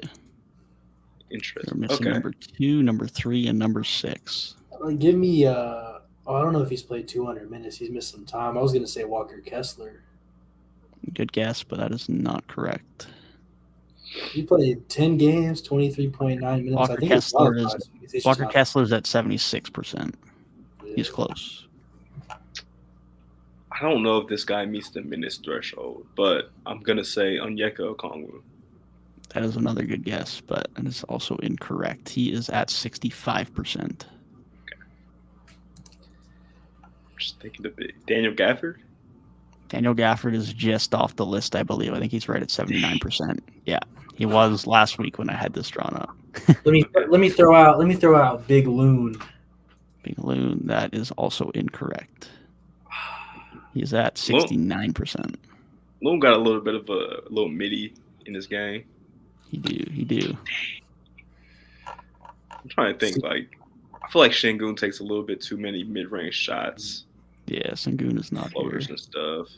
Speaker 2: Interesting.
Speaker 1: They're missing number 2, number 3, and number 6.
Speaker 3: Give me I don't know if he's played 200 minutes. He's missed some time. I was going to say Walker Kessler.
Speaker 1: Good guess, but that is not correct.
Speaker 3: He played 10 games, 23.9 minutes.
Speaker 1: Walker Kessler is at 76%. Yeah. He's close.
Speaker 2: I don't know if this guy meets the minutes threshold, but I'm going to say Onyeka Okongwu.
Speaker 1: That is another good guess, but it is also incorrect. He is at 65%.
Speaker 2: Okay. I'm just thinking a bit. Daniel Gafford?
Speaker 1: Daniel Gafford is just off the list, I believe. I think he's right at 79%. Yeah, he was last week when I had this drawn up.
Speaker 3: let me throw out Big Loon.
Speaker 1: Big Loon, that is also incorrect. He's at 69%.
Speaker 2: Loon got a little bit of a little midi in his game.
Speaker 1: He do.
Speaker 2: I'm trying to think. I feel like Şengün takes a little bit too many mid-range shots.
Speaker 1: Yeah, Şengün is not
Speaker 2: floaters
Speaker 1: here.
Speaker 2: And stuff.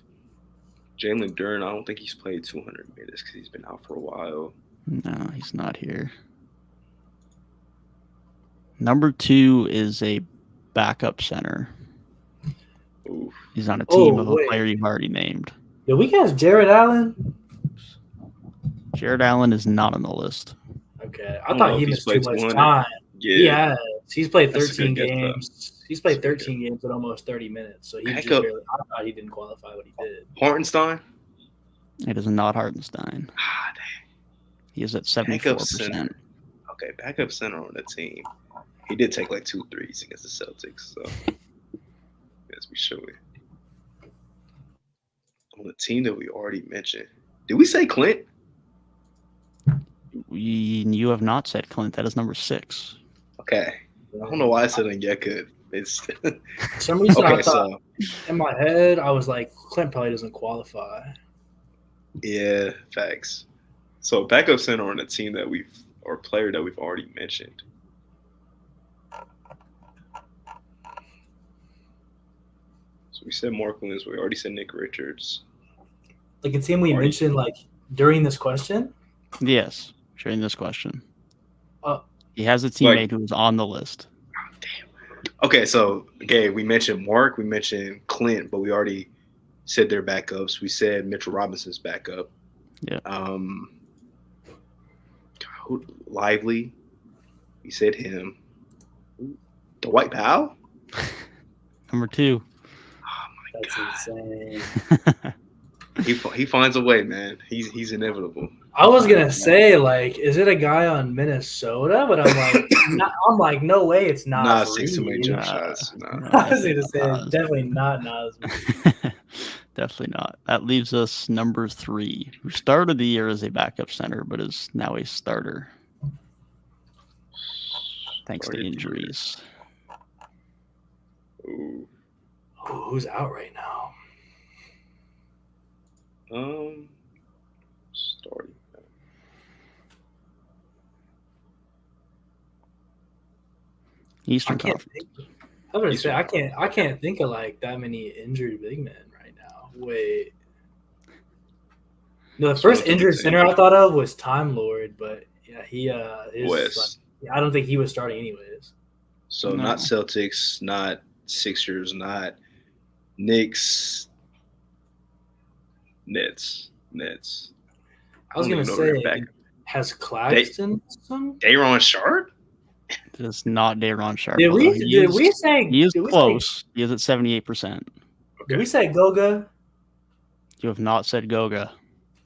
Speaker 2: Jalen Duren, I don't think he's played 200 minutes because he's been out for a while.
Speaker 1: No, he's not here. Number 2 is a backup center.
Speaker 2: Oof.
Speaker 1: He's on a team of a player you've already named.
Speaker 3: Did we guess Jared Allen?
Speaker 1: Jared Allen is not on the list.
Speaker 3: Okay. I thought he missed too much time. Yeah. He's played 13 games. He's played 13 games at almost 30 minutes. So I thought he didn't qualify what he did.
Speaker 2: Hartenstein?
Speaker 1: It is not Hartenstein.
Speaker 2: Dang.
Speaker 1: He is at 74%.
Speaker 2: Okay, backup center on the team. He did take 2 threes against the Celtics, so as we show it. On the team that we already mentioned. Did we say Clint?
Speaker 1: You have not said Clint. That is number 6.
Speaker 2: Okay. I don't know why I said Onyeka It's
Speaker 3: For some reason, I
Speaker 2: okay.
Speaker 3: thought
Speaker 2: So
Speaker 3: in my head, I was like, Clint probably doesn't qualify.
Speaker 2: yeah, facts. So backup center on a team that or player that we've already mentioned. So we said Mark Williams. We already said Nick Richards.
Speaker 3: Like a team we mentioned like during this question.
Speaker 1: Yes, during this question.
Speaker 3: Uh,
Speaker 1: he has a teammate who was on the list.
Speaker 2: Damn. Okay, so Gabe, we mentioned Mark, we mentioned Clint, but we already said their backups. We said Mitchell Robinson's backup.
Speaker 1: Yeah.
Speaker 2: Lively. We said him. Dwight Powell.
Speaker 1: Number 2.
Speaker 2: Oh my
Speaker 3: That's
Speaker 2: God. Insane. He finds a way, man. He's inevitable.
Speaker 3: I was gonna say, like, is it a guy on Minnesota? But I'm like, no way, it's not.
Speaker 2: Nah, 6 too many jump shots. Nah.
Speaker 3: I was gonna say, it's definitely not Nas.
Speaker 1: Definitely not. That leaves us number 3, who started the year as a backup center, but is now a starter. Thanks to injuries.
Speaker 2: Ooh.
Speaker 3: Who's out right now?
Speaker 2: Starting.
Speaker 1: Eastern Conference.
Speaker 3: I was gonna say I can't think of like that many injured big men right now. Wait. No, the first injured center I thought of was Time Lord, but yeah, he is I don't think he was starting anyways.
Speaker 2: So not Celtics, not Sixers, not Knicks, Nets.
Speaker 3: I was gonna say, has Claxton some?
Speaker 2: Day'Ron Sharp?
Speaker 1: It is not Day'Ron Sharp.
Speaker 3: Did we say
Speaker 1: he is close? He is at 78%.
Speaker 3: Okay. Did we say Goga?
Speaker 1: You have not said Goga.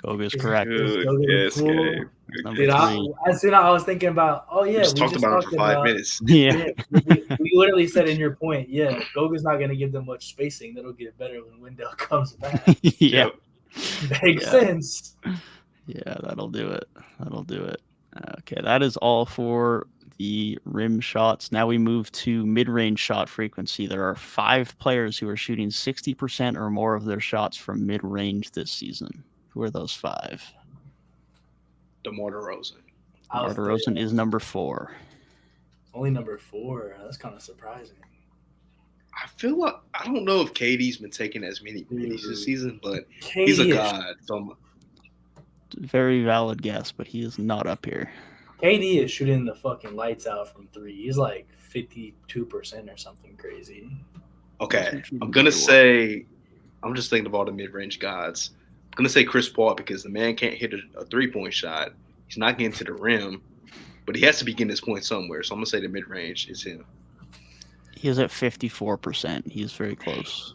Speaker 1: Goga is correct.
Speaker 2: Yes, Gabe.
Speaker 3: Dude, as soon as I was thinking about, we
Speaker 2: just talked about it for 5 minutes.
Speaker 1: Yeah.
Speaker 3: we literally said in your point, Goga's not going to give them much spacing. That'll get better when Wendell comes back.
Speaker 1: Yeah.
Speaker 3: Makes sense.
Speaker 1: Yeah, that'll do it. Okay, that is all for the rim shots. Now we move to mid-range shot frequency. There are 5 players who are shooting 60% or more of their shots from mid-range this season. Who are those 5?
Speaker 2: DeMar DeRozan.
Speaker 1: DeMar DeRozan is number 4.
Speaker 3: Only number 4. That's kind of surprising.
Speaker 2: I feel like I don't know if KD's been taking as many minis this season, but he's a god.
Speaker 1: Very valid guess, but he is not up here.
Speaker 3: KD is shooting the fucking lights out from 3. He's like 52% or something crazy.
Speaker 2: Okay, I'm gonna say, I'm just thinking of all the mid-range gods. I'm gonna say Chris Paul because the man can't hit a 3-point shot. He's not getting to the rim, but he has to be getting his point somewhere. So I'm gonna say the mid-range is him.
Speaker 1: He is at 54%. He's very close.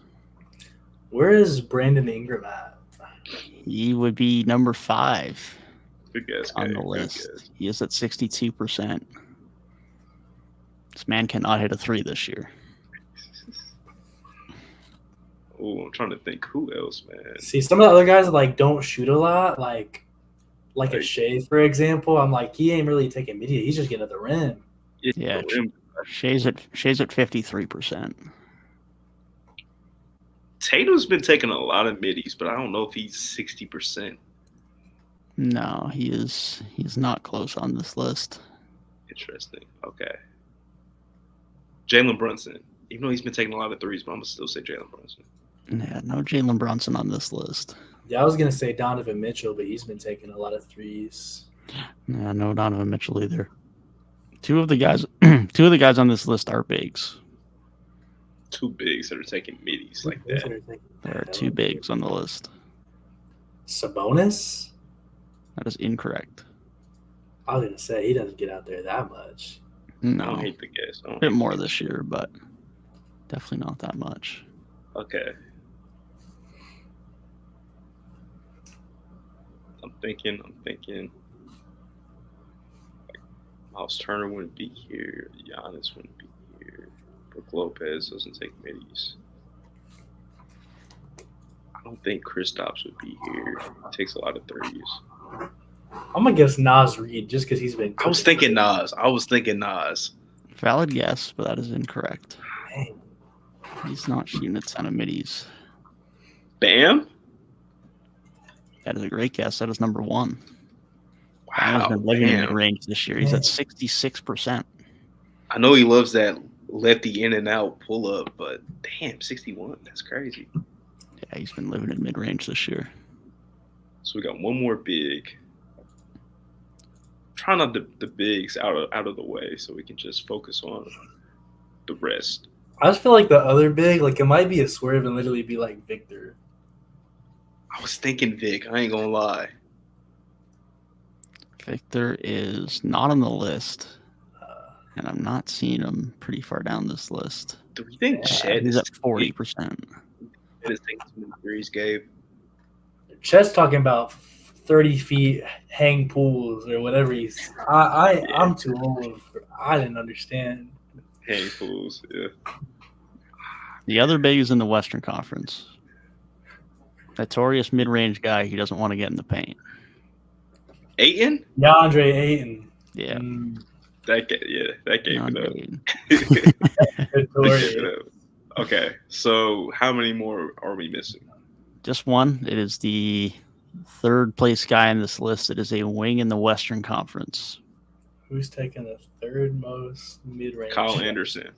Speaker 3: Where is Brandon Ingram at?
Speaker 1: He would be number 5.
Speaker 2: Good guess,
Speaker 1: on the list. He is at 62%. This man cannot hit a 3 this year.
Speaker 2: Oh, I'm trying to think who else, man.
Speaker 3: See, some of the other guys like don't shoot a lot, like a Shea, for example. I'm like, he ain't really taking media. He's just getting at the rim.
Speaker 1: Yeah, Shea's at 53%.
Speaker 2: Tatum's been taking a lot of middies, but I don't know if he's 60%.
Speaker 1: No, he's not close on this list.
Speaker 2: Interesting. Okay. Jalen Brunson. Even though he's been taking a lot of threes, but I'm going to still say Jalen Brunson.
Speaker 1: Yeah, no Jalen Brunson on this list.
Speaker 3: Yeah, I was going to say Donovan Mitchell, but he's been taking a lot of threes.
Speaker 1: Yeah, no Donovan Mitchell either. Two of the guys on this list are bigs.
Speaker 2: 2 bigs that are taking middies like that.
Speaker 1: There are 2 bigs on the list.
Speaker 3: Sabonis?
Speaker 1: That is incorrect.
Speaker 3: I was going to say he doesn't get out there that much.
Speaker 1: No.
Speaker 2: I don't hate the guess.
Speaker 1: A bit more this year, but definitely not that much.
Speaker 2: Okay. I'm thinking. Miles Turner wouldn't be here. Giannis wouldn't be here. Brook Lopez doesn't take middies. I don't think Kristaps would be here. He takes a lot of threes.
Speaker 3: I'm going to guess Nas Reed just because he's been.
Speaker 2: I was thinking Nas.
Speaker 1: Valid guess, but that is incorrect.
Speaker 3: Man,
Speaker 1: He's not shooting a ton of middies.
Speaker 2: Bam?
Speaker 1: That is a great guess. That is number one.
Speaker 2: Wow.
Speaker 1: Bam's been living in
Speaker 2: Bam.
Speaker 1: mid-range this year. He's at 66%.
Speaker 2: I know he loves that lefty in and out pull up, but damn, 61. That's crazy.
Speaker 1: Yeah, he's been living in mid-range this year.
Speaker 2: So we got one more big. Try not the bigs out of the way so we can just focus on the rest.
Speaker 3: I just feel like the other big, like it might be a swerve and literally be like Victor.
Speaker 2: I was thinking Vic. I ain't gonna lie.
Speaker 1: Victor is not on the list, and I'm not seeing him pretty far down this list.
Speaker 2: Do you think Chet
Speaker 1: He's
Speaker 2: is
Speaker 1: at 40%.
Speaker 2: taking too many threes, Gabe?
Speaker 3: Chet's talking about 30 feet hang pools or whatever he's. I'm too old. I didn't understand.
Speaker 2: Hang pools, yeah.
Speaker 1: The other big is in the Western Conference. Notorious mid-range guy. He doesn't want to get in the paint.
Speaker 2: Ayton?
Speaker 3: DeAndre Ayton.
Speaker 1: Yeah.
Speaker 2: That gave
Speaker 1: DeAndre
Speaker 2: it
Speaker 3: Ayton.
Speaker 2: up. Okay, so how many more are we missing?
Speaker 1: Just one. It is the third place guy in this list. It is a wing in the Western Conference.
Speaker 3: Who's taking the third most mid-range?
Speaker 2: Kyle Anderson.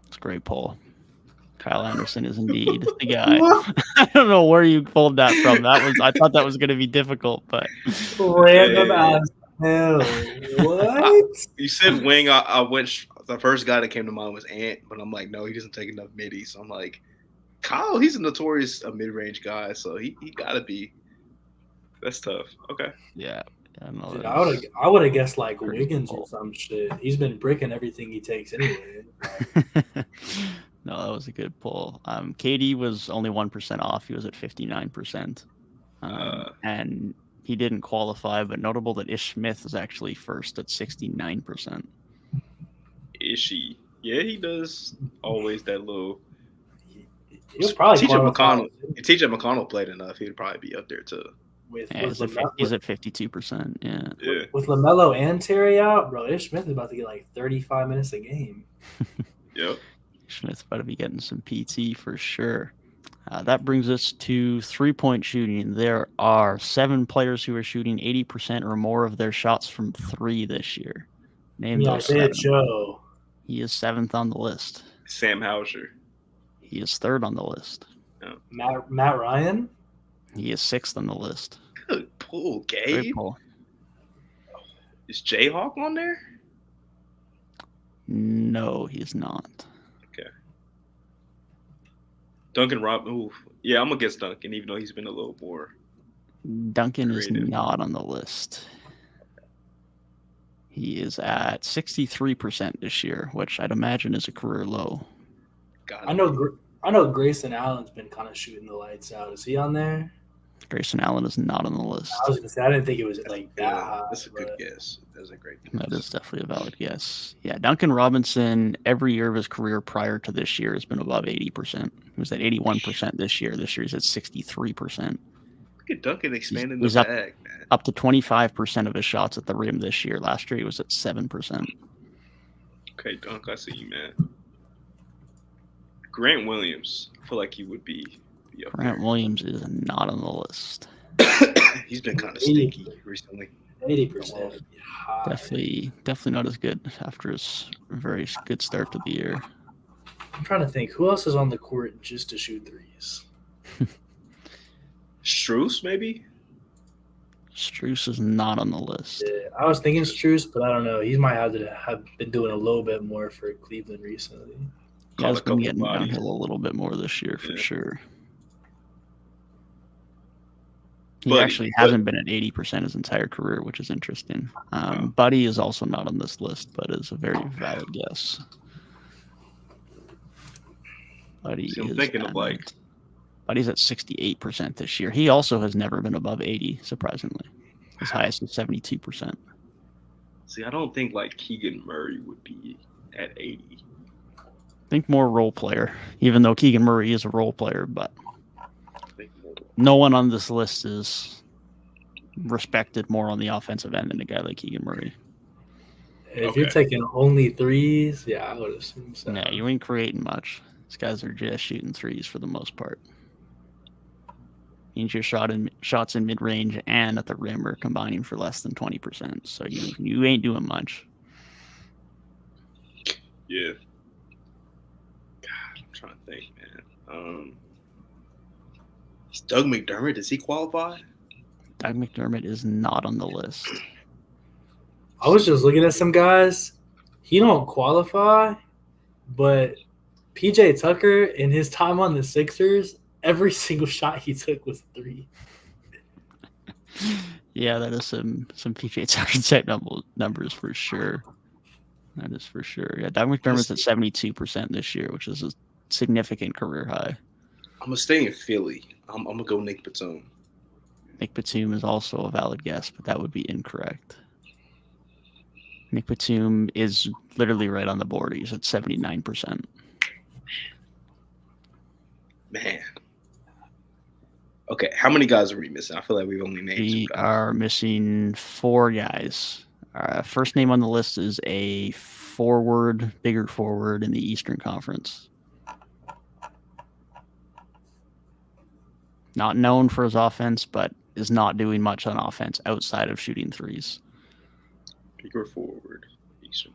Speaker 1: It's a great poll. Kyle Anderson is indeed the guy. I don't know where you pulled that from. I thought that was going to be difficult, but
Speaker 3: random as hell. What?
Speaker 2: You said wing. I went. The first guy that came to mind was Ant, but I'm like, no, he doesn't take enough middies. So I'm like, Kyle, he's a notorious mid-range guy, so he got to be. That's tough. Okay.
Speaker 1: Yeah.
Speaker 3: Dude, I would have guessed like Wiggins or some shit. He's been bricking everything he takes anyway.
Speaker 1: No, that was a good pull. KD was only 1% off. He was at 59%. And he didn't qualify, but notable that Ish Smith is actually first at 69%.
Speaker 2: Ishy. Yeah, he does always that little.
Speaker 3: He'll probably
Speaker 2: TJ McConnell. If TJ McConnell played enough, he'd probably be up there too.
Speaker 1: He's at 52%. Yeah.
Speaker 3: With LaMelo and Terry out, bro, Ish Smith is about to get like 35 minutes a game.
Speaker 2: Yep.
Speaker 1: Smith's about to be getting some PT for sure. That brings us to 3-point shooting. There are 7 players who are shooting 80% or more of their shots from 3 this year. Name those 7.
Speaker 3: Joe.
Speaker 1: He is 7th on the list.
Speaker 2: Sam Hauser.
Speaker 1: He is 3rd on the list.
Speaker 2: Yeah.
Speaker 3: Matt Ryan.
Speaker 1: He is 6th on the list.
Speaker 2: Good pull, Gabe.
Speaker 1: Great pull.
Speaker 2: Is Jayhawk on there?
Speaker 1: No, he's not.
Speaker 2: Okay. Duncan yeah, I'm against Duncan, even though he's been a little more.
Speaker 1: Duncan
Speaker 2: creative.
Speaker 1: is not on the list. He is at 63% this year, which I'd imagine is a career low.
Speaker 3: I know Grayson Allen's been kind of shooting the lights out. Is he on there?
Speaker 1: Grayson Allen is not on the list.
Speaker 3: I was gonna say I didn't think it was like that high.
Speaker 2: That's a good guess. That's a great guess.
Speaker 1: That is definitely a valid guess. Yeah, Duncan Robinson, every year of his career prior to this year has been above 80%. He was at 81% this year. This year he's at 63%.
Speaker 2: Look at Duncan expanding the
Speaker 1: he's
Speaker 2: bag, man.
Speaker 1: Up to 25% of his shots at the rim this year. Last year he was at 7%.
Speaker 2: Okay, Dunk, I see you, man. Grant Williams. I feel like he would be up
Speaker 1: Grant
Speaker 2: there.
Speaker 1: Williams is not on the list.
Speaker 2: He's been kind of stinky recently.
Speaker 3: 80%.
Speaker 1: Definitely not as good after his very good start to the year.
Speaker 3: I'm trying to think who else is on the court just to shoot threes.
Speaker 2: Strus, maybe?
Speaker 1: Strus is not on the list.
Speaker 3: Yeah, I was thinking Strus, but I don't know. He might have been doing a little bit more for Cleveland recently.
Speaker 1: He has been getting downhill a little bit more this year for sure. He actually hasn't been at 80% his entire career, which is interesting. Buddy is also not on this list, but is a very valid guess. Buddy's at 68% this year. He also has never been above 80, surprisingly. His highest is 72%.
Speaker 2: See, I don't think like Keegan Murray would be at 80.
Speaker 1: I think more role player, even though Keegan Murray is a role player, but no one on this list is respected more on the offensive end than a guy like Keegan Murray.
Speaker 3: If you're taking only threes, yeah, I would assume so.
Speaker 1: No, you ain't creating much. These guys are just shooting threes for the most part. Means your shots in mid-range and at the rim are combining for less than 20%. So you ain't doing much.
Speaker 2: Yeah. God, I'm trying to think, man. Is Doug McDermott, does he qualify?
Speaker 1: Doug McDermott is not on the list.
Speaker 3: I was just looking at some guys. He don't qualify, but PJ Tucker in his time on the Sixers, every single shot he took was 3.
Speaker 1: Yeah, that is some PJ Tucker type numbers for sure. That is for sure. Yeah, Doug McDermott's at 72% this year, which is a significant career high.
Speaker 2: I'm going to stay in Philly. I'm going to go Nick Batum.
Speaker 1: Nick Batum is also a valid guess, but that would be incorrect. Nick Batum is literally right on the board. He's at 79%.
Speaker 2: Man. Okay, how many guys are we missing? I feel like we've only named
Speaker 1: We are missing 4 guys. First name on the list is a bigger forward in the Eastern Conference. Not known for his offense, but is not doing much on offense outside of shooting threes.
Speaker 2: Bigger forward. Eastern.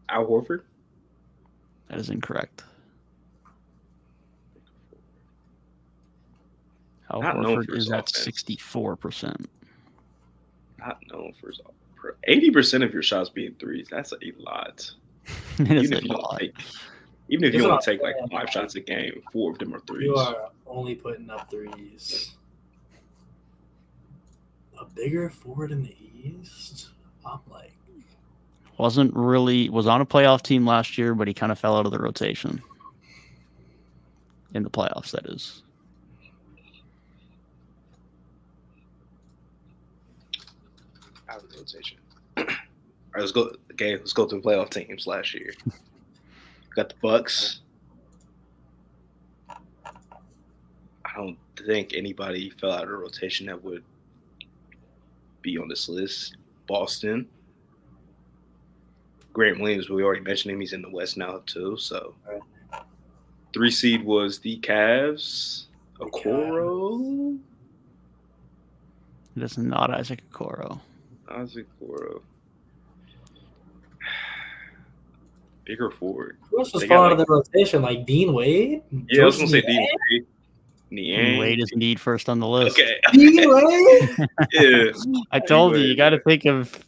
Speaker 2: Al Horford?
Speaker 1: That is incorrect. Al Horford is at 64%.
Speaker 2: Not known for his offense. 80% of your shots being threes. That's a lot.
Speaker 1: It is a lot.
Speaker 2: Even if you only take like 5 shots a game, 4 of them are threes.
Speaker 3: You are only putting up threes. A bigger forward in the East? I'm like...
Speaker 1: Was on a playoff team last year, but he kind of fell out of the rotation. In the playoffs, that is.
Speaker 2: Out of the rotation. All right, let's go. Okay, let's go through the playoff teams last year. Got the Bucks. I don't think anybody fell out of the rotation that would be on this list. Boston. Grant Williams, we already mentioned him. He's in the West now too. So 3 seed was the Cavs. Okoro.
Speaker 1: It is not Isaac Okoro.
Speaker 2: Isaac Okoro. Bigger forward.
Speaker 3: Who else was falling out of the rotation? Like Dean Wade?
Speaker 2: Yeah, I was going to say Dean Wade.
Speaker 1: Dean Wade is indeed first on the list.
Speaker 2: Okay.
Speaker 3: Dean Wade?
Speaker 2: Yeah.
Speaker 1: I told you got to think of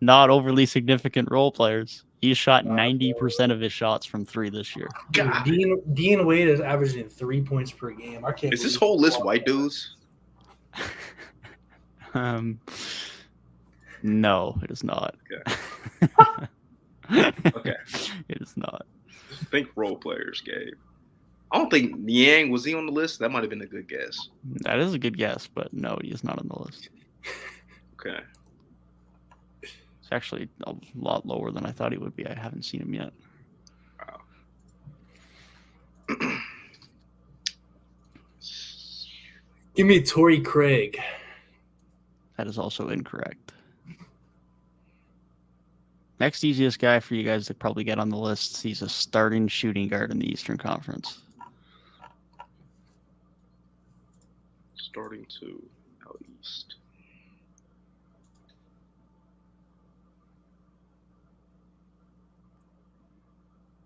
Speaker 1: not overly significant role players. He shot 90% of his shots from 3 this year.
Speaker 3: God. Dean Wade is averaging 3 points per game. I can't.
Speaker 2: Is this whole list white dudes?
Speaker 1: No, it is not.
Speaker 2: Okay. Okay.
Speaker 1: It is not.
Speaker 2: Think role players, Gabe. I don't think Niang, was he on the list? That might have been a good guess.
Speaker 1: That is a good guess, but no, he is not on the list.
Speaker 2: Okay.
Speaker 1: It's actually a lot lower than I thought he would be. I haven't seen him yet.
Speaker 2: Wow.
Speaker 3: Give me Torrey Craig.
Speaker 1: That is also incorrect. Next easiest guy for you guys to probably get on the list. He's a starting shooting guard in the Eastern Conference.
Speaker 2: Starting to out east.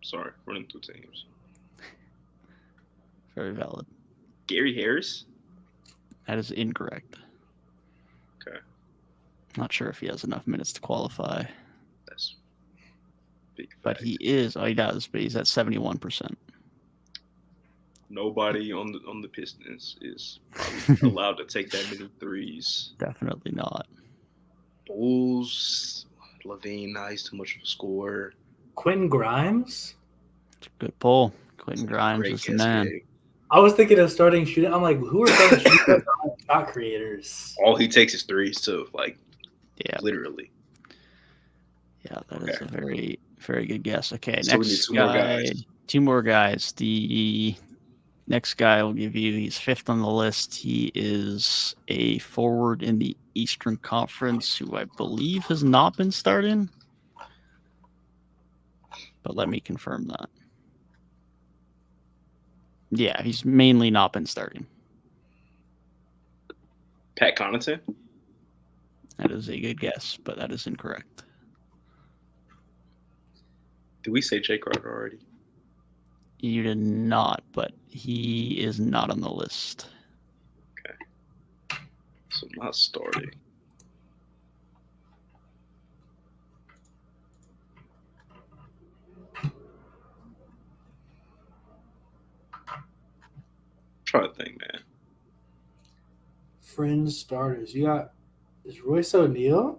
Speaker 2: Sorry, running through teams.
Speaker 1: Very valid.
Speaker 2: Gary Harris?
Speaker 1: That is incorrect.
Speaker 2: Okay.
Speaker 1: Not sure if he has enough minutes to qualify.
Speaker 2: That's big fact.
Speaker 1: But he is. Oh, he does, but he's at 71%.
Speaker 2: Nobody on the Pistons is probably allowed to take that many threes.
Speaker 1: Definitely not.
Speaker 2: Bulls, Levine, he's too much of a scorer.
Speaker 3: Quentin Grimes?
Speaker 1: It's a good pull. Quentin Grimes is the man.
Speaker 2: Gabe.
Speaker 3: I was thinking of starting shooting. I'm like, who are starting shooting shot creators?
Speaker 2: All he takes is threes too, like literally.
Speaker 1: Yeah, that is a very, very good guess. Okay,
Speaker 2: So
Speaker 1: next
Speaker 2: we need
Speaker 1: guy. 2 more guys. The next guy I'll give you, he's 5th on the list. He is a forward in the Eastern Conference who I believe has not been starting. But let me confirm that. Yeah, he's mainly not been starting.
Speaker 2: Pat Connaughton?
Speaker 1: That is a good guess, but that is incorrect.
Speaker 2: Did we say Jay Crowder already?
Speaker 1: You did not, but he is not on the list.
Speaker 2: Okay. So not starting. Try to think, man.
Speaker 3: Fringe starters. You got is Royce O'Neal?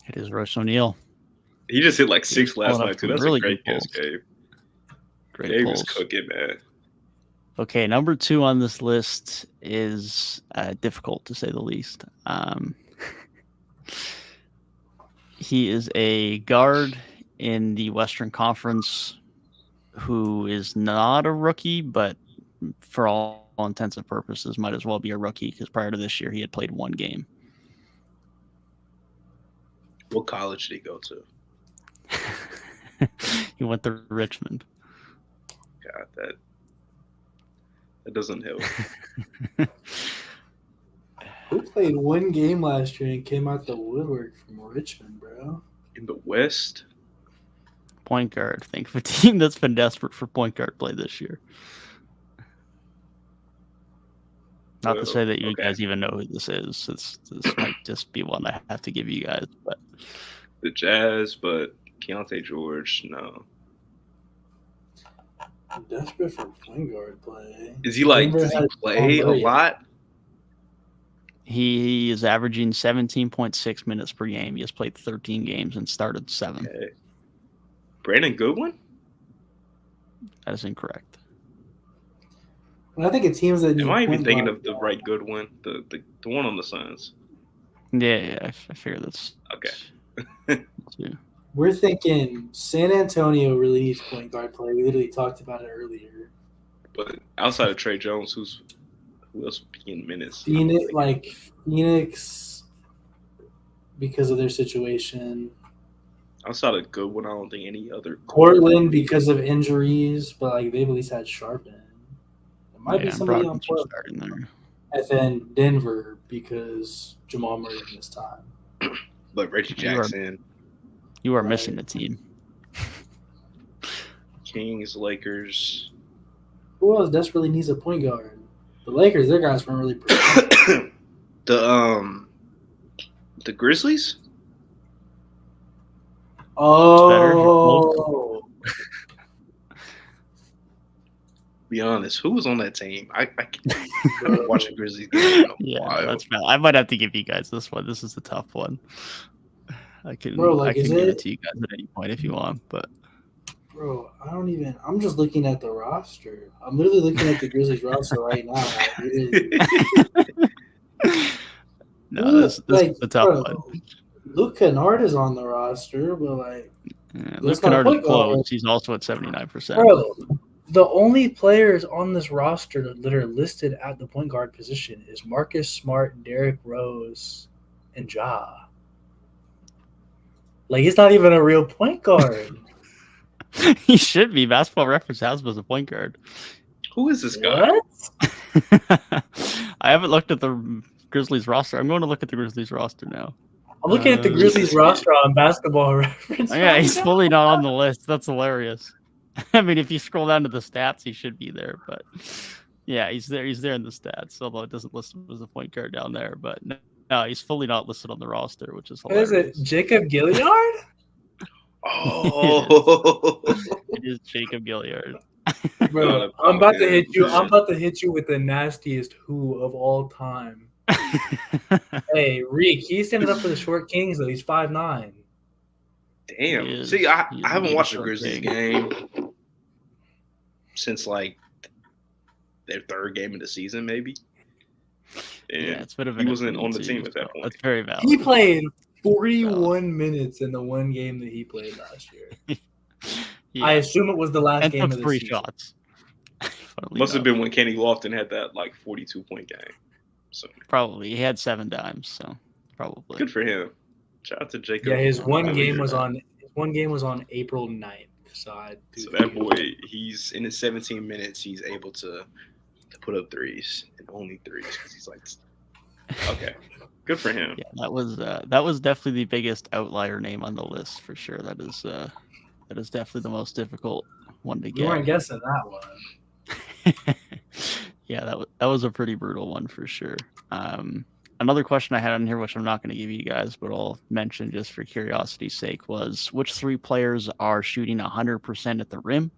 Speaker 1: It is Royce O'Neal.
Speaker 2: He just hit like 6 last night, too. That's
Speaker 1: really
Speaker 2: a great
Speaker 1: good
Speaker 2: guess,
Speaker 1: polls.
Speaker 2: Gabe.
Speaker 1: Great
Speaker 2: Gabe
Speaker 1: polls.
Speaker 2: is cooking, man.
Speaker 1: Okay, number 2 on this list is difficult to say the least. He is a guard in the Western Conference who is not a rookie, but for all intents and purposes might as well be a rookie because prior to this year he had played 1 game.
Speaker 2: What college did he go to?
Speaker 1: He went to Richmond.
Speaker 2: God, that doesn't help.
Speaker 3: Who played 1 game last year and came out the woodwork from Richmond, bro?
Speaker 2: In the West?
Speaker 1: Point guard. Think of a team that's been desperate for point guard play this year. Not to say that you guys even know who this is. This might just be one I have to give you guys. But
Speaker 2: the Jazz, but Keontae George, no.
Speaker 3: I'm desperate for point guard play.
Speaker 2: Is he like, does he play a lot?
Speaker 1: He is averaging 17.6 minutes per game. He has played 13 games and started 7.
Speaker 2: Okay. Brandon Goodwin?
Speaker 1: That is incorrect.
Speaker 3: When I think of teams that
Speaker 2: am I even thinking of the right Goodwin? The one on the Suns?
Speaker 1: Yeah, I figure that's
Speaker 2: okay.
Speaker 3: We're thinking San Antonio really needs point guard play. We literally talked about it earlier.
Speaker 2: But outside of Trey Jones, who else would be getting minutes?
Speaker 3: Phoenix, because of their situation.
Speaker 2: Outside of Goodwin, I don't think any other.
Speaker 3: Portland because of injuries, but like they've at least had Sharpen. It might be somebody on Portland.
Speaker 1: There.
Speaker 3: And then Denver because Jamal Murray missed time.
Speaker 2: But Reggie Jackson.
Speaker 1: You are missing the team.
Speaker 2: Kings, Lakers.
Speaker 3: Who else desperately needs a point guard? The Lakers, their guys weren't really
Speaker 2: the Grizzlies?
Speaker 3: Oh.
Speaker 2: Be honest, who was on that team? I can't watch a Grizzlies game.
Speaker 1: Yeah, that's bad. I might have to give you guys this one. This is a tough one. I can give it to you guys at any point if you want, but
Speaker 3: bro, I'm just looking at the roster. I'm literally looking at the Grizzlies roster right now.
Speaker 1: No, this is a tough one.
Speaker 3: Luke Kennard is on the roster, but
Speaker 1: Luke Kennard is close. He's also at 79%.
Speaker 3: Bro, the only players on this roster that are listed at the point guard position is Marcus Smart, Derrick Rose, and Ja. Like, he's not even a real point guard.
Speaker 1: He should be. Basketball Reference has him as a point guard.
Speaker 2: Who is this guy?
Speaker 3: What?
Speaker 1: I haven't looked at the Grizzlies roster. I'm going to look at the Grizzlies roster now.
Speaker 3: I'm looking at the Grizzlies roster on Basketball Reference.
Speaker 1: Yeah, he's fully not on the list. That's hilarious. I mean, if you scroll down to the stats, he should be there. But yeah, he's there. He's there in the stats, although it doesn't list him as a point guard down there. But no, he's fully not listed on the roster, which is hilarious.
Speaker 3: Is it Jacob Gilliard?
Speaker 2: Oh,
Speaker 1: it is Jacob Gilliard.
Speaker 3: Bro, I'm about to hit you. I'm about to hit you with the nastiest who of all time. Hey, Reek, he's standing up for the short Kings though. He's 5'9".
Speaker 2: Damn. See, I haven't watched a Grizzlies game since like their 3rd game of the season, maybe. And
Speaker 1: yeah, it's been
Speaker 2: he wasn't on the team at that point.
Speaker 1: That's very valid.
Speaker 3: He played 41 minutes in the one game that he played last year. Yeah. I assume it was the last game of the
Speaker 1: 3
Speaker 3: season.
Speaker 1: shots.
Speaker 2: Must have been when Kenny Lofton had that like 42-point game. So
Speaker 1: probably he had 7 dimes, so probably
Speaker 2: good for him. Shout out to Jacob.
Speaker 3: Yeah, his one game was on April 9th. So I do.
Speaker 2: So that boy, he's in his 17 minutes, he's able to put up threes and only threes because he's like, okay, good for him.
Speaker 1: Yeah, that was definitely the biggest outlier name on the list for sure. That is definitely the most difficult one to
Speaker 3: We
Speaker 1: get.
Speaker 3: weren't guessing that one.
Speaker 1: Yeah, that was a pretty brutal one for sure. Another question I had on here, which I'm not going to give you guys, but I'll mention just for curiosity's sake, was which three players are shooting 100% at the rim?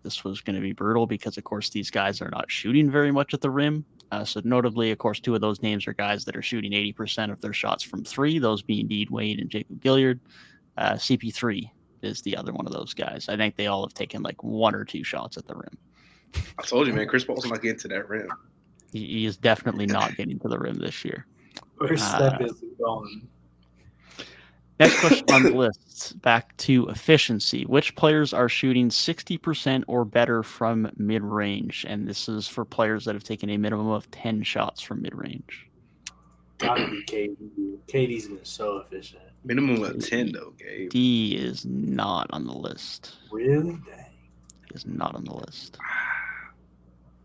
Speaker 1: This was going to be brutal because, of course, these guys are not shooting very much at the rim. So notably, of course, two of those names are guys that are shooting 80% of their shots from three, those being Dean Wade and Jacob Gilliard. CP3 is the other one of those guys. I think they all have taken like one or two shots at the rim.
Speaker 2: I told you, man, Chris Paul's not getting to that rim.
Speaker 1: He is definitely not getting to the rim this year.
Speaker 3: First step is gone.
Speaker 1: Next question on the list, back to efficiency. Which players are shooting 60% or better from mid-range? And this is for players that have taken a minimum of 10 shots from mid-range.
Speaker 3: Gotta be KD. KD's been so efficient.
Speaker 2: Minimum of 10, though, Gabe.
Speaker 1: D is not on the list.
Speaker 3: Really? Dang.
Speaker 1: He is not on the list.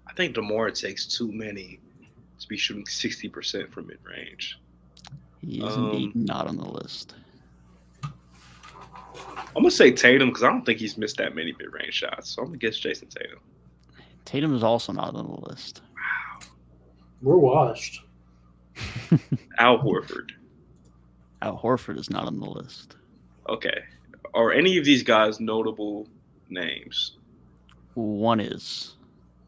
Speaker 2: I think DeMar takes too many to be shooting 60% from mid-range.
Speaker 1: He is indeed not on the list.
Speaker 2: I'm going to say Tatum because I don't think he's missed that many mid-range shots. So I'm going to guess Jason Tatum.
Speaker 1: Tatum is also not on the list.
Speaker 3: We're washed.
Speaker 2: Al Horford.
Speaker 1: Al Horford is not on the list.
Speaker 2: Okay. Are any of these guys notable names?
Speaker 1: One is.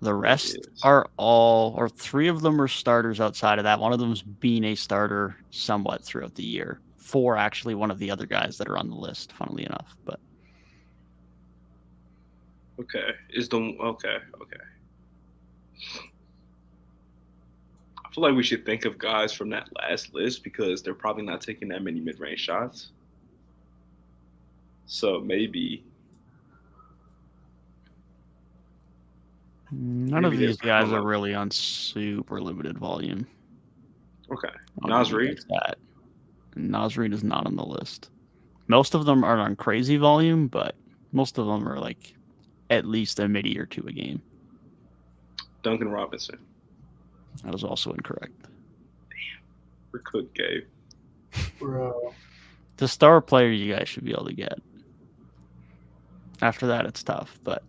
Speaker 1: The rest are all, or three of them are starters outside of that. One of them's being a starter somewhat throughout the year. For actually one of the other guys that are on the list, funnily enough. But
Speaker 2: okay. Okay. I feel like we should think of guys from that last list because they're probably not taking that many mid-range shots. So maybe
Speaker 1: none of these guys are really on super limited volume.
Speaker 2: Okay. Naz Reid?
Speaker 1: Naz Reid is not on the list. Most of them are on crazy volume, but most of them are like at least a midi or two a game.
Speaker 2: Duncan Robinson.
Speaker 1: That was also incorrect.
Speaker 2: Damn. We're cooked, Gabe.
Speaker 3: Bro.
Speaker 1: The star player you guys should be able to get. After that, it's tough, but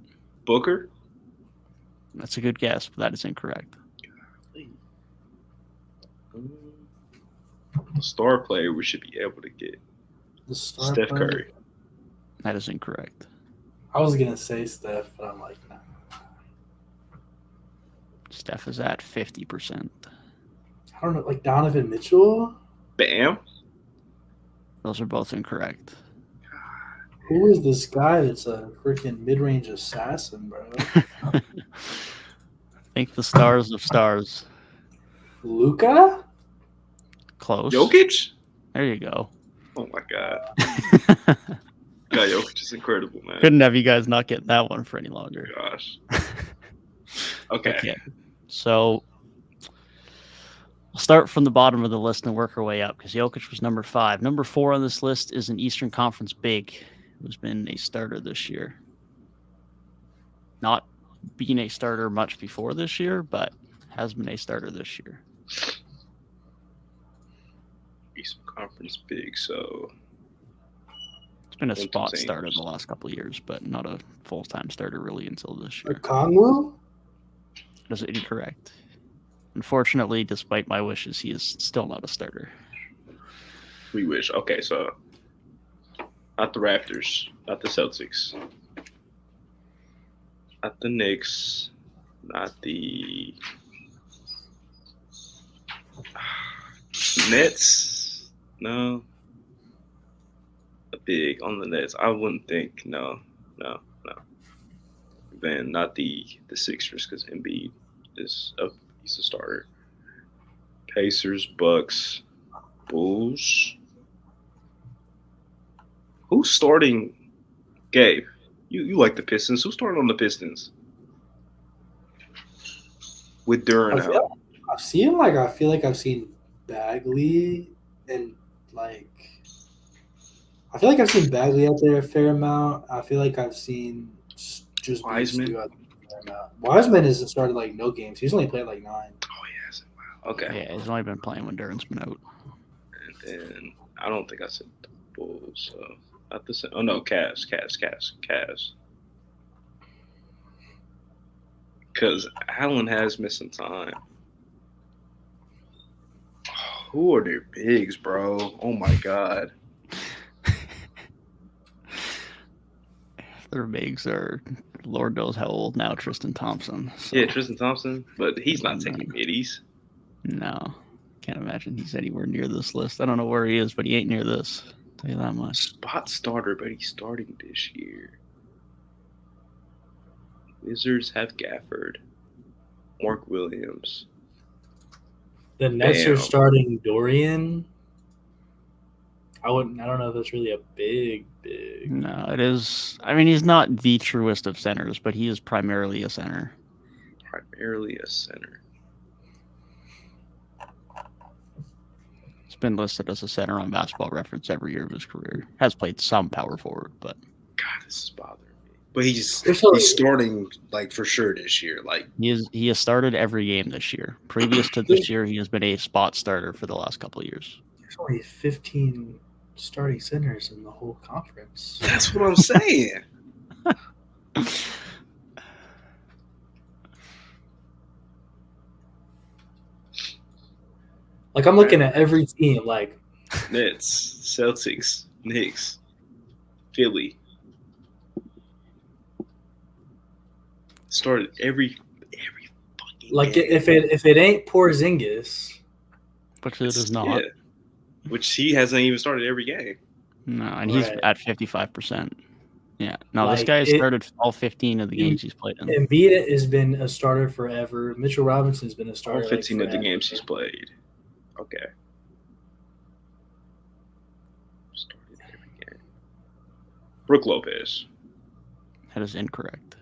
Speaker 2: Booker?
Speaker 1: That's a good guess, but that is incorrect.
Speaker 2: The star player we should be able to get. Steph Curry.
Speaker 1: That is incorrect.
Speaker 3: I was going to say Steph, but I'm like, nah.
Speaker 1: Steph is at 50%.
Speaker 3: I don't know, like Donovan Mitchell?
Speaker 2: Bam?
Speaker 1: Those are both incorrect.
Speaker 3: Who is this guy that's a freaking mid-range assassin, bro?
Speaker 1: Think the stars of stars.
Speaker 3: Luka?
Speaker 1: Close.
Speaker 2: Jokic?
Speaker 1: There you go.
Speaker 2: Oh, my God. God, Jokic is incredible, man.
Speaker 1: Couldn't have you guys not get that one for any longer.
Speaker 2: Gosh. Okay.
Speaker 1: So we'll start from the bottom of the list and work our way up because Jokic was number 5. Number 4 on this list is an Eastern Conference big who's been a starter this year. Not being a starter much before this year, but has been a starter this year.
Speaker 2: Eastern Conference big, so
Speaker 1: it's been a spot starter the last couple of years, but not a full-time starter really until this year.
Speaker 3: Conwell?
Speaker 1: That's incorrect. Unfortunately, despite my wishes, he is still not a starter.
Speaker 2: We wish. Okay, so not the Raptors, not the Celtics, not the Knicks, not the Nets. No. A big on the Nets. I wouldn't think. No. Then not the Sixers because Embiid is he's a starter. Pacers, Bucks, Bulls. Who's starting? Gabe, you like the Pistons. Who's starting on the Pistons? With Duran out.
Speaker 3: I feel like I've seen Bagley and like I feel like I've seen Bagley out there a fair amount. I feel like I've seen just
Speaker 2: Wiseman?
Speaker 3: out there a fair amount. Wiseman hasn't started like no games. He's only played like 9.
Speaker 2: Oh, yes. Wow. Okay.
Speaker 1: Yeah, he's only been playing when Duran's been out.
Speaker 2: And then I don't think I said the Bulls. So not the same. Oh, no, Cavs. Because Allen has missed some time. Who are their bigs, bro? Oh, my God.
Speaker 1: Their bigs are, Lord knows how old now, Tristan Thompson. So.
Speaker 2: Yeah, Tristan Thompson, but he's not taking middies.
Speaker 1: No, can't imagine he's anywhere near this list. I don't know where he is, but he ain't near this. I'll tell you that much.
Speaker 2: Spot starter, but he's starting this year. Wizards have Gafford, Mark Williams.
Speaker 3: The Nets are starting Dorian. I don't know if that's really a big.
Speaker 1: No, it is. I mean, he's not the truest of centers, but he is primarily a center. He's been listed as a center on Basketball Reference every year of his career. Has played some power forward, but
Speaker 2: God, this is bothering me. But he's starting like for sure this year. Like
Speaker 1: he has started every game this year. Previous to this year, he has been a spot starter for the last couple of years.
Speaker 3: There's only 15 starting centers in the whole conference.
Speaker 2: That's what I'm saying.
Speaker 3: Like I'm looking at every team, like
Speaker 2: Nets, Celtics, Knicks, Philly. Started every fucking
Speaker 3: like
Speaker 2: game.
Speaker 3: if it ain't Porzingis,
Speaker 1: which it is not.
Speaker 2: Yeah. Which he hasn't even started every game.
Speaker 1: No, and he's at 55%. Yeah. No, this guy has started all 15 of the games he's played in.
Speaker 3: Embiid has been a starter forever. Mitchell Robinson's been a starter.
Speaker 2: All 15 of the games he's played. Okay. Started every game. Brook Lopez.
Speaker 1: That is incorrect.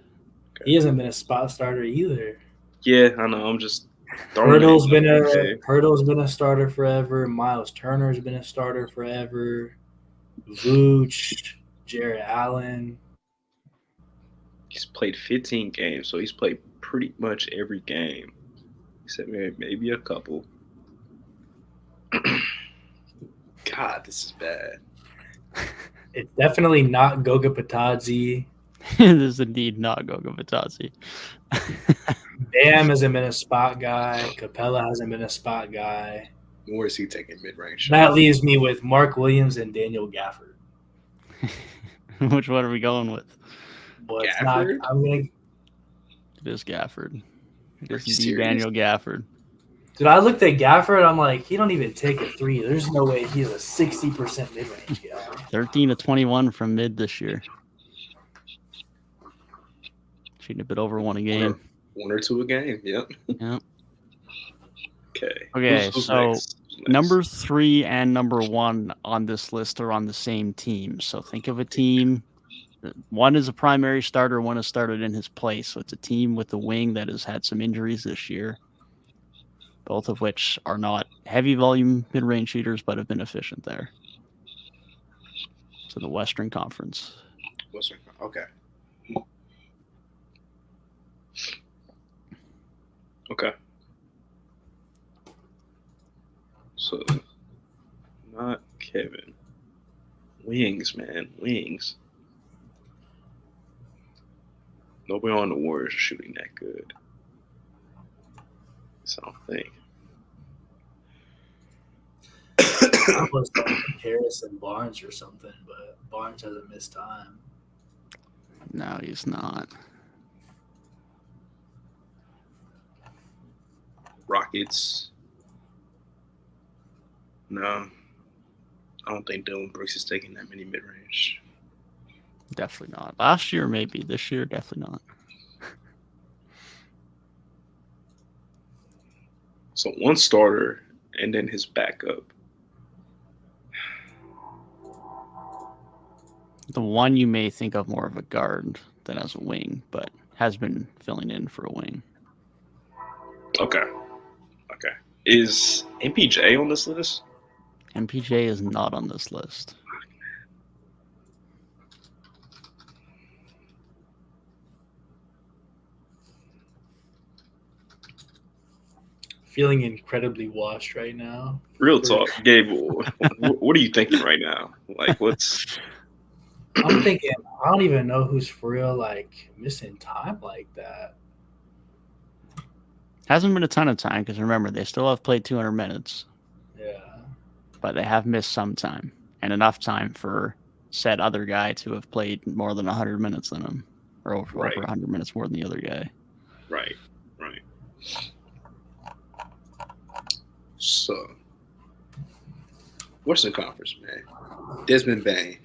Speaker 3: Okay. He hasn't been a spot starter either.
Speaker 2: Yeah, I know. I'm just
Speaker 3: Hurdle's been a starter forever. Miles Turner's been a starter forever. Vooch, Jarrett Allen.
Speaker 2: He's played 15 games, so he's played pretty much every game, except maybe a couple. God, this is bad.
Speaker 3: It's definitely not Goga Patadze.
Speaker 1: It is indeed not Goga Patadze.
Speaker 3: Bam hasn't been a spot guy. Capella hasn't been a spot guy.
Speaker 2: Where is he taking mid-range shots?
Speaker 3: That leaves me with Mark Williams and Daniel Gafford.
Speaker 1: Which one are we going with?
Speaker 3: Well, it's not. I'm gonna.
Speaker 1: It is Gafford. It is indeed Daniel Gafford.
Speaker 3: Dude, I looked at Gafford. I'm like, he don't even take a three. There's no way he's a 60% mid-range guy.
Speaker 1: 13 to 21 from mid this year. Shooting a bit over one a game.
Speaker 2: One or two a game. Yep.
Speaker 1: Yep.
Speaker 2: Okay.
Speaker 1: So next? Number 3 and number 1 on this list are on the same team. So think of a team. One is a primary starter. One is started in his place. So it's a team with a wing that has had some injuries this year. Both of which are not heavy volume mid-range shooters, but have been efficient there. So the Western Conference.
Speaker 2: Okay. Okay. So, not Kevin. Wings, man. Wings. Nobody on the Warriors is shooting that good. So I don't think.
Speaker 3: I was like Harrison Barnes or something, but Barnes hasn't missed time.
Speaker 1: No, he's not.
Speaker 2: Rockets. No. I don't think Dylan Brooks is taking that many mid-range.
Speaker 1: Definitely not. Last year, maybe. This year, definitely not.
Speaker 2: So one starter and then his backup.
Speaker 1: The one you may think of more of a guard than as a wing, but has been filling in for a wing.
Speaker 2: Okay. Is MPJ on this list?
Speaker 1: MPJ is not on this list.
Speaker 3: feeling incredibly washed right now.
Speaker 2: Real talk, Gabe. What are you thinking right now? Like, what's?
Speaker 3: I'm thinking, I don't even know who's for real, like, missing time like that.
Speaker 1: Hasn't been a ton of time because remember, they still have played 200 minutes,
Speaker 3: Yeah.
Speaker 1: but they have missed some time and enough time for said other guy to have played more than 100 minutes than him or over 100 minutes more than the other guy.
Speaker 2: Right. So, Western Conference, man. Desmond Bain.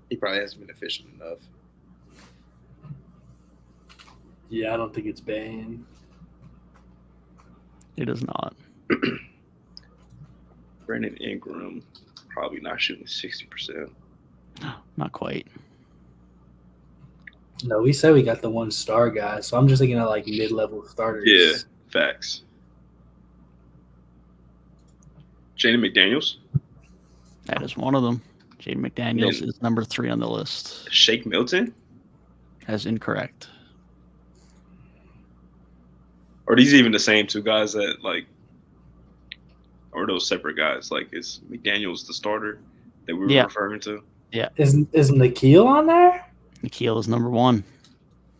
Speaker 2: He probably hasn't been efficient enough.
Speaker 3: Yeah, I don't think it's Bane.
Speaker 1: It is not.
Speaker 2: Brandon Ingram, probably not shooting 60%.
Speaker 1: Not quite.
Speaker 3: No, we said we got the 1-star guy, so I'm just thinking of like mid-level starters.
Speaker 2: Yeah, facts. Jaden McDaniels.
Speaker 1: That is one of them. Jaden McDaniels is number 3 on the list.
Speaker 2: Shake Milton?
Speaker 1: That is incorrect.
Speaker 2: Are these even the same two guys that, like, or those separate guys? Like, is McDaniels the starter that we were referring to?
Speaker 1: Yeah.
Speaker 3: Is Nikhil on there?
Speaker 1: Nikhil is number 1.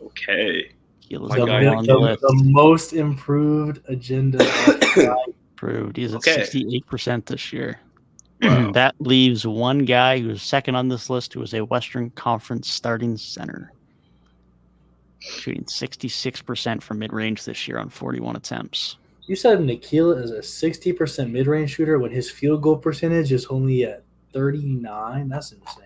Speaker 2: Okay.
Speaker 1: Nikhil is number 1 on the list.
Speaker 3: The most improved agenda.
Speaker 1: Improved. He's at 68% this year.
Speaker 2: Wow.
Speaker 1: That leaves one guy who's second on this list who is a Western Conference starting center. Shooting 66% from mid-range this year on 41 attempts.
Speaker 3: You said Nikhil is a 60% mid-range shooter when his field goal percentage is only at 39? That's insane.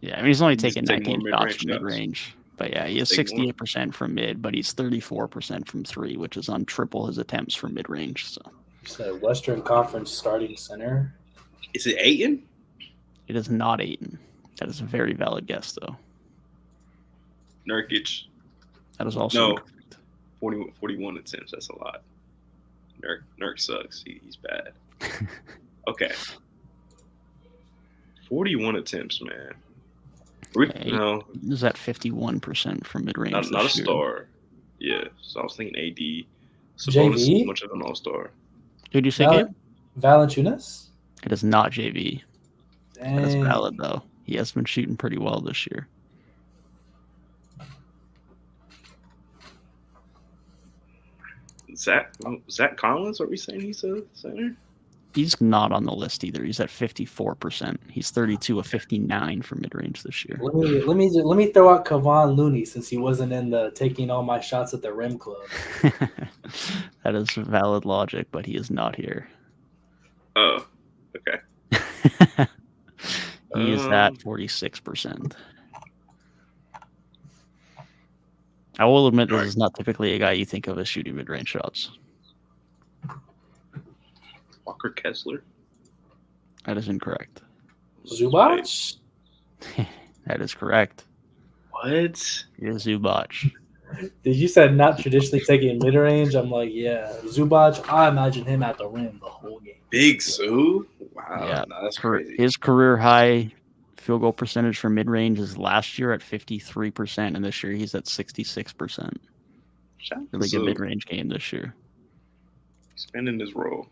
Speaker 1: Yeah, I mean, he's only taking 19 shots from mid-range. But yeah, he is 68% from mid, but he's 34% from 3, which is on triple his attempts from mid-range. So.
Speaker 3: You said Western Conference starting center?
Speaker 2: Is it Ayton?
Speaker 1: It is not Ayton. That is a very valid guess, though.
Speaker 2: Nurkic.
Speaker 1: That is also
Speaker 2: incorrect. 41 attempts. That's a lot. Nurk sucks. He's bad. Okay. 41 attempts, man. No.
Speaker 1: Is that 51% from mid-range?
Speaker 2: Not a star. Yeah. So I was thinking AD. Sabonis is much of an all-star.
Speaker 1: Who'd you say, Gabe?
Speaker 3: Valanciunas?
Speaker 1: It is not JV.
Speaker 3: Dang.
Speaker 1: That is valid, though. He has been shooting pretty well this year.
Speaker 2: Zach Collins, are we saying he's a center?
Speaker 1: He's not on the list either. He's at 54%. He's 32 of 59 for mid-range this year.
Speaker 3: Let me throw out Kevon Looney since he wasn't in the taking all my shots at the rim club.
Speaker 1: That is valid logic, but he is not here.
Speaker 2: Oh, okay.
Speaker 1: He is at 46%. I will admit this is not typically a guy you think of as shooting mid-range shots.
Speaker 2: Walker Kessler.
Speaker 1: That is incorrect.
Speaker 3: Zubac?
Speaker 1: That is correct.
Speaker 2: What?
Speaker 1: It is Zubac.
Speaker 3: Did you said not traditionally taking mid-range? I'm like, yeah. Zubac, I imagine him at the rim the whole game.
Speaker 2: Big Sue? Wow.
Speaker 1: Yeah,
Speaker 2: no, that's crazy.
Speaker 1: His career high field goal percentage for mid-range is last year at 53%, and this year he's at 66%. Really good mid-range game this year.
Speaker 2: Expanding his role.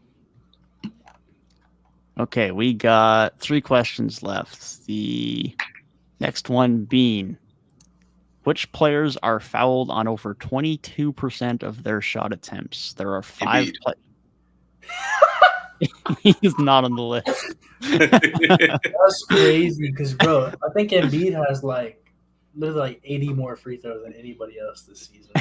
Speaker 1: Okay, we got 3 questions left. The next one being, which players are fouled on over 22% of their shot attempts? There are 5 players. He's not on the list.
Speaker 3: That's crazy because, bro, I think Embiid has literally 80 more free throws than anybody else this season.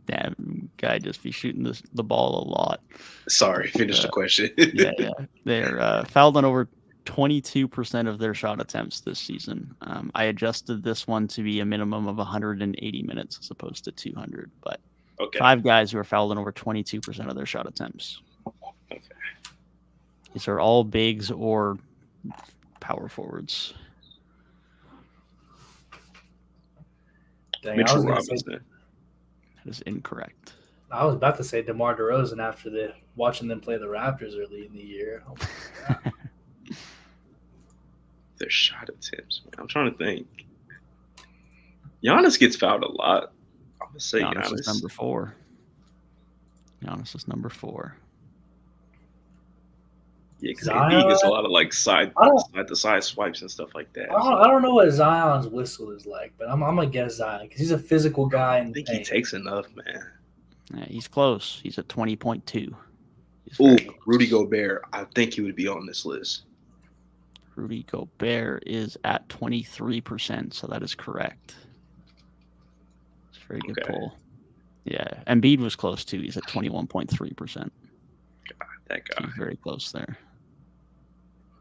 Speaker 1: Damn, guy just be shooting the ball a lot.
Speaker 2: Sorry, finish the question.
Speaker 1: yeah. They're fouled on over 22% of their shot attempts this season. I adjusted this one to be a minimum of 180 minutes as opposed to 200, but 5 guys who are fouled on over 22% of their shot attempts.
Speaker 2: Okay.
Speaker 1: These are all bigs or power forwards.
Speaker 2: Mitchell Robinson.
Speaker 1: That is incorrect.
Speaker 3: I was about to say DeMar DeRozan after watching them play the Raptors early in the year. Oh my God.
Speaker 2: Their shot attempts, man. I'm trying to think. Giannis gets fouled a lot. I I'm gonna say
Speaker 1: Giannis is
Speaker 2: Giannis.
Speaker 1: number 4. Giannis is number 4.
Speaker 2: Yeah, because
Speaker 3: Zion?
Speaker 2: AD gets a lot of like side to side swipes and stuff like that.
Speaker 3: I don't know what Zion's whistle is like, but I'm gonna guess Zion because he's a physical guy.
Speaker 2: I think he takes enough, man.
Speaker 1: Yeah, he's close. He's at 20.2.
Speaker 2: Ooh, Rudy Gobert. I think he would be on this list.
Speaker 1: Rudy Gobert is at 23%, so that is correct. It's a very good pull. Yeah, Embiid was close too. He's at 21.3%.
Speaker 2: That guy.
Speaker 1: He's very close there.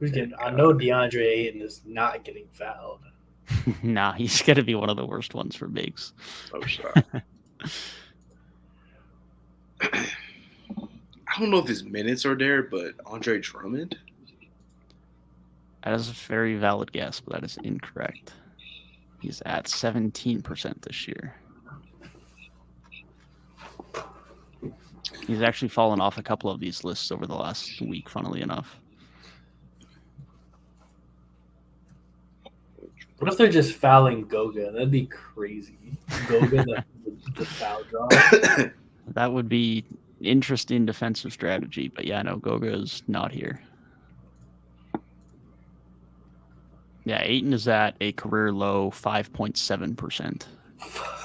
Speaker 3: I know DeAndre Ayton is not getting fouled.
Speaker 1: Nah, he's going to be one of the worst ones for bigs.
Speaker 2: Oh, sure. I don't know if his minutes are there, but Andre Drummond?
Speaker 1: That is a very valid guess, but that is incorrect. He's at 17% this year. He's actually fallen off a couple of these lists over the last week, funnily enough.
Speaker 3: What if they're just fouling Goga? That'd be crazy. Goga, the foul draw.
Speaker 1: That would be interesting defensive strategy, but yeah, no, Goga is not here. Yeah, Ayton is at a career low 5.7%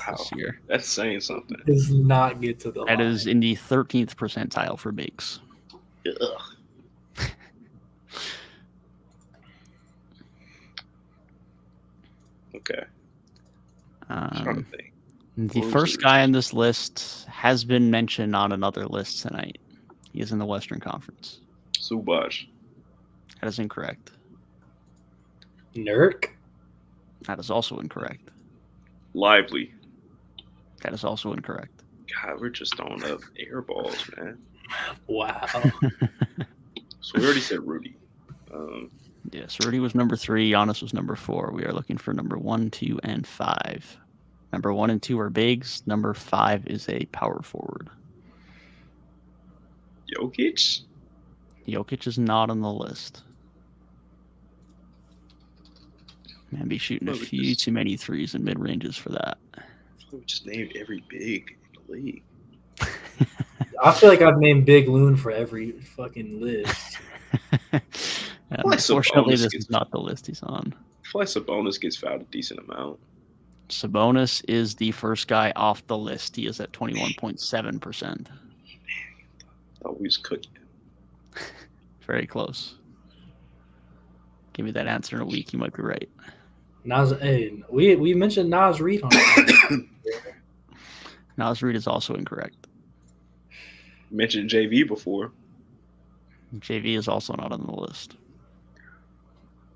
Speaker 1: this year.
Speaker 2: That's saying something.
Speaker 3: Does not get to the line.
Speaker 1: That is in the 13th percentile for bigs.
Speaker 2: Ugh. Okay. Trying to think.
Speaker 1: The first guy on this list has been mentioned on another list tonight. He is in the Western Conference.
Speaker 2: Zubac.
Speaker 1: That is incorrect.
Speaker 3: Nurk?
Speaker 1: That is also incorrect.
Speaker 2: Lively.
Speaker 1: That is also incorrect.
Speaker 2: God, we're just throwing up air balls, man.
Speaker 3: Wow.
Speaker 2: So we already said Rudy.
Speaker 1: Yes, Rudy was number 3. Giannis was number 4. We are looking for number 1, 2, and 5. Number 1 and 2 are bigs. Number 5 is a power forward.
Speaker 2: Jokic?
Speaker 1: Jokic is not on the list. Man, be shooting a few too many threes and mid ranges for that.
Speaker 2: We just named every big in the league.
Speaker 3: I feel like I've named Big Loon for every fucking list.
Speaker 1: Unfortunately, this is not the list he's on.
Speaker 2: I feel like Sabonis gets fouled a decent amount.
Speaker 1: Sabonis is the first guy off the list. He is at 21.7%.
Speaker 2: Oh, we was cooking.
Speaker 1: Very close. Give me that answer in a week. You might be right.
Speaker 3: We mentioned Nas Reed on it.
Speaker 1: Nas Reed is also incorrect.
Speaker 2: You mentioned JV before.
Speaker 1: JV is also not on the list.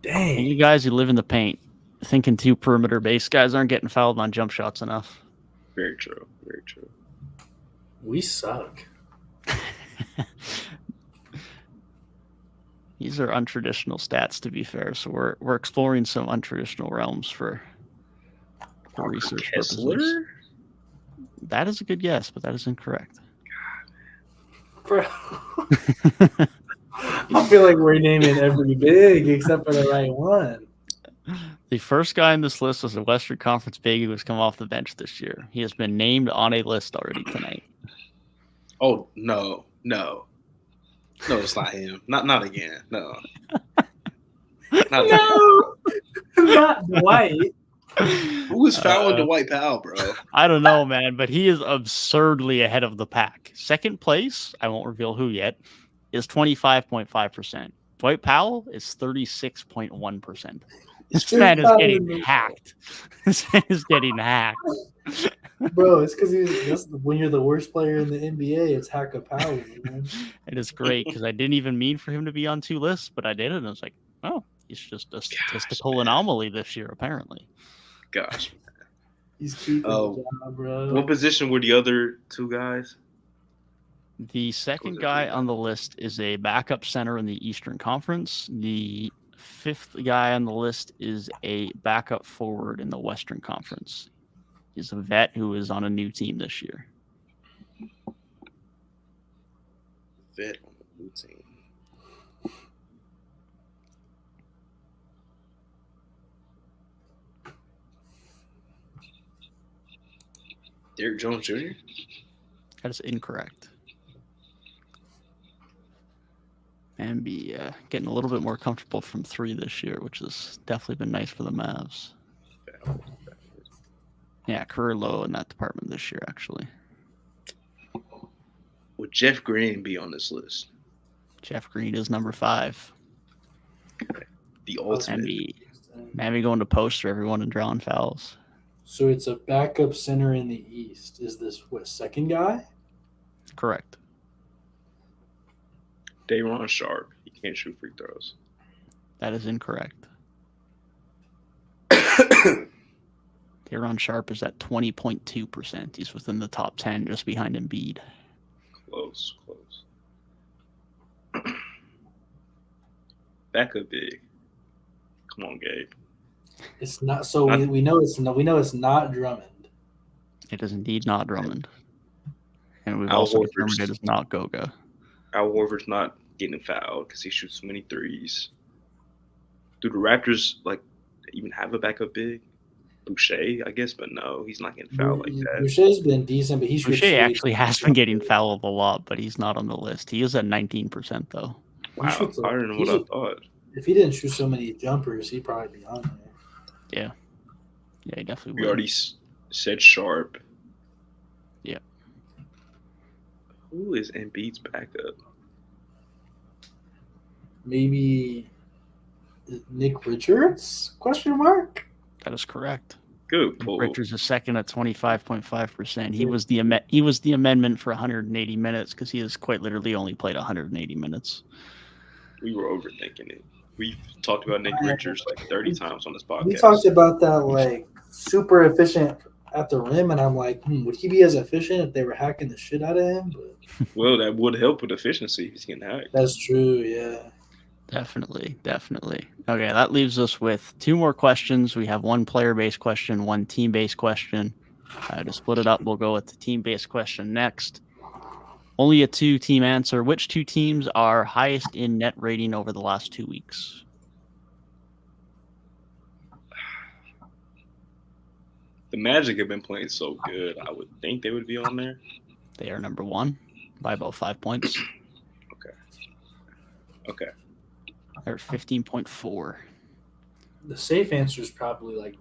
Speaker 3: Dang.
Speaker 1: And you guys who live in the paint, thinking 2 perimeter base guys aren't getting fouled on jump shots enough.
Speaker 2: Very true. Very true.
Speaker 3: We suck.
Speaker 1: These are untraditional stats, to be fair. So we're exploring some untraditional realms for research purposes. That is a good guess, but that is incorrect.
Speaker 3: Bro. I feel like we're naming every big except for the right one.
Speaker 1: The first guy on this list was a Western Conference big who has come off the bench this year. He has been named on a list already tonight.
Speaker 2: Oh, no. No, it's not him. Not again. No.
Speaker 3: Not Dwight.
Speaker 2: Who is fouling Dwight Powell, bro?
Speaker 1: I don't know, man, but he is absurdly ahead of the pack. Second place, I won't reveal who yet, is 25.5%. Dwight Powell is 36.1%. This man is getting hacked. This man is getting hacked.
Speaker 3: Bro, it's because when you're the worst player in the NBA, it's hack a power, man.
Speaker 1: It is great because I didn't even mean for him to be on 2 lists, but I did it. And I was like, oh, he's just a statistical anomaly this year, apparently.
Speaker 2: Gosh.
Speaker 3: He's keeping the job, bro.
Speaker 2: What position were the other 2 guys?
Speaker 1: The second guy on the list is a backup center in the Eastern Conference. The 5th guy on the list is a backup forward in the Western Conference. He's a vet who is on a new team this year.
Speaker 2: Vet on a new team. Derrick Jones Jr.?
Speaker 1: That is incorrect. And be getting a little bit more comfortable from 3 this year, which has definitely been nice for the Mavs. Yeah, career low in that department this year, actually.
Speaker 2: Would Jeff Green be on this list?
Speaker 1: Jeff Green is number 5.
Speaker 2: The ultimate.
Speaker 1: Maybe going to post for everyone and drawing fouls.
Speaker 3: So it's a backup center in the East. Is this second guy?
Speaker 1: Correct.
Speaker 2: Day'Ron Sharp. He can't shoot free throws.
Speaker 1: That is incorrect. Day'Ron Sharp is at 20.2%. He's within the top 10, just behind Embiid.
Speaker 2: Close. Backup big. Come on, Gabe.
Speaker 3: It's not. So we know it's not Drummond.
Speaker 1: It is indeed not Drummond, and we've
Speaker 2: Al
Speaker 1: also
Speaker 2: Horford's-
Speaker 1: determined it is not Goga.
Speaker 2: Al Horford's not getting fouled because he shoots so many threes. Do the Raptors even have a backup big? Boucher, I guess, but no, he's not getting fouled like that.
Speaker 3: Boucher's been decent, but
Speaker 1: Boucher actually has been getting fouled a lot, but he's not on the list. He is at 19% though.
Speaker 2: Wow, higher than what I thought.
Speaker 3: If he didn't shoot so many jumpers, he'd probably be on there.
Speaker 1: Yeah, he definitely
Speaker 2: We
Speaker 1: would.
Speaker 2: already said Sharp.
Speaker 1: Yeah.
Speaker 2: Who is Embiid's backup?
Speaker 3: Maybe Nick Richards? Question mark.
Speaker 1: That is correct.
Speaker 2: Good pull.
Speaker 1: Richards is second at 25.5%. He was the amendment for 180 minutes because he has quite literally only played 180 minutes.
Speaker 2: We were overthinking it. We've talked about Nick Richards 30 times on this podcast.
Speaker 3: We talked about that super efficient at the rim, and I'm like, would he be as efficient if they were hacking the shit out of him? But
Speaker 2: Well, that would help with efficiency if he's getting hacked.
Speaker 3: that's true, yeah.
Speaker 1: Definitely. Okay, that leaves us with 2 more questions. We have 1 player-based question, 1 team-based question. To split it up, we'll go with the team-based question next. Only a 2-team answer. Which 2 teams are highest in net rating over the last 2 weeks?
Speaker 2: The Magic have been playing so good. I would think they would be on there.
Speaker 1: They are number 1 by about 5 points.
Speaker 2: Okay.
Speaker 1: They're at 15.4.
Speaker 3: The safe answer is probably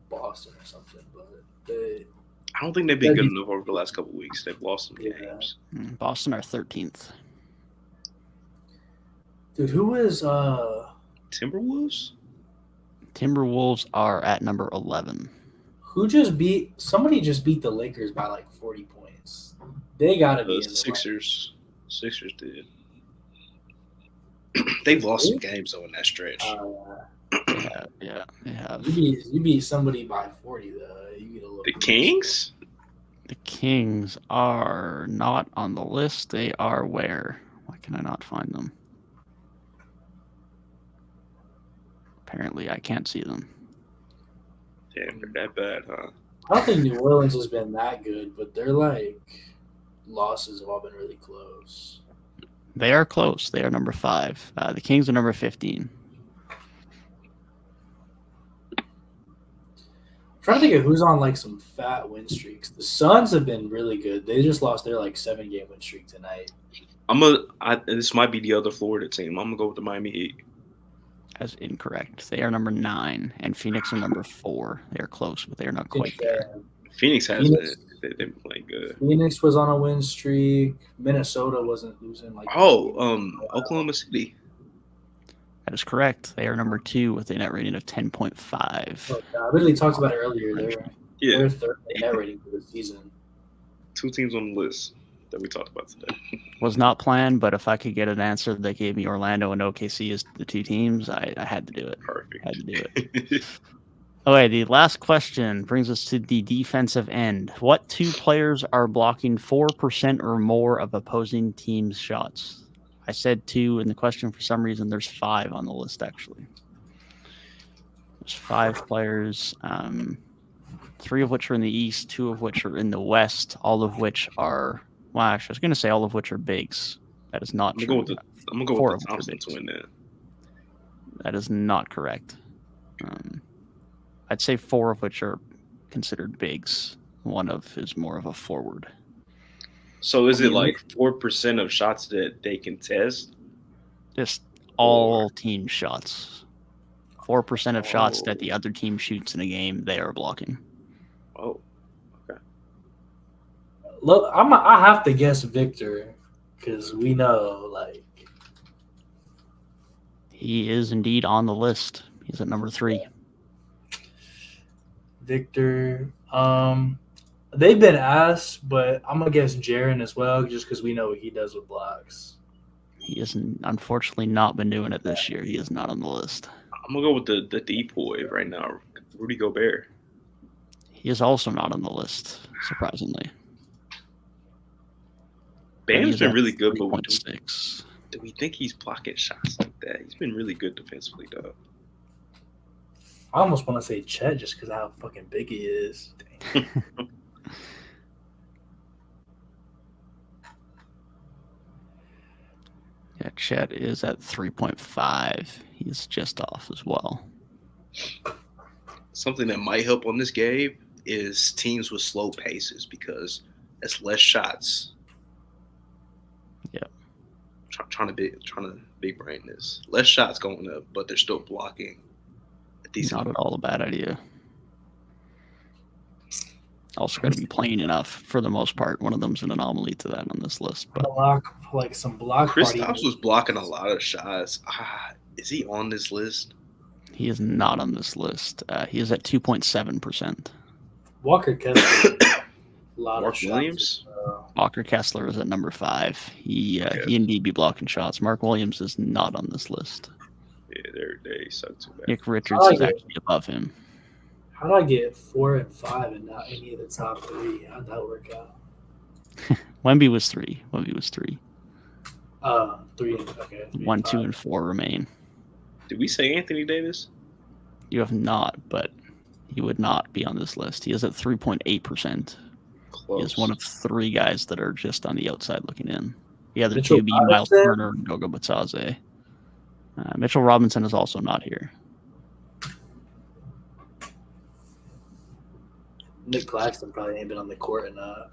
Speaker 3: Boston or something, but
Speaker 2: I don't think they've been good enough over the last couple of weeks. They've lost some games.
Speaker 1: Boston are 13th.
Speaker 3: dude, who is
Speaker 2: Timberwolves?
Speaker 1: Timberwolves are at number 11.
Speaker 3: somebody just beat the Lakers by 40 points. They gotta be in
Speaker 2: The
Speaker 3: the
Speaker 2: Sixers. Sixers did. They've lost some games though in that stretch.
Speaker 1: Yeah, they have.
Speaker 3: You beat somebody by 40 though. You get a little.
Speaker 2: The Kings?
Speaker 1: The Kings are not on the list. They are where? Why can I not find them? Apparently, I can't see them.
Speaker 2: Damn, they're that bad, huh?
Speaker 3: I don't think New Orleans has been that good, but their losses have all been really close.
Speaker 1: They are close. They are number 5. The Kings are number 15.
Speaker 3: Trying to think of who's on some fat win streaks. The Suns have been really good. They just lost their 7-game win streak tonight.
Speaker 2: This might be the other Florida team. I'm gonna go with the Miami Heat.
Speaker 1: That's incorrect. They are number 9, and Phoenix are number 4. They are close, but they are not quite there.
Speaker 2: Phoenix has been. They've been playing good.
Speaker 3: Phoenix was on a win streak. Minnesota wasn't losing
Speaker 2: Oklahoma City.
Speaker 1: That is correct. They are number 2 with a net rating of 10.5.
Speaker 3: I literally talked about it earlier. They're third in net rating for the season.
Speaker 2: 2 teams on the list that we talked about today.
Speaker 1: Was not planned, but if I could get an answer that gave me Orlando and OKC as the 2 teams, I had to do it.
Speaker 2: Perfect.
Speaker 1: Had to do it. Okay, the last question brings us to the defensive end. What 2 players are blocking 4% or more of opposing teams' shots? I said 2 in the question. For some reason, there's 5 on the list, actually. There's 5 players, 3 of which are in the East, 2 of which are in the West, all of which are, well, actually, I was going to say all of which are bigs. That is not true.
Speaker 2: I'm going to go with the Thompson twin then.
Speaker 1: That is not correct. I'd say 4 of which are considered bigs. One is more of a forward.
Speaker 2: So is it like 4% of shots that they contest?
Speaker 1: Just all team shots. 4% of shots that the
Speaker 2: Oh.
Speaker 1: other team shoots in a game, they are blocking.
Speaker 2: Oh, okay.
Speaker 3: Look, I have to guess Victor because we know like
Speaker 1: He is indeed on the list. He's at number 3.
Speaker 3: Victor. They've been asked, but I'm gonna guess Jaren as well, just because we know what he does with blocks.
Speaker 1: He has unfortunately not been doing it this year. He is not on the list.
Speaker 2: I'm gonna go with the deep boy right now, Rudy Gobert.
Speaker 1: He is also not on the list, surprisingly.
Speaker 2: Bam's been really good, but
Speaker 1: 3.6.
Speaker 2: do we think he's blocking shots like that? He's been really good defensively, though.
Speaker 3: I almost want to say Chet just because of how fucking big he is. Dang.
Speaker 1: Yeah, Chet is at 3.5. He's just off as well.
Speaker 2: Something that might help on this game is teams with slow paces because it's less shots.
Speaker 1: Yeah.
Speaker 2: Trying to big brain this. Less shots going up, but they're still blocking.
Speaker 1: Not at all a bad idea. Also going to be playing enough for the most part. One of them's an anomaly to that on this list. But
Speaker 3: some block.
Speaker 2: Kristaps was blocking a lot of shots. Is he on this list?
Speaker 1: He is not on this list. He is at 2.7%.
Speaker 3: Walker Kessler.
Speaker 2: Mark Williams?
Speaker 1: Walker Kessler is at number 5. He indeed be blocking shots. Mark Williams is not on this list.
Speaker 2: Yeah, they suck too bad.
Speaker 1: Nick Richards is actually above him.
Speaker 3: How did I get 4 and 5 and not any of the top 3? How'd that work out?
Speaker 1: Wemby was 3.
Speaker 3: 3 and okay.
Speaker 1: 1, 2, and 4 remain.
Speaker 2: Did we say Anthony Davis?
Speaker 1: You have not, but he would not be on this list. He is at 3.8%. He is one of 3 guys that are just on the outside looking in. The other 2 being Miles Turner and Goga Batadze. Mitchell Robinson is also not here.
Speaker 3: Nick Claxton probably ain't been on the court enough.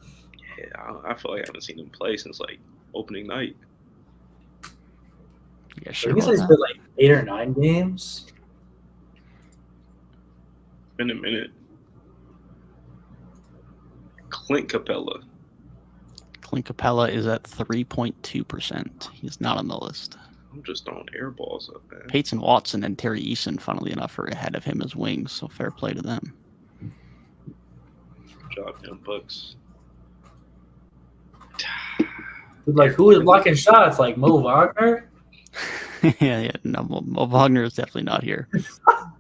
Speaker 2: Yeah, I feel like I haven't seen him play since like opening night.
Speaker 1: Yeah, sure.
Speaker 3: He's been like 8 or 9 games.
Speaker 2: Been a minute. Clint Capella.
Speaker 1: Clint Capella is at 3.2%. He's not on the list.
Speaker 2: I'm just throwing air balls up, man.
Speaker 1: Peyton Watson and Terry Eason, funnily enough, are ahead of him as wings, so fair play to them.
Speaker 2: Good job, young Bucks.
Speaker 3: Like, who is blocking shots? Like Mo Wagner?
Speaker 1: yeah, no, Mo Wagner is definitely not here.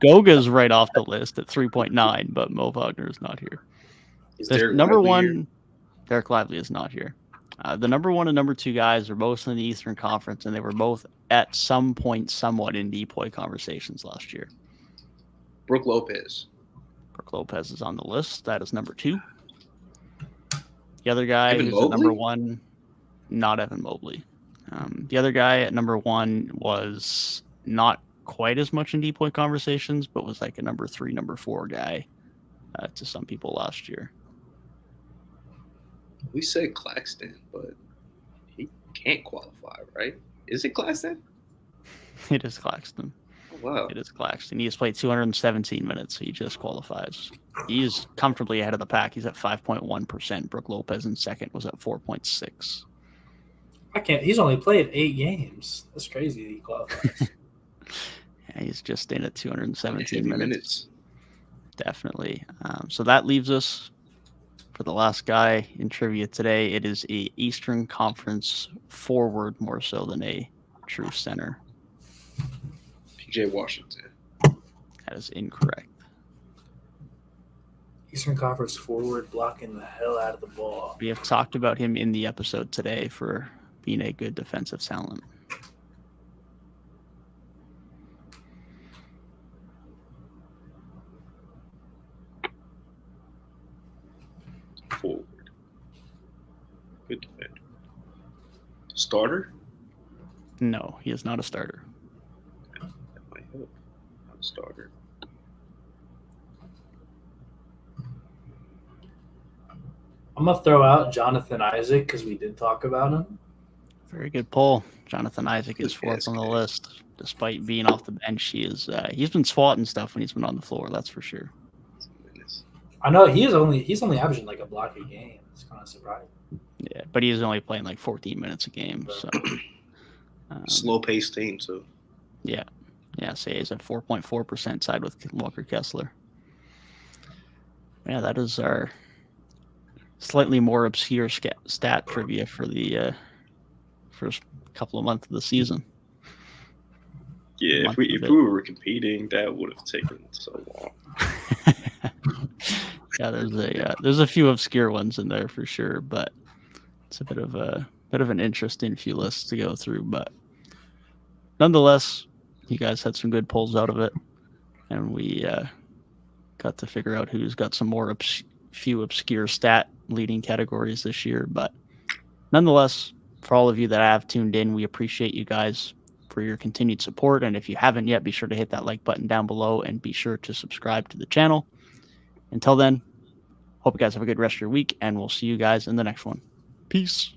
Speaker 1: Goga's right off the list at 3.9, but Mo Wagner is not here. The number one, Derek Lively is not here. The number 1 and number 2 guys are both in the Eastern Conference, and they were both at some point somewhat in DPOY conversations last year.
Speaker 2: Brook Lopez.
Speaker 1: Brook Lopez is on the list. That is number 2. The other guy
Speaker 2: Evan
Speaker 1: who's
Speaker 2: Mobley?
Speaker 1: at number 1, not Evan Mobley. The other guy at number 1 was not quite as much in DPOY conversations, but was like a number 3, number 4 guy to some people last year.
Speaker 2: We said Claxton, but he can't qualify, right? Is it Claxton?
Speaker 1: It is Claxton.
Speaker 2: Oh, wow.
Speaker 1: It is Claxton. He has played 217 minutes, so he just qualifies. He is comfortably ahead of the pack. He's at 5.1%. Brook Lopez in second was at 4.6.
Speaker 3: He's only played 8 games. That's crazy that he qualifies.
Speaker 1: Yeah, he's just in at 217
Speaker 2: minutes.
Speaker 1: Definitely. So that leaves us for the last guy in trivia today. It is a Eastern Conference forward more so than a true center.
Speaker 2: PJ Washington.
Speaker 1: That is incorrect.
Speaker 3: Eastern Conference forward blocking the hell out of the ball.
Speaker 1: We have talked about him in the episode today for being a good defensive talent.
Speaker 2: Forward. Good defender. Starter?
Speaker 1: No, he is not a starter.
Speaker 2: That might help. Not a starter.
Speaker 3: I'm gonna throw out Jonathan Isaac because we did talk about him.
Speaker 1: Very good pull. Jonathan Isaac is
Speaker 2: Good
Speaker 1: fourth
Speaker 2: guess,
Speaker 1: on the
Speaker 2: Gabe.
Speaker 1: list, despite being off the bench. He's been swatting stuff when he's been on the floor. That's for sure.
Speaker 3: I know he's only averaging like a block a game. It's kind of surprising.
Speaker 1: Yeah, but he's only playing like 14 minutes a game. So
Speaker 2: Slow paced team too.
Speaker 1: Yeah, say he's at 4.4% side with Walker Kessler. Yeah, that is our slightly more obscure stat trivia for the first couple of months of the season.
Speaker 2: Yeah, if we were competing, that would have taken so long.
Speaker 1: Yeah, there's a few obscure ones in there for sure, but it's a bit of an interesting few lists to go through. But nonetheless, you guys had some good pulls out of it, and we got to figure out who's got some more few obscure stat leading categories this year. But nonetheless, for all of you that have tuned in, we appreciate you guys for your continued support. And if you haven't yet, be sure to hit that like button down below and be sure to subscribe to the channel. Until then, hope you guys have a good rest of your week, and we'll see you guys in the next one. Peace.